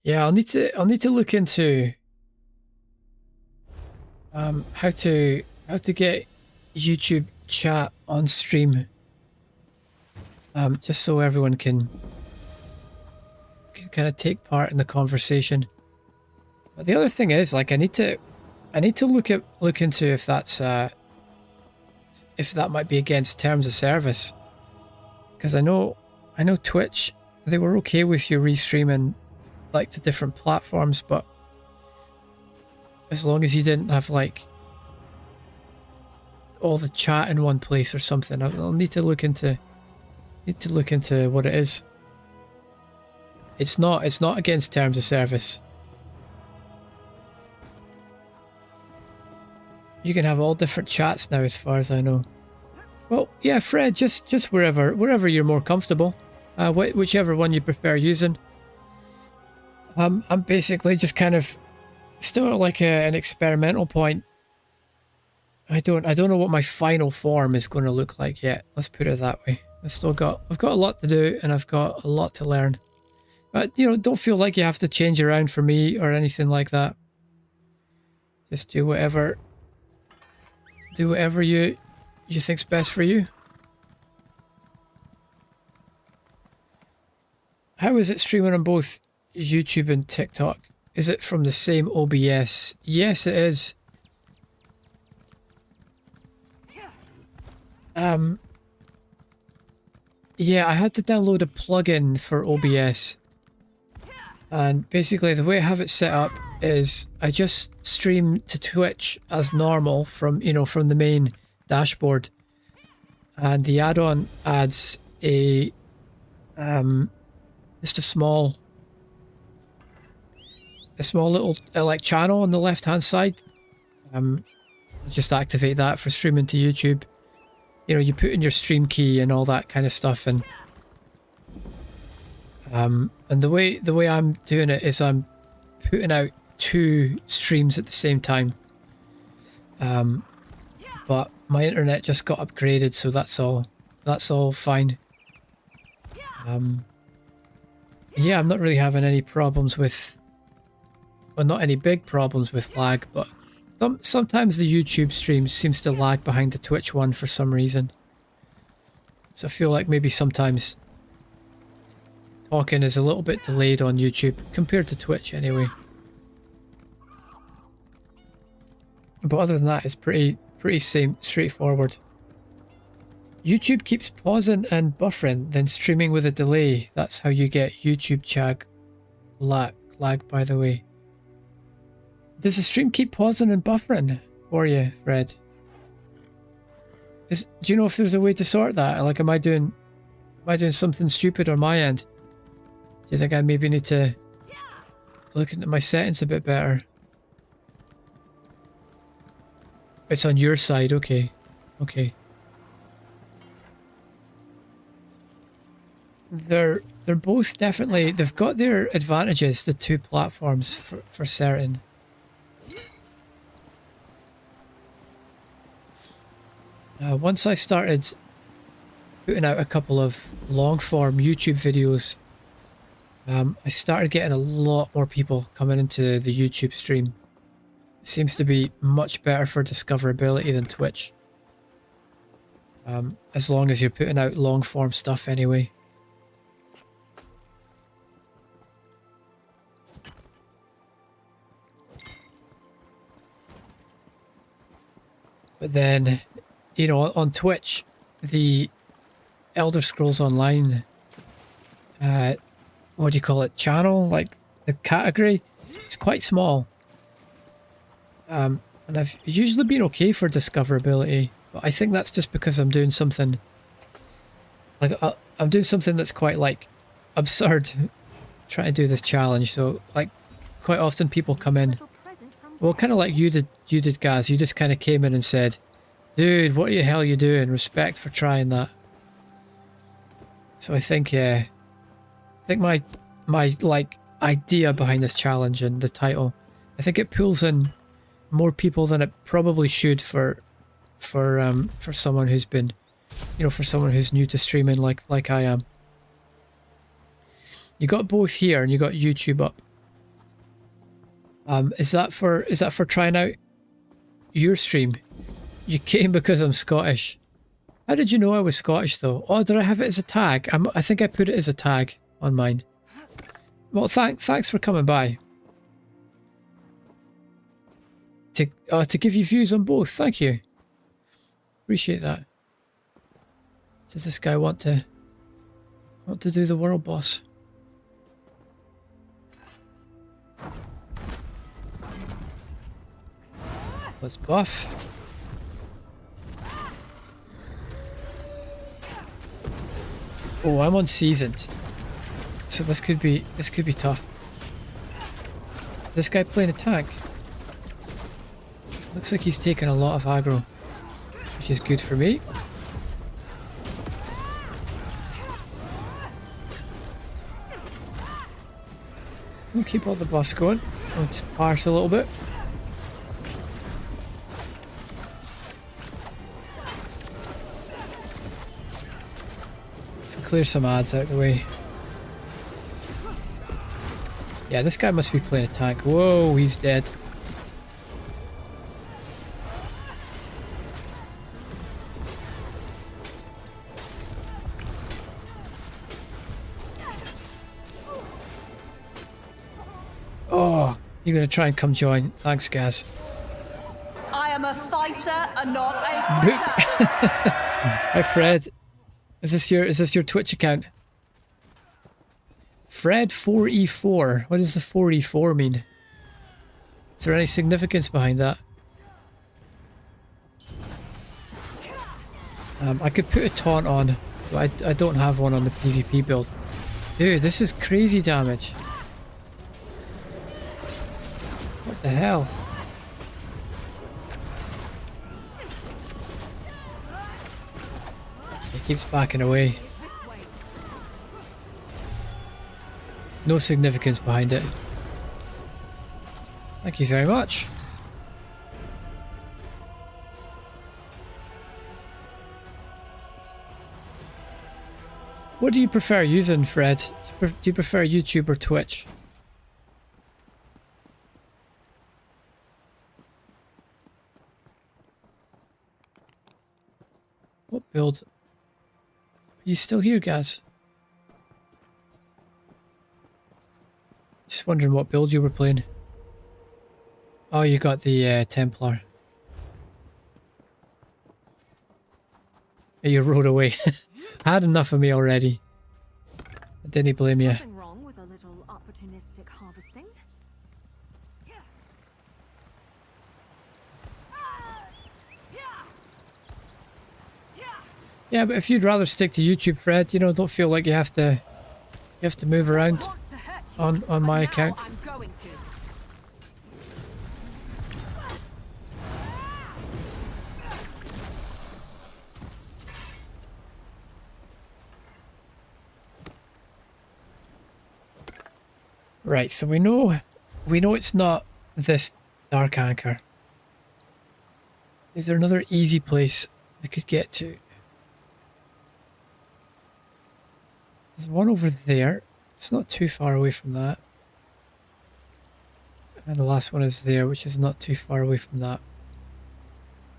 Yeah, I'll need to look into how to get YouTube chat on stream. Just so everyone can kind of take part in the conversation. But the other thing is, like, I need to look into if that's if that might be against terms of service, because I know Twitch, they were okay with you restreaming like to different platforms, but as long as you didn't have like all the chat in one place or something. I'll need to look into what it is. It's not against terms of service. You can have all different chats now, as far as I know. Well, yeah, Fred, just wherever you're more comfortable, whichever one you prefer using. I'm basically just kind of still at like an experimental point. I don't know what my final form is going to look like yet. Let's put it that way. I've got a lot to do and I've got a lot to learn. But you know, don't feel like you have to change around for me or anything like that. Just do whatever you think's best for you. How is it streaming on both YouTube and TikTok? Is it from the same OBS? Yes, it is. Yeah, I had to download a plugin for OBS. And basically the way I have it set up is I just stream to Twitch as normal from the main dashboard. And the add-on adds a just a small little like channel on the left hand side. Just activate that for streaming to YouTube. You know, you put in your stream key and all that kind of stuff, and the way I'm doing it is I'm putting out 2 streams at the same time. But my internet just got upgraded, so that's all fine. Yeah, I'm not really having any problems with, well, not any big problems with lag, but sometimes the YouTube stream seems to lag behind the Twitch one for some reason. So I feel like maybe sometimes talking is a little bit delayed on YouTube compared to Twitch anyway. But other than that, it's pretty straightforward. YouTube keeps pausing and buffering, then streaming with a delay. That's how you get YouTube lag, by the way. Does the stream keep pausing and buffering for you, Fred? Do you know if there's a way to sort that? Like, am I doing something stupid on my end? Do you think I maybe need to look into my settings a bit better? It's on your side, okay. Okay. They're both definitely, they've got their advantages, the 2 platforms for certain. Once I started putting out a couple of long form YouTube videos, I started getting a lot more people coming into the YouTube stream. It seems to be much better for discoverability than Twitch. As long as you're putting out long form stuff anyway. But then, you know, on Twitch, the Elder Scrolls Online, what do you call it, channel, like the category, it's quite small. And I've usually been okay for discoverability, but I think that's just because I'm doing something Like, I'm doing something that's quite, like, absurd. Trying to do this challenge. So, like, quite often people come in. Well, kind of like you did, Gaz. You just kind of came in and said, dude, what the hell are you doing? Respect for trying that. So I think my like idea behind this challenge and the title, I think it pulls in more people than it probably should for someone who's been, you know, for someone who's new to streaming like I am. You got both here and you got YouTube up. Is that for trying out your stream? You came because I'm Scottish. How did you know I was Scottish though? Oh, did I have it as a tag? I think I put it as a tag on mine. Well, thanks for coming by. To give you views on both. Thank you. Appreciate that. Does this guy want to do the world boss? Let's buff. Oh, I'm unseasoned, so this could be tough. This guy playing a tank. Looks like he's taking a lot of aggro, which is good for me. We'll keep all the buffs going. Let's parse a little bit. Clear some ads out of the way. Yeah, this guy must be playing a tank. Whoa, he's dead. Oh, you're gonna try and come join. Thanks, Gaz. I am a fighter and not a quitter. Hi, Fred. Is this your Twitch account? Fred 4E4. What does the 4E4 mean? Is there any significance behind that? I could put a taunt on, but I don't have one on the PvP build. Dude, this is crazy damage. What the hell? He keeps backing away. No significance behind it. Thank you very much. What do you prefer using, Fred? Do you prefer YouTube or Twitch? What build? Are you still here, Gaz? Just wondering what build you were playing. Oh, you got the Templar. You rode away. I had enough of me already. I didn't blame you. Nothing wrong with a little opportunistic harvesting. Yeah, but if you'd rather stick to YouTube, Fred, you know, don't feel like you have to move around on my account. Right, so we know it's not this dark anchor. Is there another easy place we could get to? There's one over there. It's not too far away from that. And the last one is there, which is not too far away from that.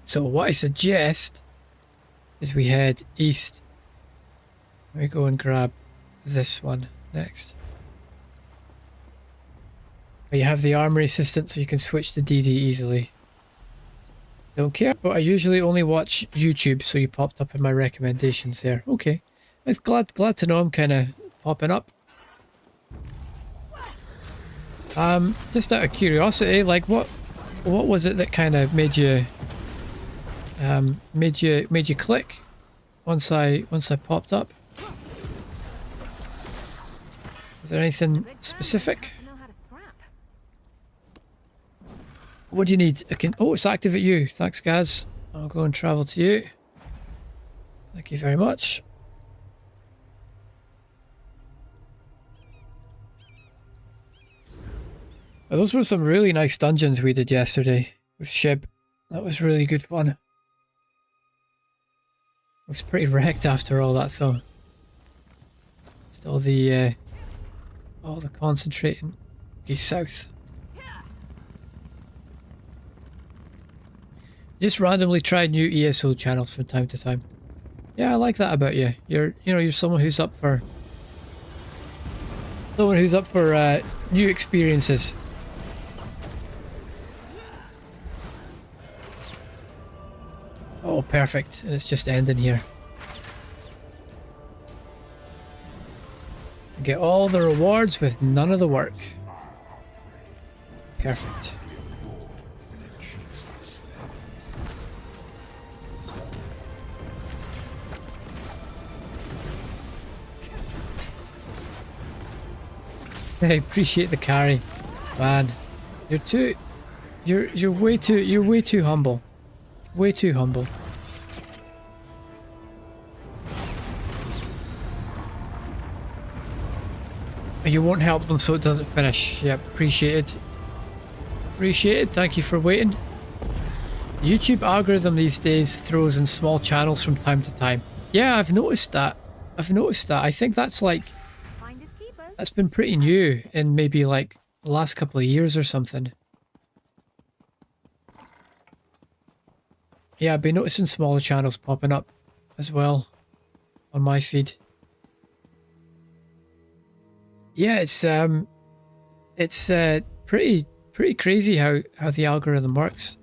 So what I suggest is we head east. We go and grab this one next. You have the armory assistant so you can switch to DD easily. Don't care, but I usually only watch YouTube, so you popped up in my recommendations there. Okay. I was glad to know I'm kind of popping up. Just out of curiosity, like what was it that kind of made you click once I popped up? Is there anything specific? What do you need? Oh, it's active at you. Thanks, guys. I'll go and travel to you. Thank you very much. Well, those were some really nice dungeons we did yesterday with Shib. That was really good fun. I was pretty wrecked after all that though. Just all the concentrating. Okay, south. Just randomly try new ESO channels from time to time. Yeah, I like that about you. You're someone who's up for new experiences. Oh, perfect. And it's just ending here. Get all the rewards with none of the work. Perfect. I appreciate the carry. Man, you're way too humble. Way too humble. You won't help them so it doesn't finish. Yep, appreciated. Appreciated, thank you for waiting. The YouTube algorithm these days throws in small channels from time to time. Yeah, I've noticed that. I think that's like... That's been pretty new in maybe like the last couple of years or something. Yeah, I've been noticing smaller channels popping up as well on my feed. Yeah, it's pretty crazy how the algorithm works,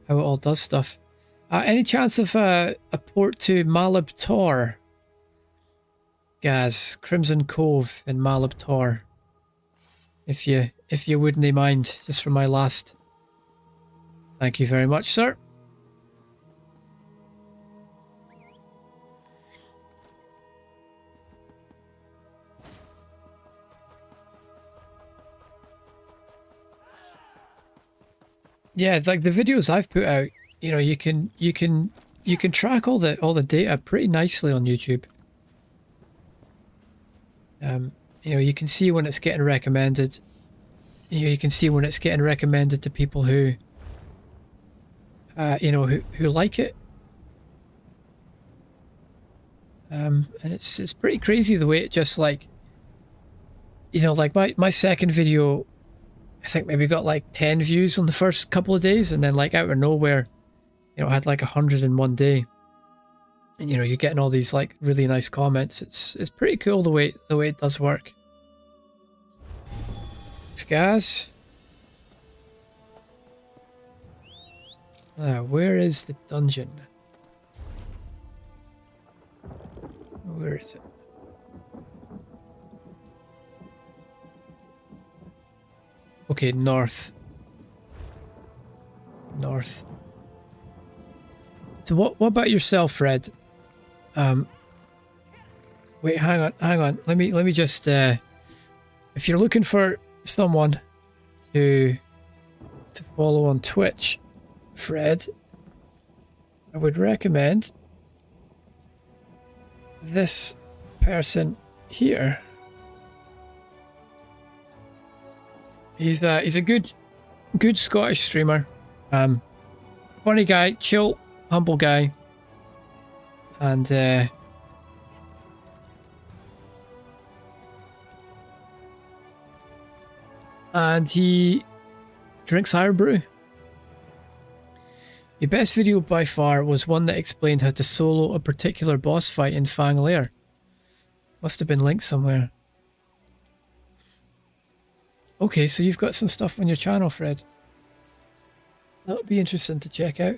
how it all does stuff. Any chance of a port to Malib Tor? Gaz, Crimson Cove in Malib Tor. If you wouldn't mind, just for my last. Thank you very much, sir. Yeah, like the videos I've put out, you know, you can track all the data pretty nicely on YouTube. You know, you can see when it's getting recommended. You can see when it's getting recommended to people who, you know, who like it. And it's pretty crazy the way it just like, you know, like my second video, I think maybe got like 10 views on the first couple of days, and then like out of nowhere, you know, I had like 100 in one day. And you know, you're getting all these like really nice comments. It's pretty cool the way it does work. Guys. Where is the dungeon? Where is it? Okay, north. North. So what about yourself, Fred? Wait, hang on. Let me just if you're looking for someone to follow on Twitch, Fred, I would recommend this person here. He's a good Scottish streamer. Funny guy, chill, humble guy. And he drinks higher brew. Your best video by far was one that explained how to solo a particular boss fight in Fang Lair. Must have been linked somewhere. Okay, so you've got some stuff on your channel, Fred. That would be interesting to check out.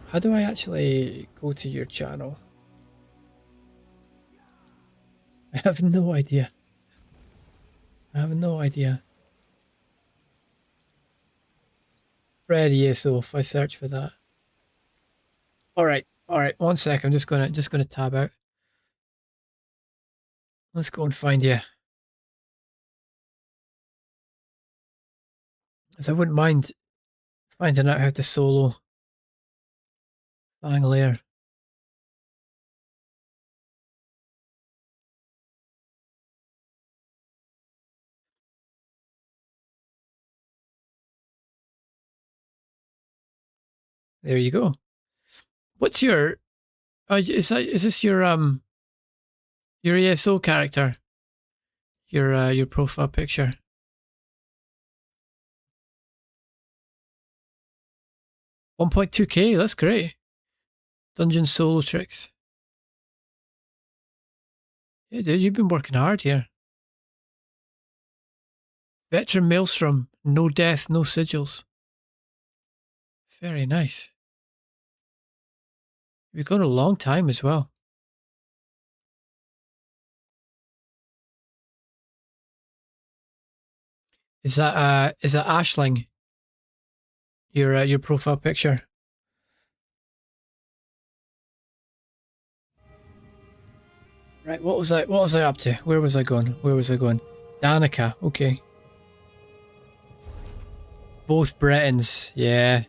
How do I actually go to your channel? I have no idea. Fred ESO, if I search for that. Alright, 1 sec, I'm just gonna tab out. Let's go and find you. As I wouldn't mind finding out how to solo Fang Lair. There you go. What's your is this your ESO character? Your profile picture. 1.2k, that's great. Dungeon solo tricks. Yeah, dude, you've been working hard here. Veteran Maelstrom, no death, no sigils. Very nice. You've gone a long time as well. Is that Ashling? Your profile picture. Right, what was I up to? Where was I going? Danica, okay. Both Bretons, yeah.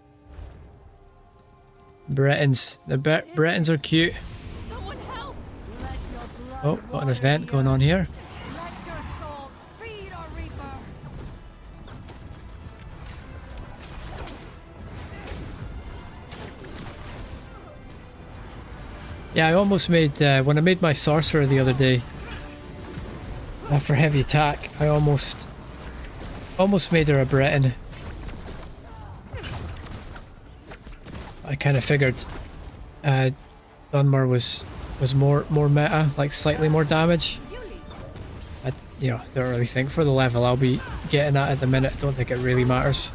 Bretons. The Bretons are cute. Oh, got an event going on here. Yeah, I almost made, when I made my sorcerer the other day, for heavy attack, I almost made her a Breton. I kind of figured Dunmer was more meta, like slightly more damage. I don't really think for the level I'll be getting at the minute. I don't think it really matters.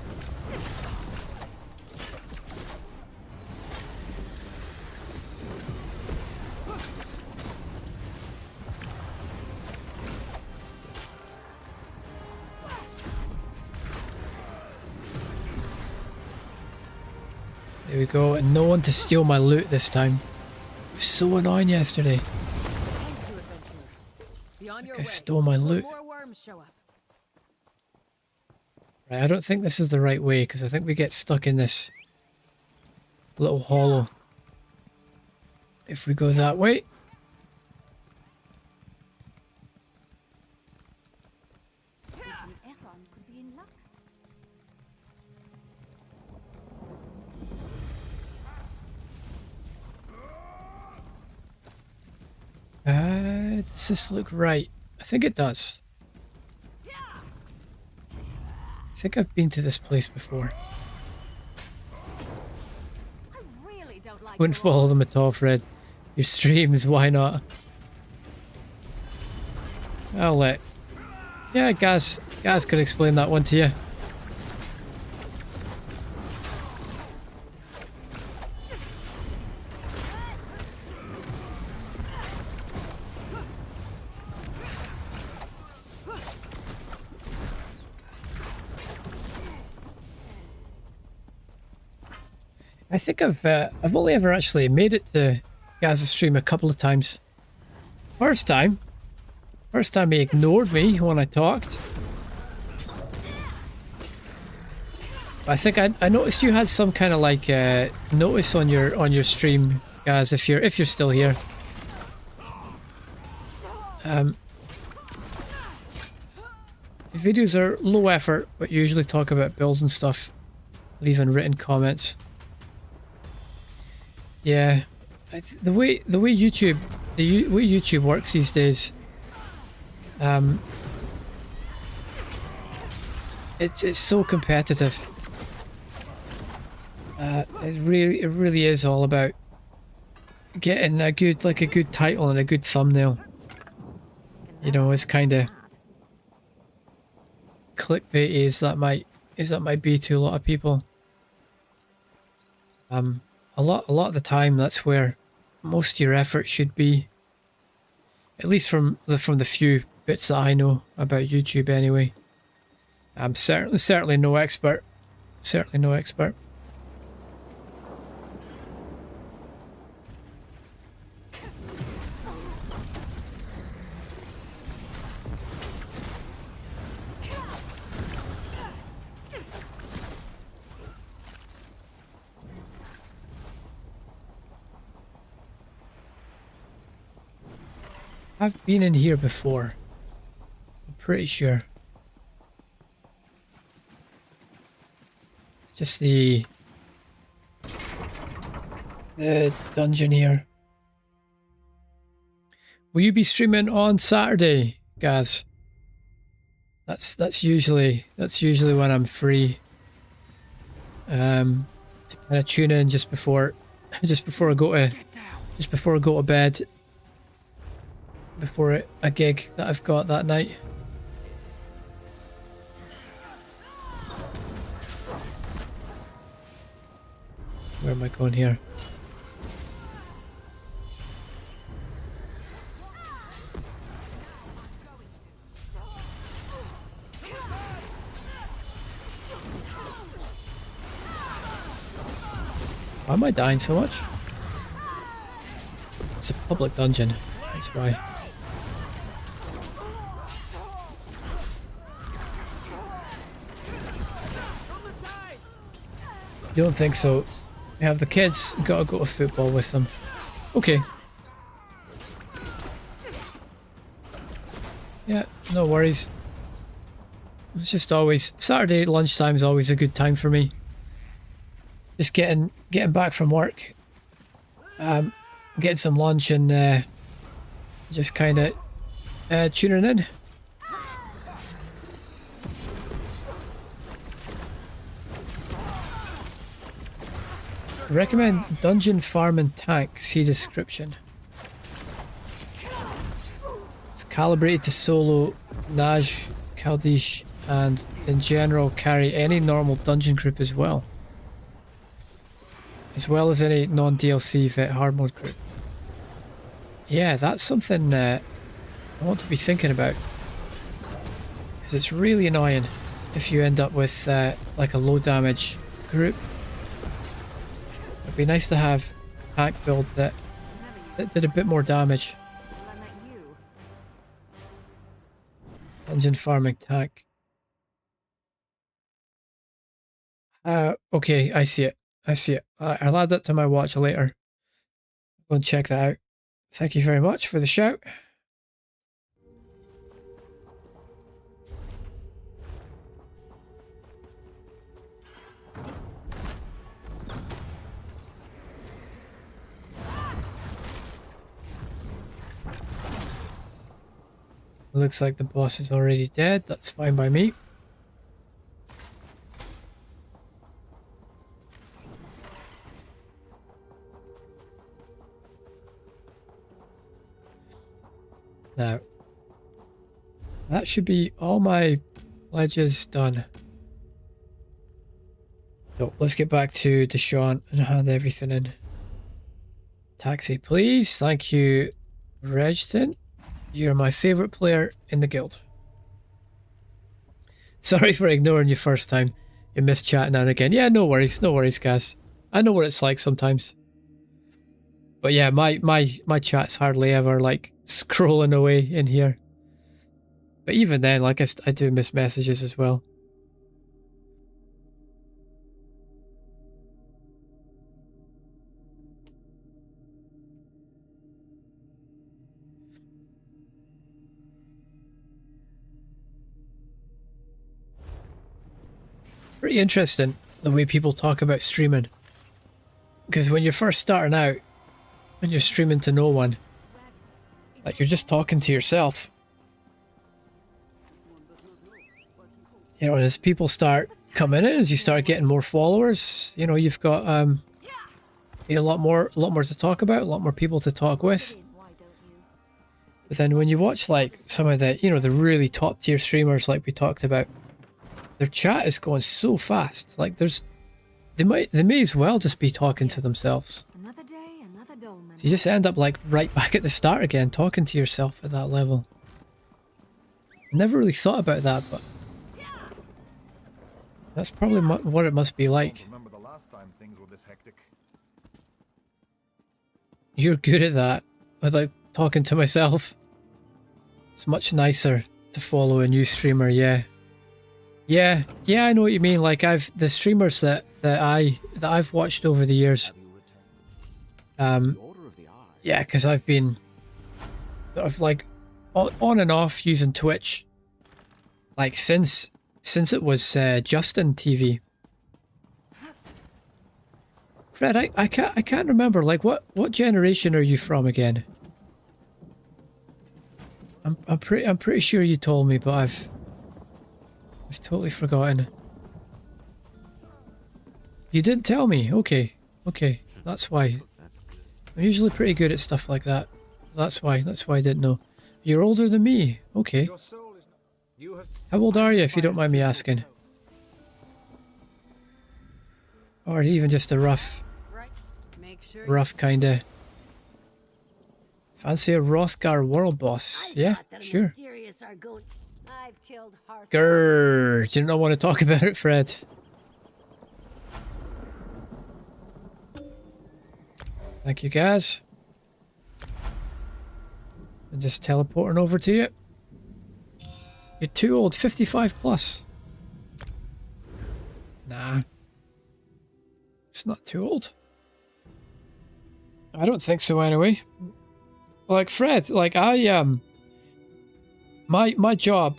There we go, and no one to steal my loot this time. It was so annoying yesterday. Like I stole my loot. Right, I don't think this is the right way, because I think we get stuck in this little hollow if we go that way. Does this look right? I think it does. I think I've been to this place before. Wouldn't follow them at all, Fred. Your streams, why not? I'll let... Yeah, Gaz can explain that one to you. I think I've only ever actually made it to Gaz's stream a couple of times. First time he ignored me when I talked. I think I noticed you had some kind of like notice on your stream, Gaz, if you're still here. The videos are low effort, but usually talk about builds and stuff, leaving written comments. Yeah, the way YouTube works these days, it's so competitive. It really is all about getting a good title and a good thumbnail. You know, it's kind of clickbaity as that might be to a lot of people. A lot of the time, that's where most of your effort should be. At least from the few bits that I know about YouTube, anyway. I'm certainly no expert. Certainly no expert. have been in here before. I'm pretty sure. It's just the dungeon here. Will you be streaming on Saturday, Gaz? That's usually when I'm free. To kind of tune in just before I go to bed. Before a gig that I've got that night. Where am I going here? Why am I dying so much? It's a public dungeon, that's why. You don't think so? We have the kids, gotta go to football with them. Okay. Yeah, no worries. It's just always, Saturday lunchtime is always a good time for me. Just getting back from work, getting some lunch and just kind of tuning in. Recommend dungeon farm and tank. See description. It's calibrated to solo, Naj, Kaldish, and in general carry any normal dungeon group as well as any non-DLC vet hard mode group. Yeah, that's something I want to be thinking about, because it's really annoying if you end up with like a low damage group. It'd be nice to have a tank build that did a bit more damage. Dungeon farming tank. Okay, I see it. I'll add that to my watch later. Go and check that out. Thank you very much for the shout. Looks like the boss is already dead. That's fine by me. Now, that should be all my pledges done. So let's get back to Deshaun and hand everything in. Taxi, please. Thank you, Regton. You're my favourite player in the guild. Sorry for ignoring you first time. You missed chat now and again. Yeah, no worries, guys. I know what it's like sometimes. But yeah, my chat's hardly ever like scrolling away in here. But even then, like I do miss messages as well. Pretty interesting the way people talk about streaming. Because when you're first starting out, when you're streaming to no one, like you're just talking to yourself. You know, as people start coming in, as you start getting more followers, you know, you've got a lot more to talk about, a lot more people to talk with. But then when you watch like some of the, you know, the really top tier streamers like we talked about, their chat is going so fast. Like they may as well just be talking to themselves. Another day, another dolmen. So you just end up like right back at the start again, talking to yourself at that level. Never really thought about that, but that's probably what it must be like. Remember the last time things were this hectic. You're good at that. I like talking to myself. It's much nicer to follow a new streamer, yeah. Yeah, I know what you mean. Like the streamers that I've watched over the years. Yeah, because I've been sort of like on and off using Twitch, like since it was Justin TV. Fred, I can't remember. Like what generation are you from again? I'm pretty sure you told me, but I've totally forgotten. You didn't tell me. Okay, that's why. I'm usually pretty good at stuff like that. That's why I didn't know. You're older than me. Okay. How old are you, if you don't mind me asking? Or even just a rough kinda. Fancy a Rothgar world boss? Yeah, sure. Grrr, do you not want to talk about it, Fred? Thank you, guys. And just teleporting over to you. You're too old, 55 plus. Nah. It's not too old. I don't think so anyway. Like Fred, like my job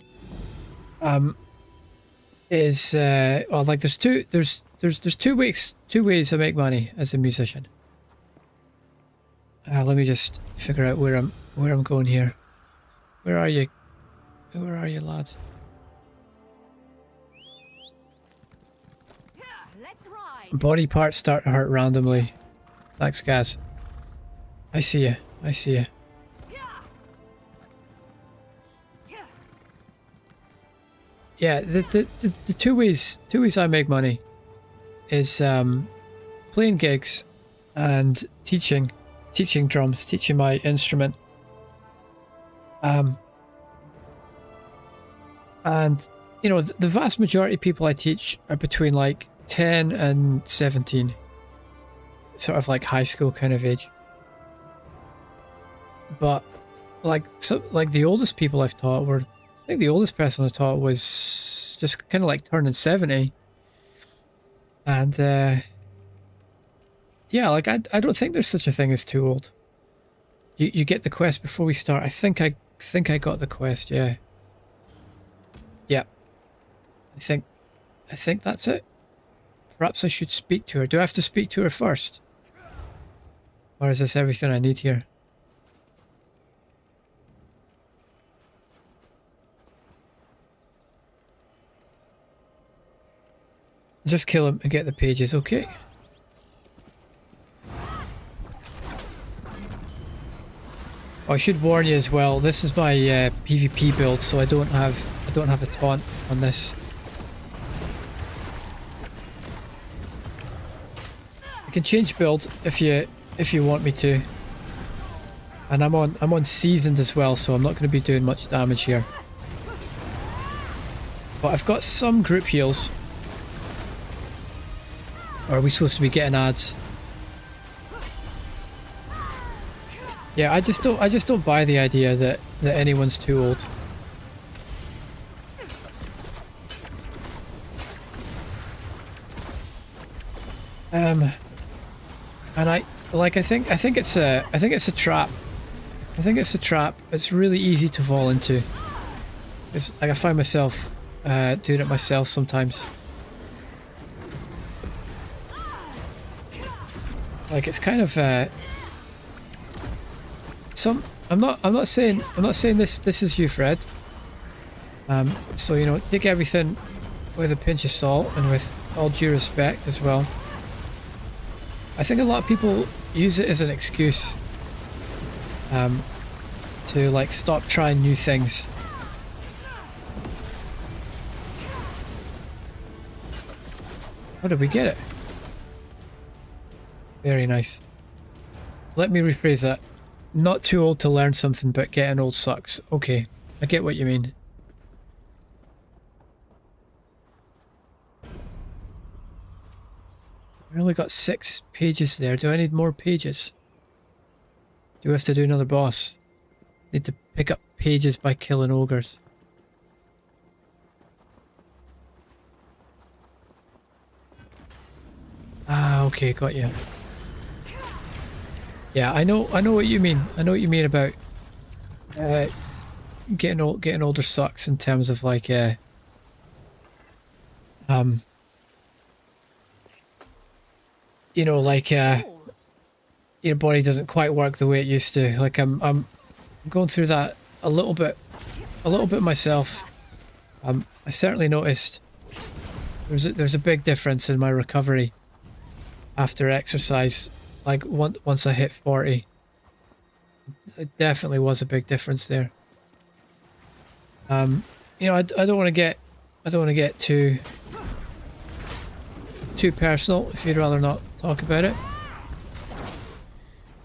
is well, like there's two ways I make money as a musician. Let me just figure out where I'm going here. Where are you? Where are you, lad? Body parts start to hurt randomly. Thanks, guys. I see you. I see you. Yeah, the two ways I make money is playing gigs and teaching drums, teaching my instrument. And you know, the vast majority of people I teach are between like 10 and 17, sort of like high school kind of age. But like the oldest people I've taught were, I think the oldest person I taught was just kind of like turning 70. And yeah, like I don't think there's such a thing as too old. You get the quest before we start. I think I got the quest, yeah. Yeah. I think that's it. Perhaps I should speak to her. Do I have to speak to her first? Or is this everything I need here? Just kill him and get the pages, okay. Oh, I should warn you as well, this is my PvP build, so I don't have a taunt on this. I can change build if you want me to. And I'm on seasoned as well, so I'm not going to be doing much damage here. But I've got some group heals. Or are we supposed to be getting ads? Yeah, I just don't buy the idea that anyone's too old. And I think it's a trap. I think it's a trap. It's really easy to fall into. It's like I find myself doing it myself sometimes. Like it's kind of I'm not saying this is you, Fred. So you know, take everything with a pinch of salt and with all due respect as well. I think a lot of people use it as an excuse to like stop trying new things. How did we get it? Very nice. Let me rephrase that. Not too old to learn something, but getting old sucks. Okay, I get what you mean. I only got 6 pages there. Do I need more pages? Do we have to do another boss? Need to pick up pages by killing ogres. Ah, okay, got you. Yeah, I know what you mean. I know what you mean about getting older sucks in terms of like you know, like your body doesn't quite work the way it used to. Like I'm going through that a little bit myself. I certainly noticed there's a big difference in my recovery after exercise. Like once I hit 40, it definitely was a big difference there. You know, I don't want to get too personal. If you'd rather not talk about it.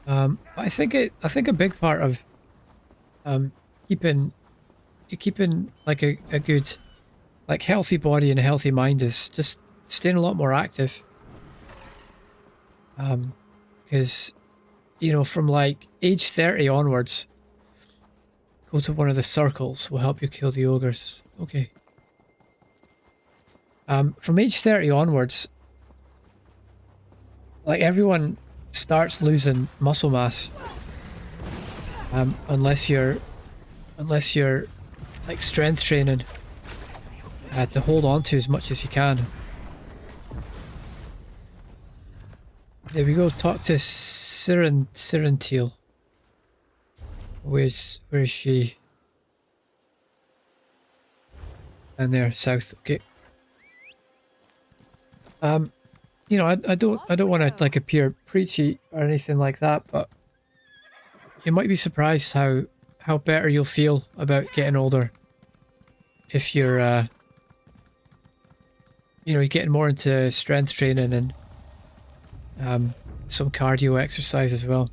I think a big part of keeping like a good, like, healthy body and a healthy mind is just staying a lot more active. Because, you know, from like age 30 onwards, go to one of the circles will help you kill the ogres. Okay. From age 30 onwards, like, everyone starts losing muscle mass. Unless you're like strength training to hold on to as much as you can. There we go. Talk to Sirentil. Where is she? And there, south. Okay. You know, I don't want to like appear preachy or anything like that, but you might be surprised how better you'll feel about getting older if you're you know, you're getting more into strength training and some cardio exercise as well.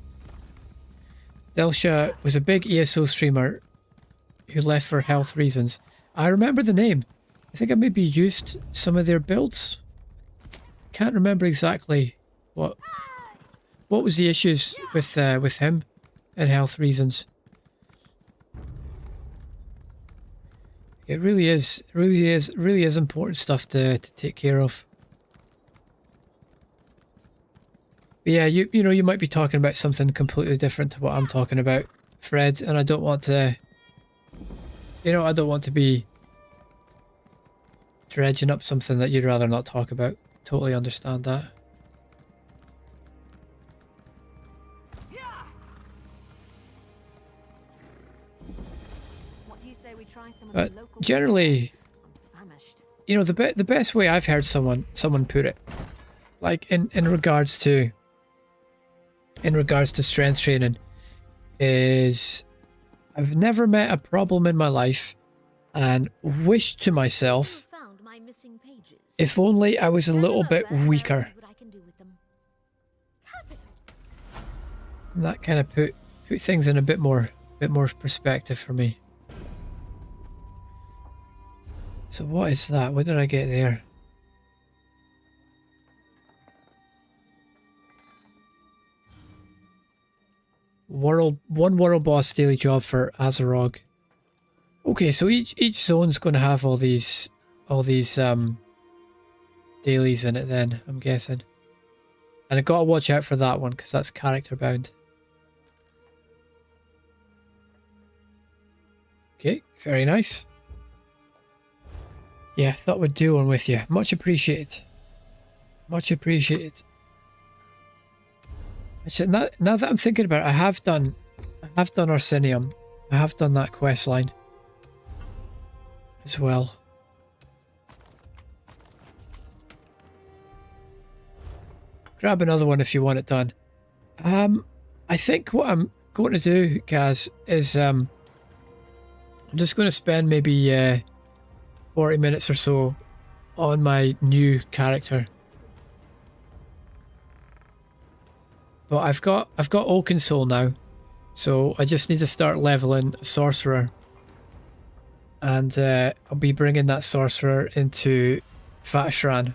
Delsha was a big ESO streamer who left for health reasons. I remember the name. I think I maybe used some of their builds. Can't remember exactly what was the issues with him and health reasons. It really is important stuff to take care of. But yeah, you know, you might be talking about something completely different to what I'm talking about, Fred, and I don't want to, you know, I don't want to be dredging up something that you'd rather not talk about. Totally understand that. What do you say we try some of the local Generally, I'm famished. you know, the best way I've heard someone put it, like in regards to strength training, is I've never met a problem in my life and wished to myself, Found my missing pages. if only I was a little bit weaker. See what I can do with them. And that kind of put things in a bit more perspective for me. So what is that? What did I get there? One world boss daily job for Azarog. Okay, so each zone's going to have all these dailies in it then, I'm guessing. And I gotta watch out for that one because that's character bound. Okay, very nice. Yeah, thought we'd do one with you. Much appreciated. Much appreciated. Actually, now that I'm thinking about it, I have done Orsinium. I have done that quest line as well. Grab another one if you want it done. I think what I'm going to do, guys, is I'm just going to spend maybe 40 minutes or so on my new character. But I've got Oaken Soul now, so I just need to start leveling a sorcerer, and I'll be bringing that sorcerer into Fatishran.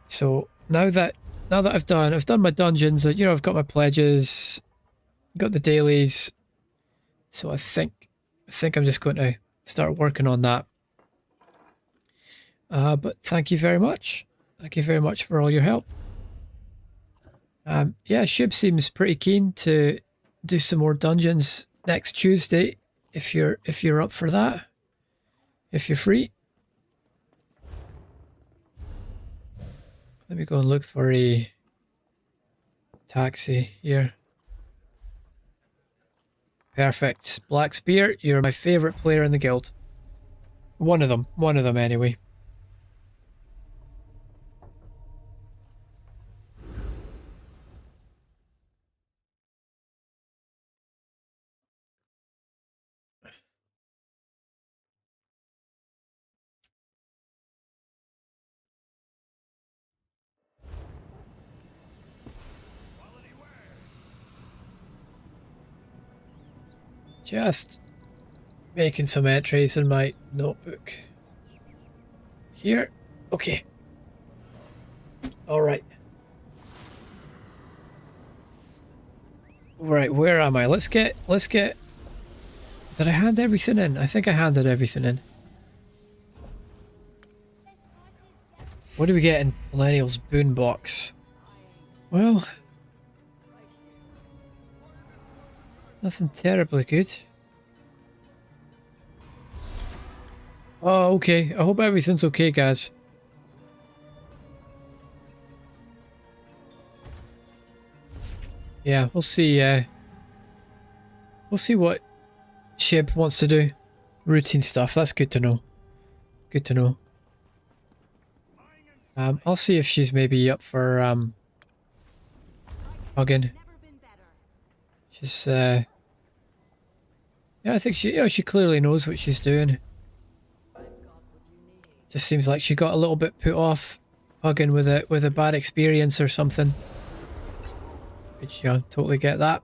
So now that I've done my dungeons, you know, I've got my pledges, got the dailies, so I think I'm just going to start working on that. But thank you very much. Thank you very much for all your help. Yeah, Shib seems pretty keen to do some more dungeons next Tuesday if you're up for that, if you're free. Let me go and look for a taxi here. Perfect. Black Spear, you're my favourite player in the guild. One of them anyway. Just making some entries in my notebook. Here. Okay. Alright. Right, where am I? Let's get... Did I hand everything in? I think I handed everything in. What do we get in Millennial's Boombox? Well... nothing terribly good. Oh, okay. I hope everything's okay, guys. Yeah, we'll see. We'll see what Shib wants to do. Routine stuff. That's good to know. Good to know. I'll see if she's maybe up for hugging. She's yeah, I think she clearly knows what she's doing. Just seems like she got a little bit put off hugging with a bad experience or something. Which, you know, totally get that.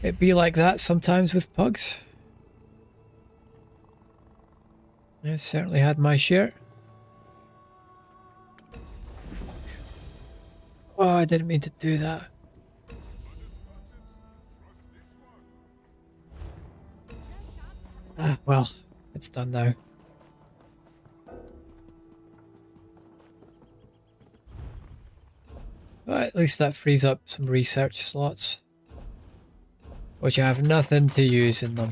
It be like that sometimes with pugs. I certainly had my share. Oh, I didn't mean to do that. Ah, well, it's done now. But at least that frees up some research slots, which have nothing to use in them.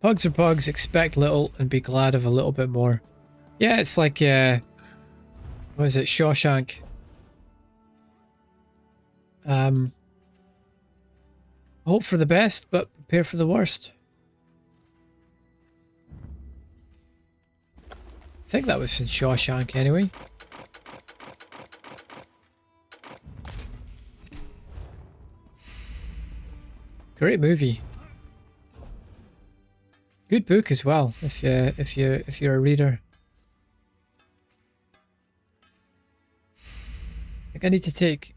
Pugs are pugs, expect little and be glad of a little bit more. Yeah, it's like, what is it, Shawshank. Hope for the best, but prepare for the worst. I think that was in Shawshank anyway. Great movie. Good book as well, if you're a reader. I think I need to take...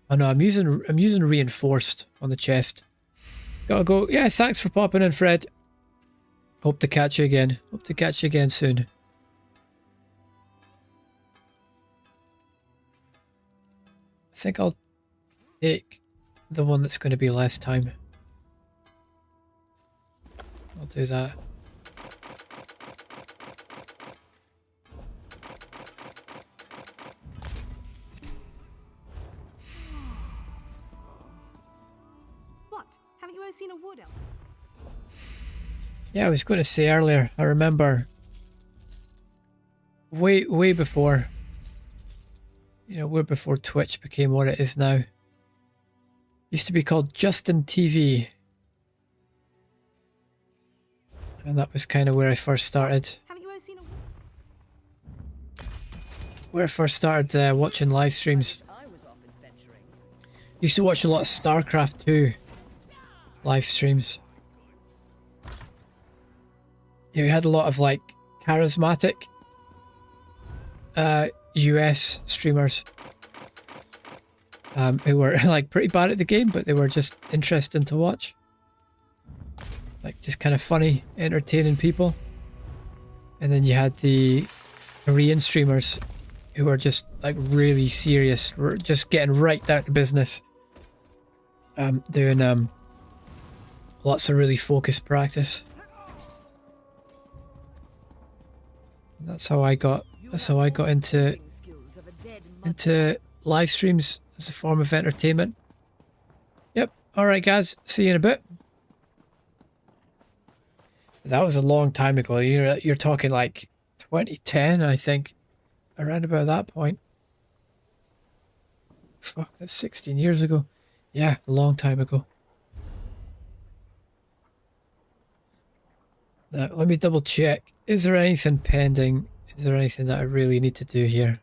oh no, I'm using reinforced on the chest. Gotta go. Yeah, thanks for popping in, Fred. Hope to catch you again. Hope to catch you again soon. I think I'll take the one that's going to be less time. I'll do that. What? Haven't you ever seen a wood elf? Yeah, I was going to say earlier, I remember way before, you know, way before Twitch became what it is now. Used to be called Justin TV. And that was kind of where I first started. Haven't you ever seen a Where I first started watching live streams. Used to watch a lot of StarCraft 2 live streams. Yeah, we had a lot of like charismatic US streamers who were like pretty bad at the game, but they were just interesting to watch. Like just kind of funny, entertaining people. And then you had the Korean streamers who were just like really serious, were just getting right down to business. Doing lots of really focused practice. And that's how I got into live streams as a form of entertainment. Yep, Alright guys, see you in a bit. That was a long time ago. You're talking like 2010, I think. Around about that point. Fuck, that's 16 years ago. Yeah, a long time ago. Now, let me double check. Is there anything pending? Is there anything that I really need to do here?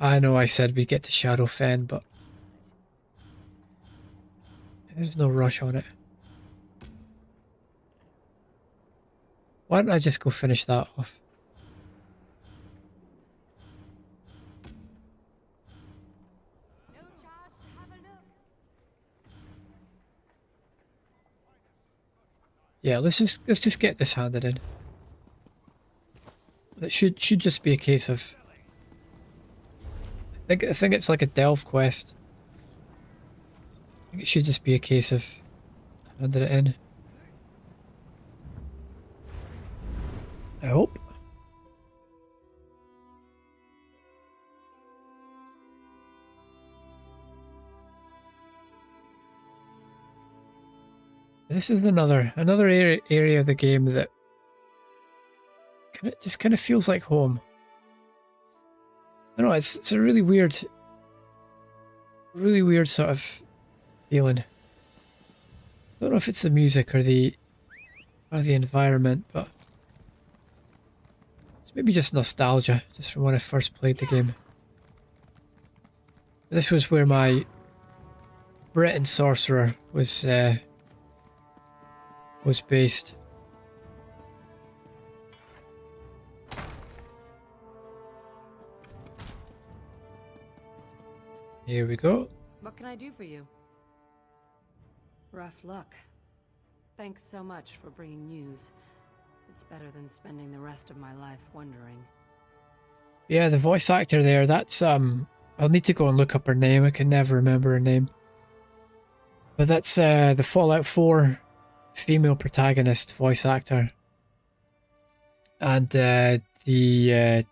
I know I said we'd get to Shadowfen, but there's no rush on it. Why don't I just go finish that off? Yeah, let's just get this handed in. It should just be a case of I think it's like a delve quest. I think it should just be a case of handing it in. I hope. This is another area of the game that kind of feels like home. I don't know, it's a really weird sort of feeling. I don't know if it's the music or the environment, but it's maybe just nostalgia, just from when I first played the game. This was where my Breton sorcerer was based. Here we go. What can I do for you? Rough luck. Thanks so much for bringing news. It's better than spending the rest of my life wondering. Yeah, the voice actor there, that's I'll need to go and look up her name. I can never remember her name. But that's the Fallout 4 female protagonist voice actor. And she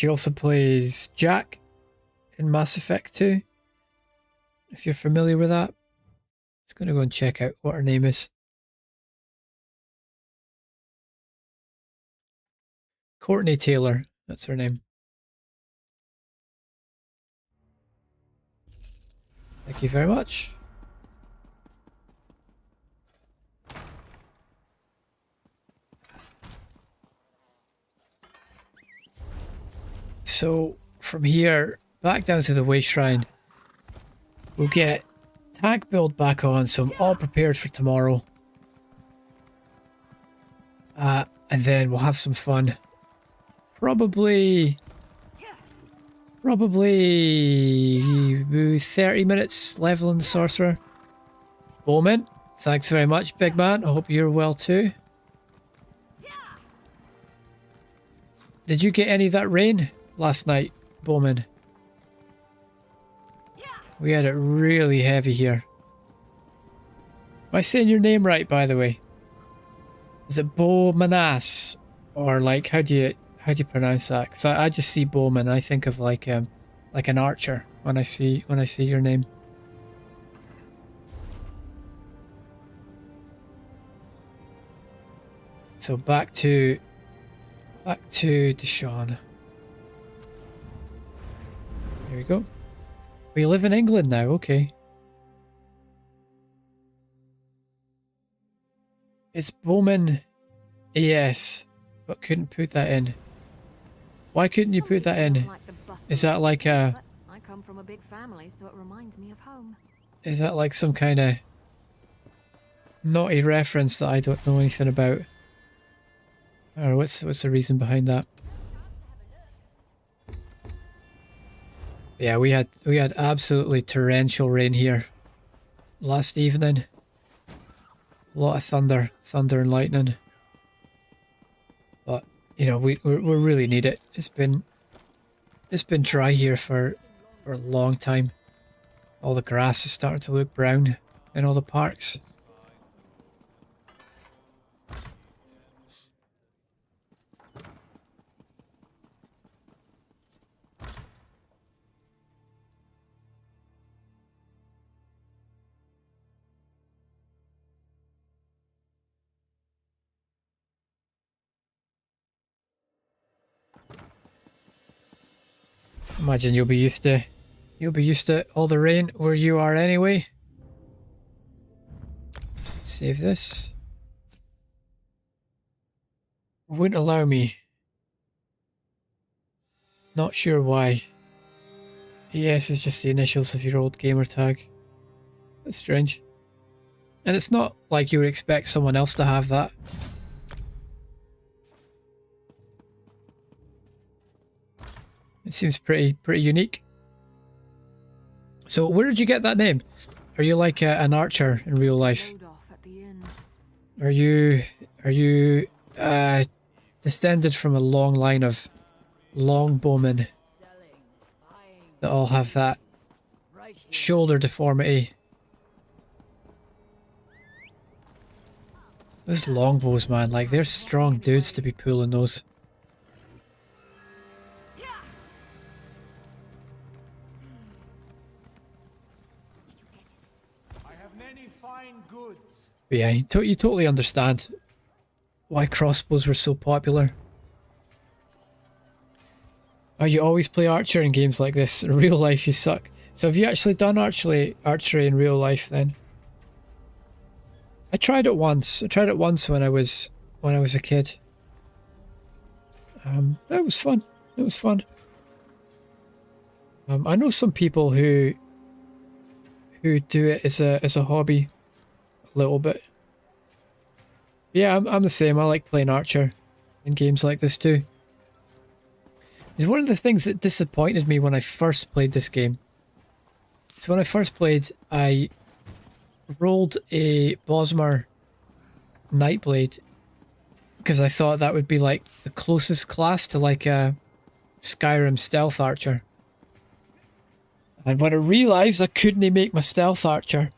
also plays Jack in Mass Effect 2. If you're familiar with that. Just gonna go and check out what her name is. Courtney Taylor, that's her name. Thank you very much. So from here back down to the Way Shrine, we'll get tank build back on, so I'm all prepared for tomorrow. And then we'll have some fun. Probably 30 minutes leveling the sorcerer. Bowman, thanks very much, big man. I hope you're well too. Did you get any of that rain last night, Bowman? We had it really heavy here. Am I saying your name right, by the way? Is it Bowmanas? Or like, how do you pronounce that? Because I just see Bowman. I think of like an archer when I see your name. So back to Deshaun. There we go. We live in England now, okay. It's Bowman AS, but couldn't put that in. Why couldn't you put that in? Is that like a... I come from a big family, so it reminds me of home. Is that like some kind of naughty reference that I don't know anything about? Or what's the reason behind that? Yeah, we had absolutely torrential rain here last evening. A lot of thunder and lightning. But you know, we really need it. It's been dry here for a long time. All the grass is starting to look brown in all the parks. Imagine you'll be used to all the rain where you are anyway. Save this. Wouldn't allow me. Not sure why. ES is just the initials of your old gamer tag. That's strange. And it's not like you would expect someone else to have that. It seems pretty unique. So where did you get that name? Are you like an archer in real life? Are you descended from a long line of longbowmen that all have that shoulder deformity? Those longbows, man, like they're strong dudes to be pulling those. But yeah, you totally understand why crossbows were so popular. Oh, you always play archer in games like this. In real life, you suck. So have you actually done archery in real life then? I tried it once. I tried it once when I was a kid. That was fun. It was fun. I know some people who do it as a hobby. A little bit. Yeah, I'm the same. I like playing archer in games like this too. It's one of the things that disappointed me when I first played this game. So when I first played, I rolled a Bosmer Nightblade because I thought that would be like the closest class to like a Skyrim stealth archer. And when I realised I couldn't make my stealth archer,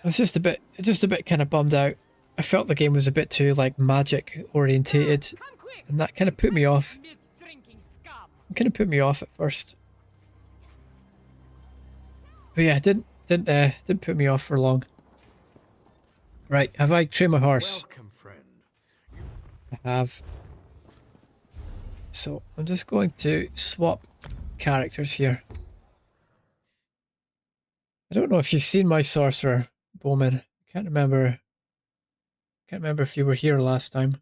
I was just a bit kind of bummed out. I felt the game was a bit too like magic orientated, and that kind of put me off. It kind of put me off at first. But yeah, it didn't put me off for long. Right, have I trained my horse? Welcome, friend. I have. So I'm just going to swap characters here. I don't know if you've seen my sorcerer, Bowman. Can't remember if you were here last time.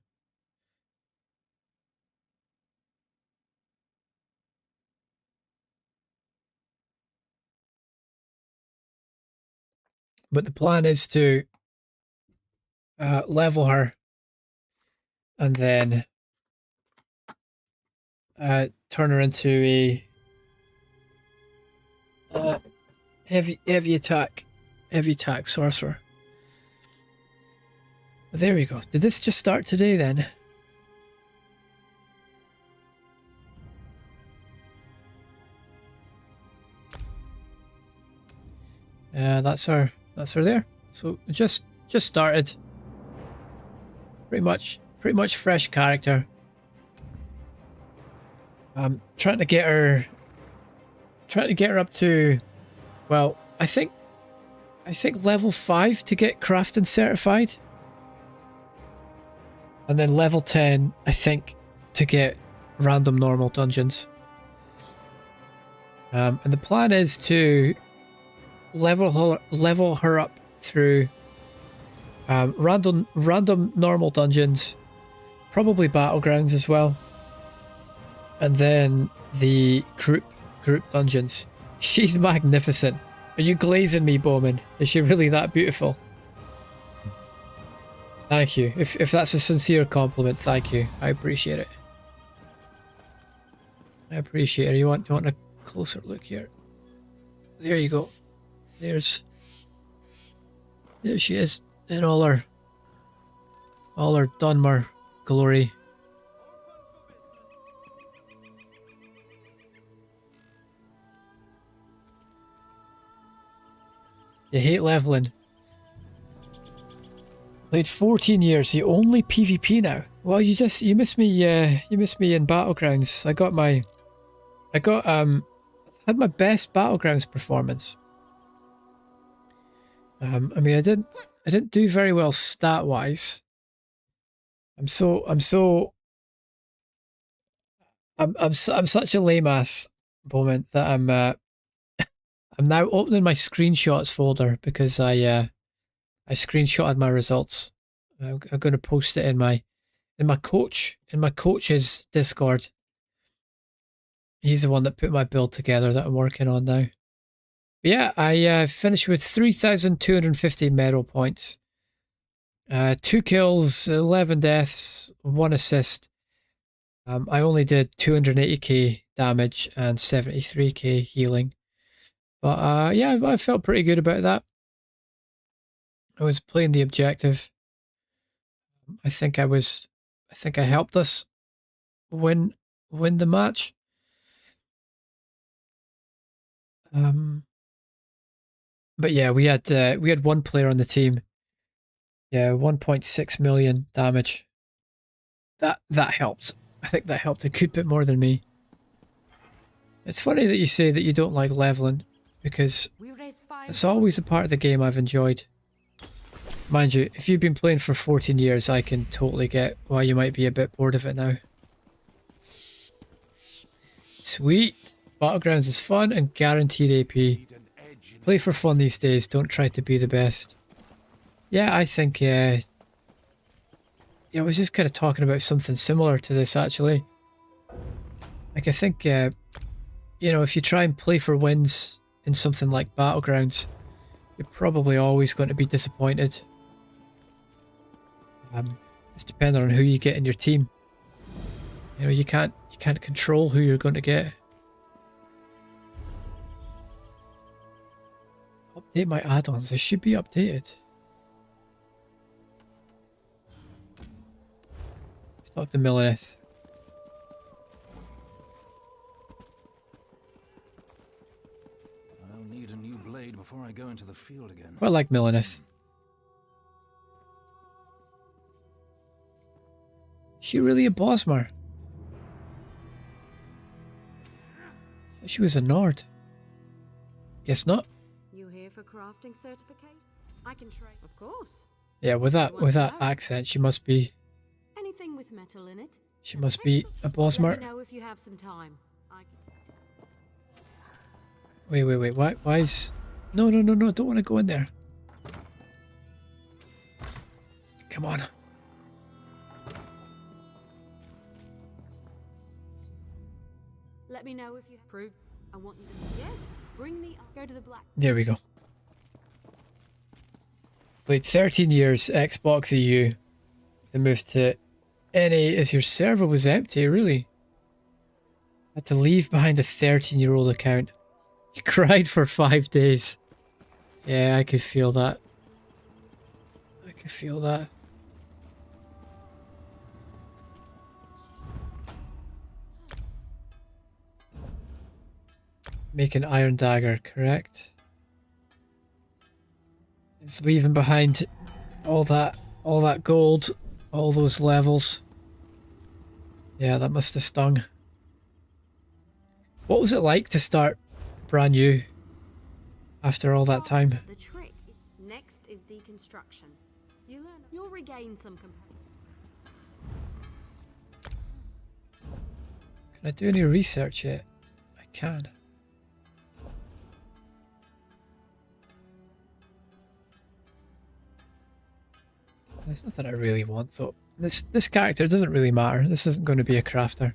But the plan is to level her and then turn her into a heavy attack sorcerer. There we go. Did this just start today then? That's her there. So just started. Pretty much fresh character. I'm trying to get her up to, well, I think level 5 to get crafting certified. And then level 10, I think, to get random normal dungeons. And the plan is to level her up through random normal dungeons, probably battlegrounds as well, and then the group dungeons. She's magnificent. Are you glazing me, Bowman? Is she really that beautiful? Thank you. If that's a sincere compliment, thank you. I appreciate it. I appreciate it. You want a closer look here? There you go. There she is in all her Dunmer glory. You hate leveling. Played 14 years, the only PvP now. Well, you missed me. You missed me in Battlegrounds. Had my best Battlegrounds performance. I mean, I didn't do very well stat wise. I'm such a lame ass moment that I'm now opening my screenshots folder because I screenshotted my results. I'm going to post it in my coach's Discord. He's the one that put my build together that I'm working on now. But yeah, I finished with 3,250 medal points. 2 kills, 11 deaths, 1 assist. I only did 280k damage and 73k healing. But yeah, I felt pretty good about that. I was playing the objective. I think I helped us win the match. But yeah, we had one player on the team. Yeah, 1.6 million damage. That helped. I think that helped a good bit more than me. It's funny that you say that you don't like leveling, because it's always a part of the game I've enjoyed. Mind you, if you've been playing for 14 years, I can totally get why you might be a bit bored of it now. Sweet. Battlegrounds is fun and guaranteed AP. Play for fun these days, don't try to be the best. Yeah, I think, I was just kind of talking about something similar to this, actually. Like, I think, if you try and play for wins in something like Battlegrounds, you're probably always going to be disappointed. It's depending on who you get in your team. You can't control who you're going to get. Update my add-ons. They should be updated. Let's talk to Millenith. I'll need a new blade before I go into the field again. Quite like Millenith. Is she really a Bosmer? I thought she was a Nord. Guess not. You here for crafting certificate? I can trade. Of course. Yeah, with that accent, she must be. Anything with metal in it? She must be a Bosmer. Let me know if you have some time. Wait. Why is... No, don't want to go in there. Come on. Let me know if you prove. I want you to. Yes. Bring the. Go to the black. There we go. Played 13 years Xbox EU. Then moved to NA as your server was empty, really. Had to leave behind a 13-year-old account. You cried for 5 days. Yeah, I could feel that. I could feel that. Make an iron dagger, correct? It's leaving behind all that gold, all those levels. Yeah, that must have stung. What was it like to start brand new after all that time? The trick next is deconstruction. You'll regain some Can I do any research yet? I can. There's nothing I really want though. This character doesn't really matter. This isn't going to be a crafter.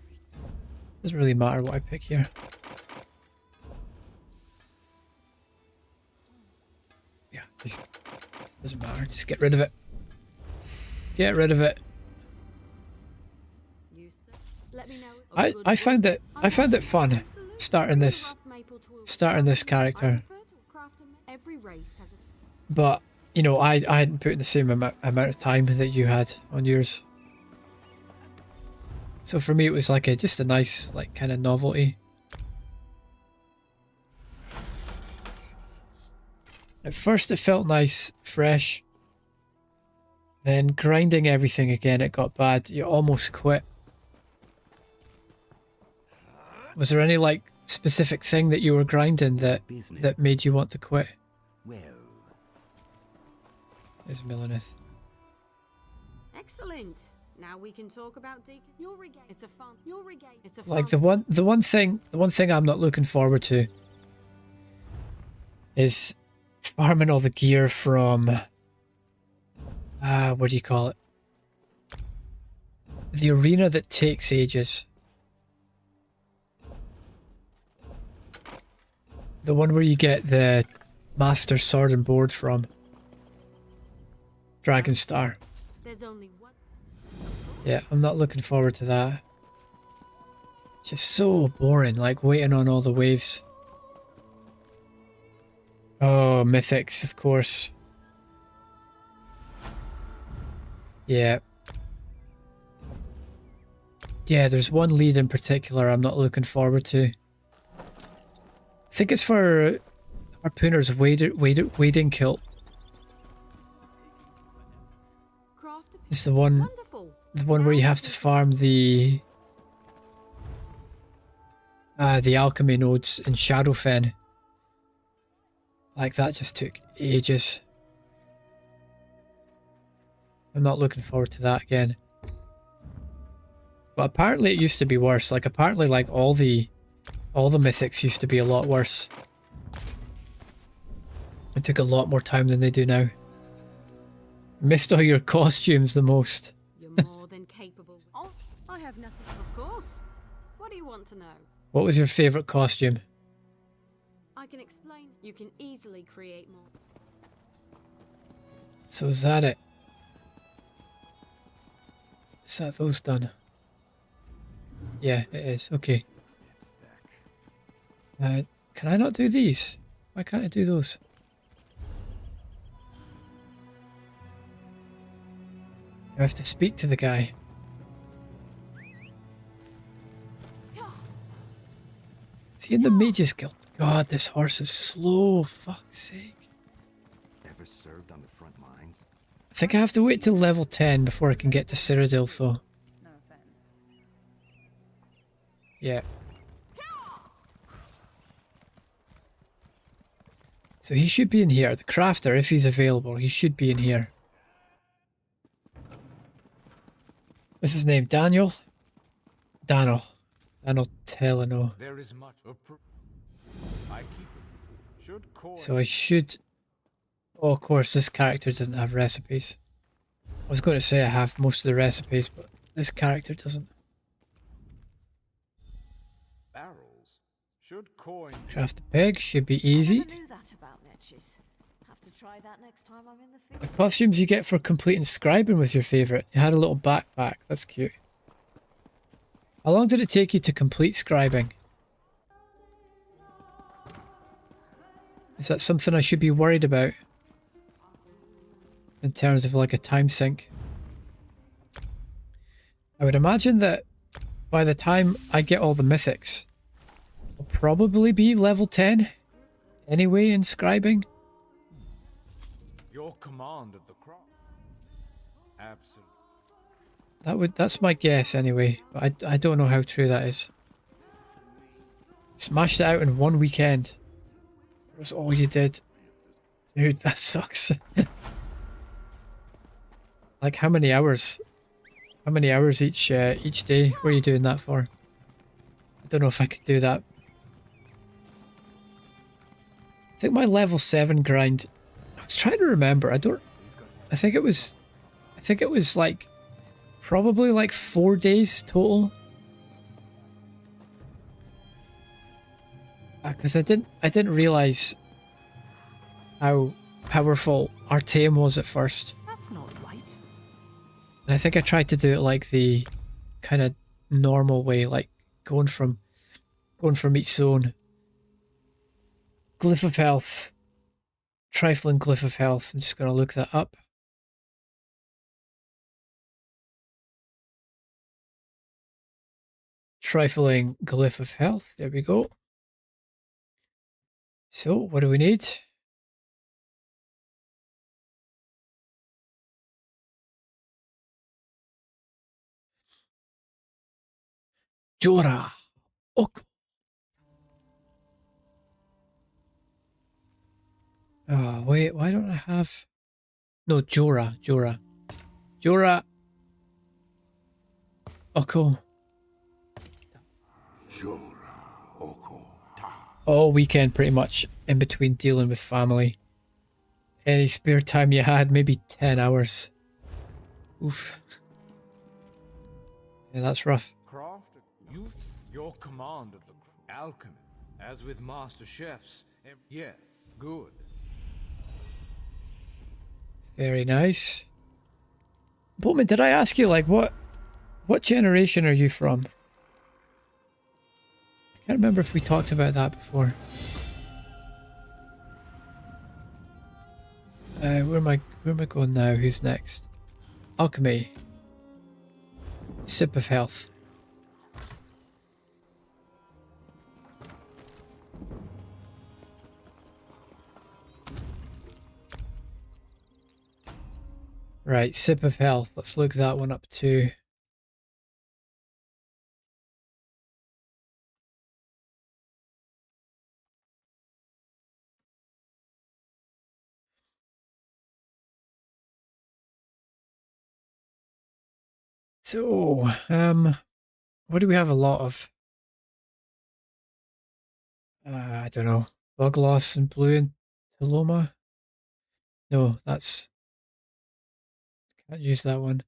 Doesn't really matter what I pick here. Yeah, this doesn't matter. Just get rid of it. Get rid of it. I found it fun starting this character. But I hadn't put in the same amount of time that you had on yours. So for me it was like just a nice kind of novelty. At first it felt nice, fresh. Then grinding everything again, it got bad. You almost quit. Was there any specific thing that you were grinding that made you want to quit? Well. There's Millenith. Excellent. Now we can talk about Deacon. You'll regain. It's a fun. You'll regain. It's a Like fun. the one thing I'm not looking forward to is farming all the gear from what do you call it? The arena that takes ages. The one where you get the Master Sword and Board from. Dragonstar. There's only one. Yeah, I'm not looking forward to that. Just so boring, like waiting on all the waves. Oh, mythics, of course. Yeah. Yeah, there's one lead in particular I'm not looking forward to. I think it's for Harpooner's wading kilt. It's the one where you have to farm the alchemy nodes in Shadowfen. Like, that just took ages. I'm not looking forward to that again. But apparently it used to be worse. Like, apparently, like, all the mythics used to be a lot worse. It took a lot more time than they do now. Missed all your costumes the most. You're more than capable. Oh, I have nothing. Of course. What do you want to know? What was your favourite costume? I can explain. You can easily create more. So is that it? Is that those done? Yeah, it is. Okay. Can I not do these? Why can't I do those? I have to speak to the guy. Is he in the Mage's Guild? God, this horse is slow. Fuck's sake. Ever served on the front lines? I think I have to wait till level 10 before I can get to Cyrodiil, though. No offense. Yeah. So he should be in here. The crafter, if he's available, he should be in here. What's his name? Daniel? Daniel Teleno. There is much. I keep it. Should core. So I should... Oh, of course, this character doesn't have recipes. I was going to say I have most of the recipes, but this character doesn't. Barrels. Should coin. Craft the pig should be easy. I never knew that about leches. Have to try that next time I'm in the field. The costumes you get for completing scribing was your favourite. You had a little backpack. That's cute. How long did it take you to complete scribing? Is that something I should be worried about? In terms of like a time sink? I would imagine that by the time I get all the mythics, I'll probably be level 10 anyway in scribing. Your command of the crop. Absolutely. That's my guess anyway, but I don't know how true that is. Smashed it out in one weekend. That was all you did. Dude, that sucks. Like, how many hours? How many hours each day were you doing that for? I don't know if I could do that. I think my level 7 grind, I was trying to remember. I think it was like probably like 4 days total. Because I didn't realize how powerful Artaeum was at first. That's not right. And I think I tried to do it like the kind of normal way, like going from each zone. Glyph of health. Trifling glyph of health. I'm just going to look that up. Trifling glyph of health. There we go. So, what do we need? Jora. Ok. Oh, wait, why don't I have... No, Jora. Oh, cool. All weekend, pretty much, in between dealing with family. Any spare time you had, maybe 10 hours. Oof. Yeah, that's rough. Craft, your command of the alchemy, as with master chefs. Yes, good. Very nice. Bowman, did I ask you, like, what generation are you from? I can't remember if we talked about that before. Where am I going now? Who's next? Alchemy. Sip of health. Right, sip of health. Let's look that one up too. So, what do we have a lot of? I don't know. Bug loss and blue and Paloma? No, that's... Can't use that one.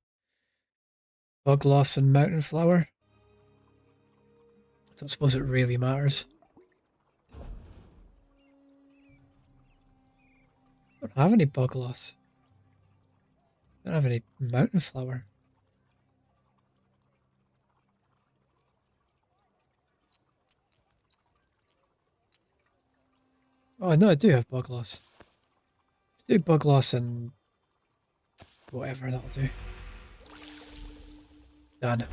Bug loss and mountain flower? Don't suppose it really matters. Don't have any bug loss. Don't have any mountain flower. Oh, no, I do have bug loss. Let's do bug loss and whatever, that'll do. Done.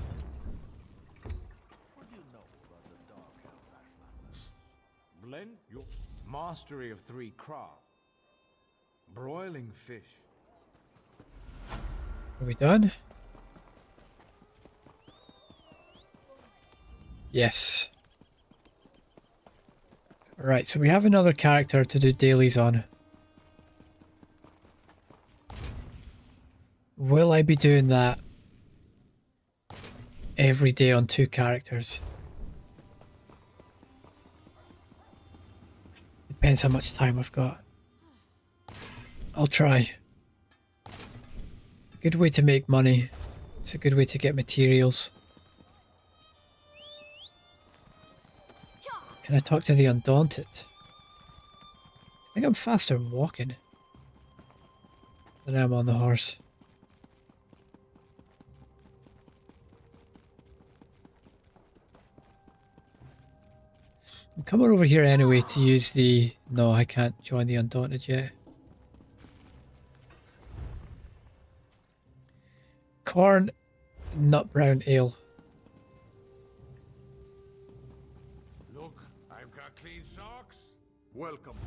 Blend your mastery of 3 craft. Broiling fish. Are we done? Yes. Right, so we have another character to do dailies on. Will I be doing that every day on 2 characters? Depends how much time I've got. I'll try. Good way to make money. It's a good way to get materials. Can I talk to the Undaunted? I think I'm faster walking than I am on the horse. I'm coming over here anyway to use the... No, I can't join the Undaunted yet. Corn, nut brown ale. Look, I've got clean socks. Welcome.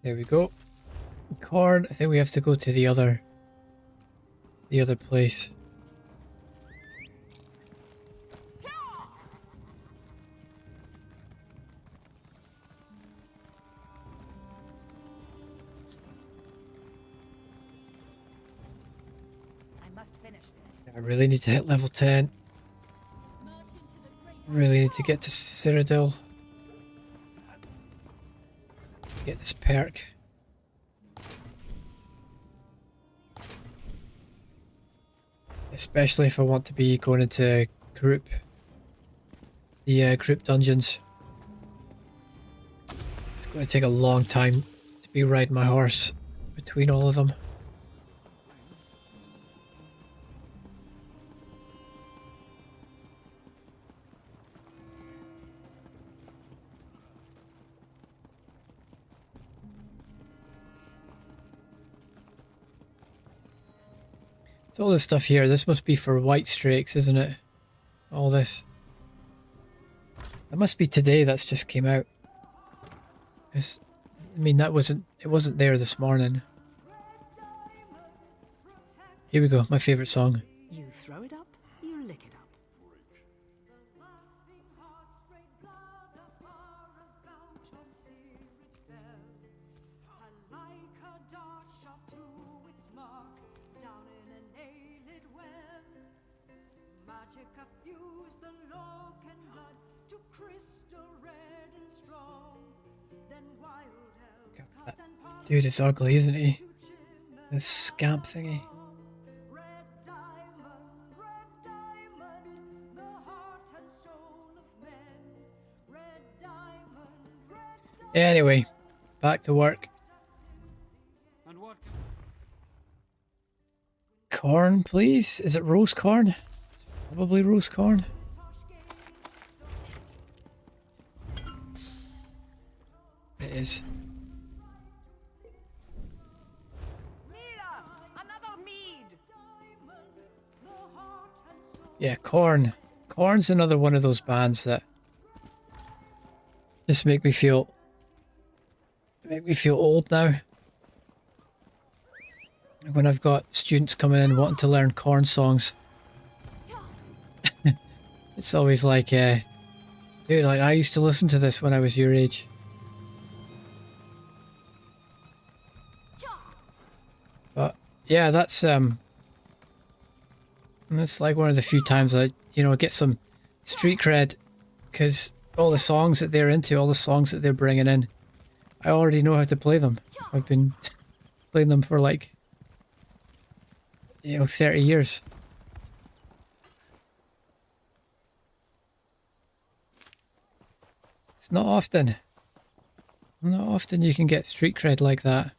There we go. Corn, I think we have to go to the other place. I really need to hit level 10. Really need to get to Cyrodiil. Get this perk. Especially if I want to be going into group. The group dungeons. It's going to take a long time to be riding my horse between all of them. So all this stuff here, this must be for white strakes, isn't it? All this. That must be today that's just came out. 'Cause, I mean, it wasn't there this morning. Here we go, my favourite song. You throw it up, you lick it up. Dude, it's ugly, isn't he? This scamp thingy. Anyway, back to work. Corn, please? Is it roast corn? It's probably roast corn. It is. Yeah, Corn. Corn's another one of those bands that just make me feel old now. When I've got students coming in wanting to learn Corn songs. It's always like, dude, like I used to listen to this when I was your age. But yeah, that's like one of the few times I, get some street cred, because all the songs that they're into, all the songs that they're bringing in, I already know how to play them. I've been playing them for like, 30 years. It's not often you can get street cred like that.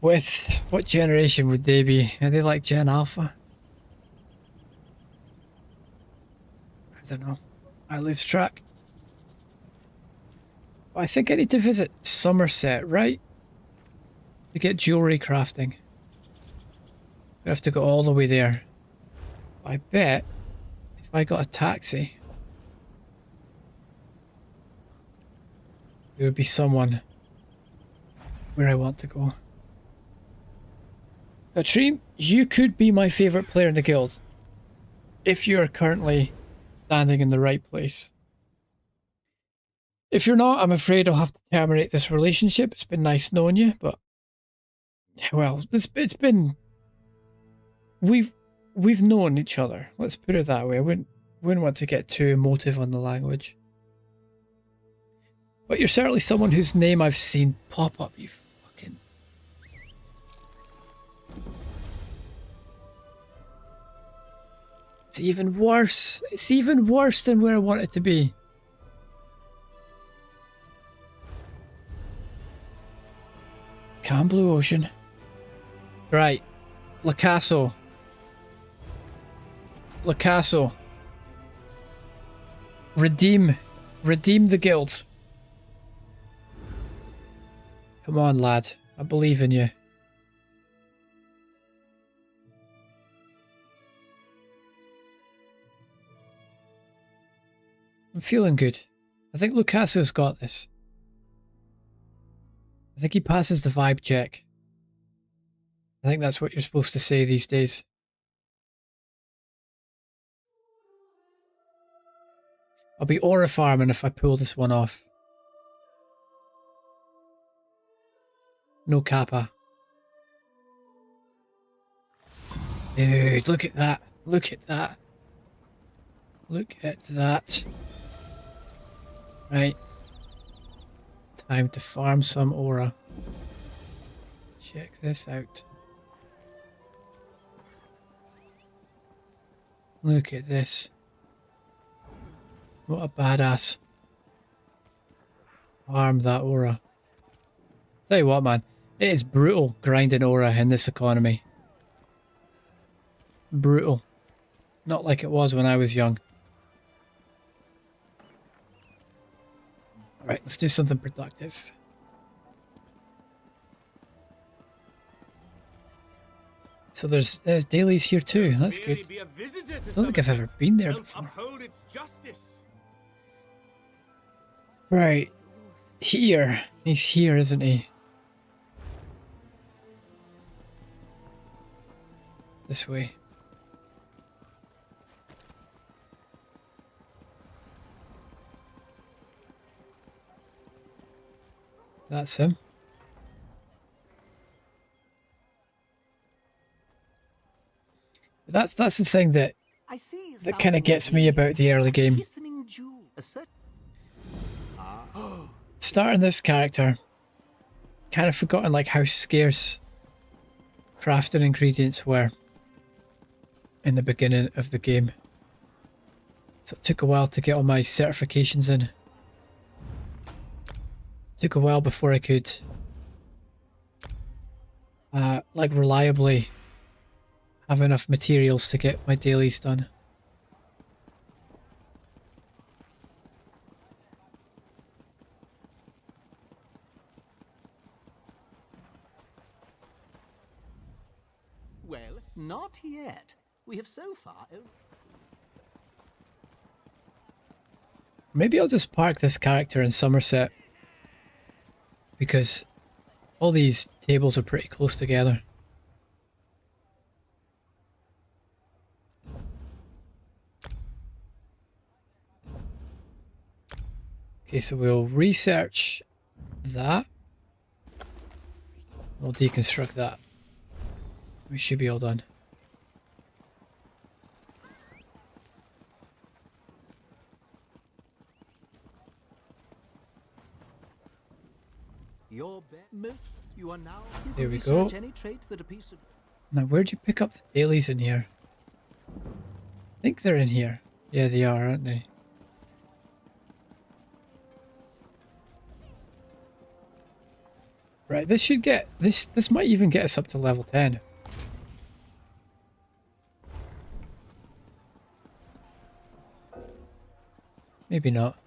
With what generation would they be? Are they like Gen Alpha? I don't know. I lose track. I think I need to visit Somerset, right? To get jewellery crafting. I have to go all the way there. I bet if I got a taxi, there would be someone where I want to go. Katrine, you could be my favourite player in the guild if you're currently standing in the right place. If you're not, I'm afraid I'll have to terminate this relationship. It's been nice knowing you, but well, it's been we've known each other. Let's put it that way. I wouldn't want to get too emotive on the language. But you're certainly someone whose name I've seen pop up, you fucking... It's even worse. It's even worse than where I want it to be. Calm blue ocean. Right. Lacasso. Redeem the guild. Come on, lad. I believe in you. I'm feeling good. I think Lucasso's got this. I think he passes the vibe check. I think that's what you're supposed to say these days. I'll be aura farming if I pull this one off. No kappa. Dude, look at that. Look at that. Look at that. Right. Time to farm some aura. Check this out. Look at this. What a badass. Farm that aura. Tell you what, man. It is brutal grinding aura in this economy. Brutal. Not like it was when I was young. Alright, let's do something productive. So there's dailies here too. That's good. I don't think I've ever been there before. Right. Here. He's here, isn't he? This way. That's him. That's the thing that I see kind of gets me about the early game. Glistening jewel. A certain Starting this character, kind of forgotten like how scarce crafting ingredients were in the beginning of the game. So it took a while to get all my certifications in. Took a while before I could like reliably have enough materials to get my dailies done. well, not yet. We have so far. Maybe I'll just park this character in Somerset, because all these tables are pretty close together. Okay, so we'll research that. We'll deconstruct that. We should be all done. Your bet. You are now. You There can we go. research any trait that a piece of. Now, where'd you pick up the dailies in here? I think they're in here. Yeah, they are, aren't they? Right, this should get... This might even get us up to level 10. Maybe not.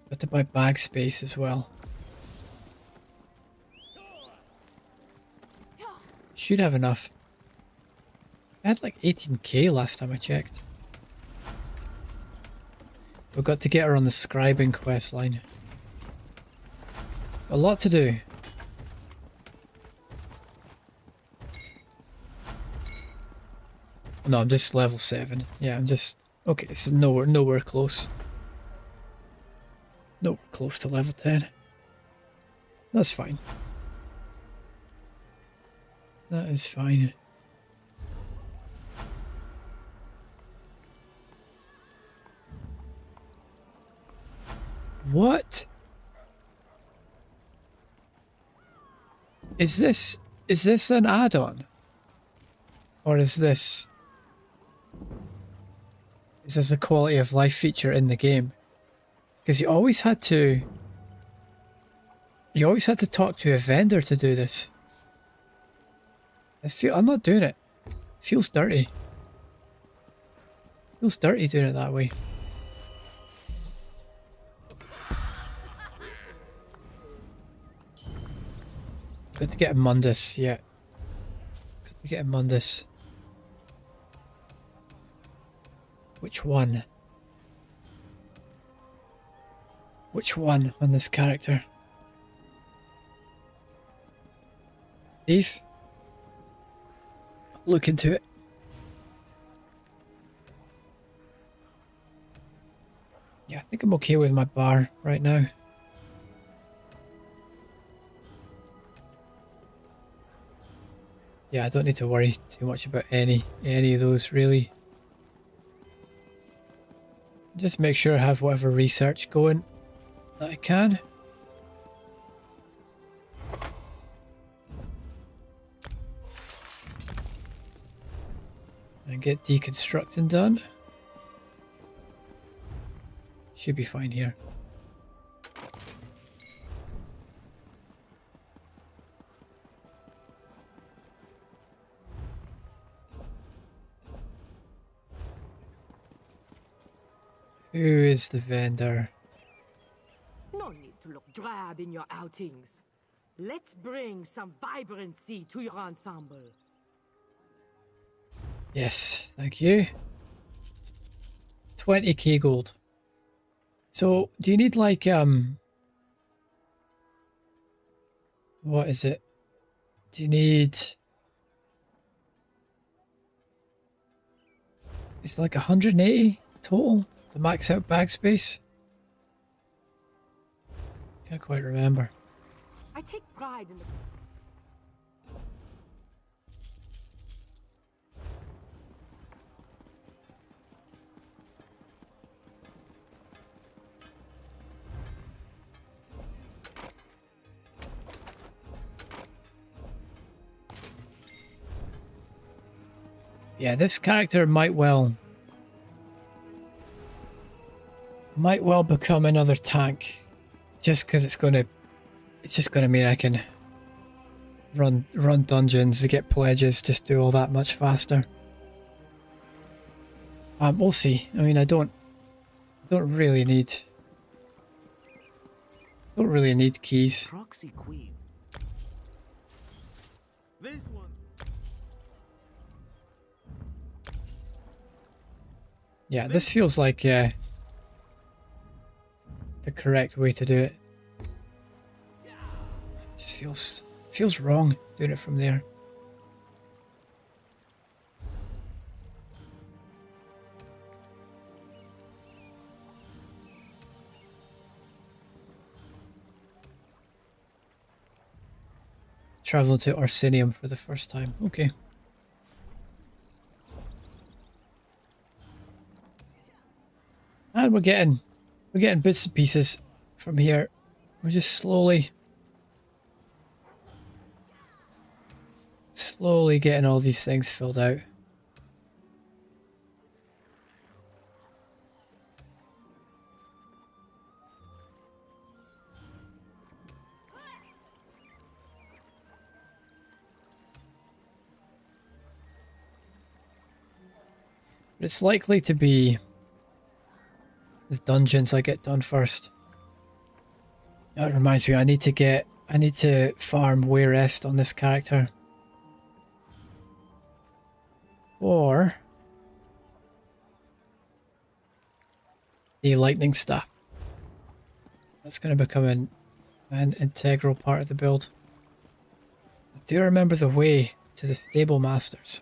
Got to buy bag space as well. Should have enough. I had like 18k last time I checked. We've got to get her on the scribing quest line. A lot to do. No, I'm just level 7. Yeah, I'm just... Okay, this is nowhere close. Nowhere close to level 10. That's fine. That is fine. What? Is this an add-on? Or is this a quality of life feature in the game? Because you always had to talk to a vendor to do this. I'm not doing it. It feels dirty. Feels dirty doing it that way. Good to get a Mundus, yeah. Good to get a Mundus. Which one? Which one on this character? Thief? Look into it. Yeah, I think I'm okay with my bar right now. Yeah, I don't need to worry too much about any of those really. Just make sure I have whatever research going that I can. And get deconstructing done. Should be fine here. Who is the vendor? No need to look drab in your outings. Let's bring some vibrancy to your ensemble. Yes, thank you. 20k gold. So, do you need like, what is it? Do you need... It's like 180 total to max out bag space? Can't quite remember. I take pride in the... Yeah, this character might well become another tank, just because it's just gonna mean I can run dungeons to get pledges, just do all that much faster. We'll see. I mean, I don't really need keys. Proxy Queen. This one. Yeah, this feels like the correct way to do it. Just feels wrong doing it from there. Travel to Orsinium for the first time. Okay. And we're getting bits and pieces from here. We're just slowly getting all these things filled out. But it's likely to be the dungeons I get done first. That reminds me, I need to farm Wayrest on this character. Or the lightning staff. That's going to become an integral part of the build. I do remember the way to the stable masters.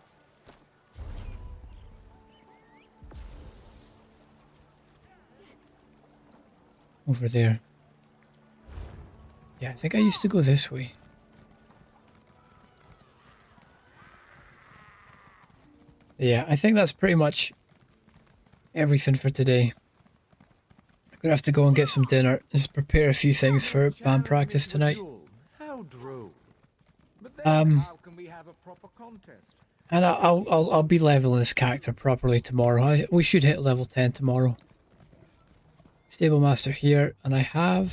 Over there. Yeah, I think I used to go this way. Yeah, I think that's pretty much everything for today. I'm gonna have to go and get some dinner. Just prepare a few things for band practice tonight. How droll. But then how can we have a proper contest? And I'll be leveling this character properly tomorrow. We should hit level 10 tomorrow. Stable master here, and I have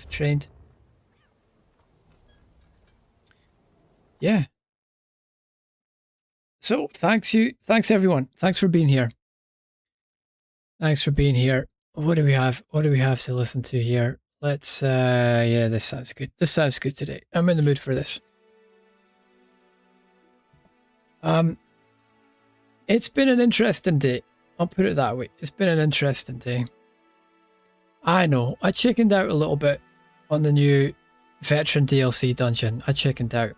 trained. Yeah. So thanks everyone. Thanks for being here. Thanks for being here. What do we have? What do we have to listen to here? Let's yeah, this sounds good. This sounds good today. I'm in the mood for this. It's been an interesting day. I'll put it that way. It's been an interesting day. I know, I chickened out a little bit on the new veteran DLC dungeon. I chickened out.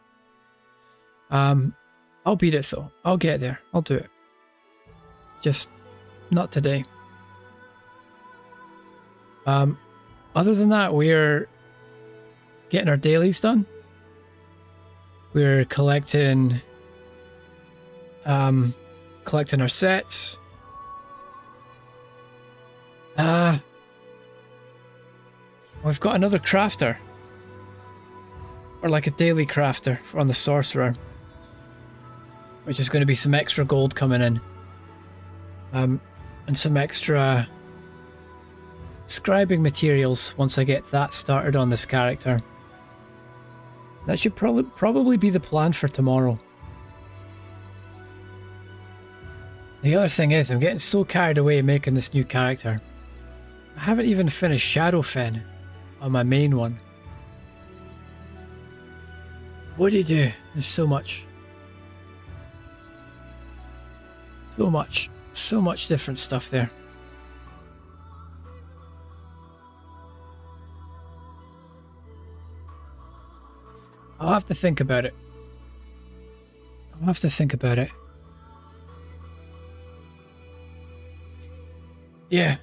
I'll beat it though. I'll get there. I'll do it. Just not today. Other than that, we're getting our dailies done. We're collecting our sets. We've got another crafter. Or like a daily crafter on the sorcerer. Which is going to be some extra gold coming in. And some extra scribing materials once I get that started on this character. That should probably be the plan for tomorrow. The other thing is, I'm getting so carried away making this new character. I haven't even finished Shadowfen on my main one. What do you do? There's so much. So much different stuff there. I'll have to think about it. Yeah.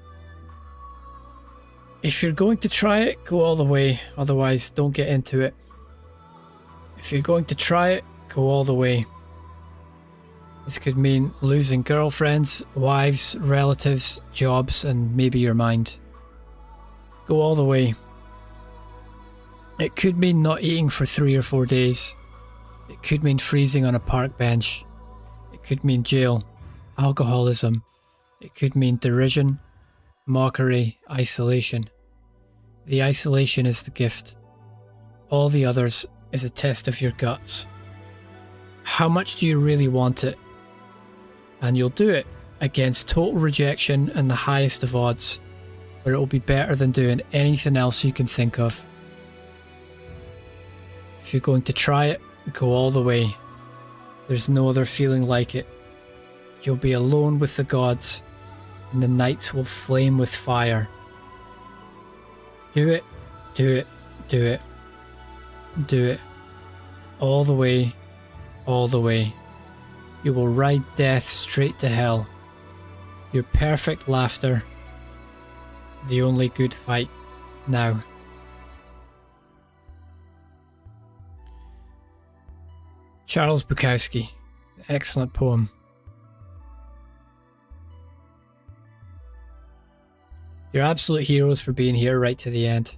If you're going to try it, go all the way. Otherwise, don't get into it. If you're going to try it, go all the way. This could mean losing girlfriends, wives, relatives, jobs, and maybe your mind. Go all the way. It could mean not eating for 3 or 4 days. It could mean freezing on a park bench. It It could mean jail, alcoholism. It could mean derision, mockery, isolation. The isolation is the gift. All the others is a test of your guts. How much do you really want it? And you'll do it against total rejection and the highest of odds, where it will be better than doing anything else you can think of. If you're going to try it, go all the way. There's no other feeling like it. You'll be alone with the gods, and the nights will flame with fire. Do it, do it, do it, do it. All the way, all the way. You will ride death straight to hell. Your perfect laughter. The only good fight now. Charles Bukowski. Excellent poem. You're absolute heroes for being here right to the end.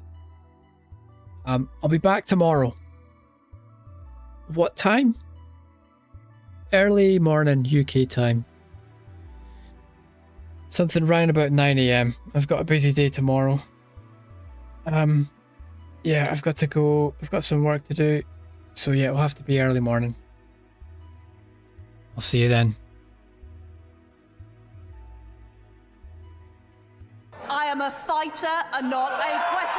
I'll be back tomorrow. What time? Early morning UK time. Something round about 9 AM. I've got a busy day tomorrow. Yeah, I've got to go. I've got some work to do. So yeah, it'll have to be early morning. I'll see you then. I am a fighter and not a quitter.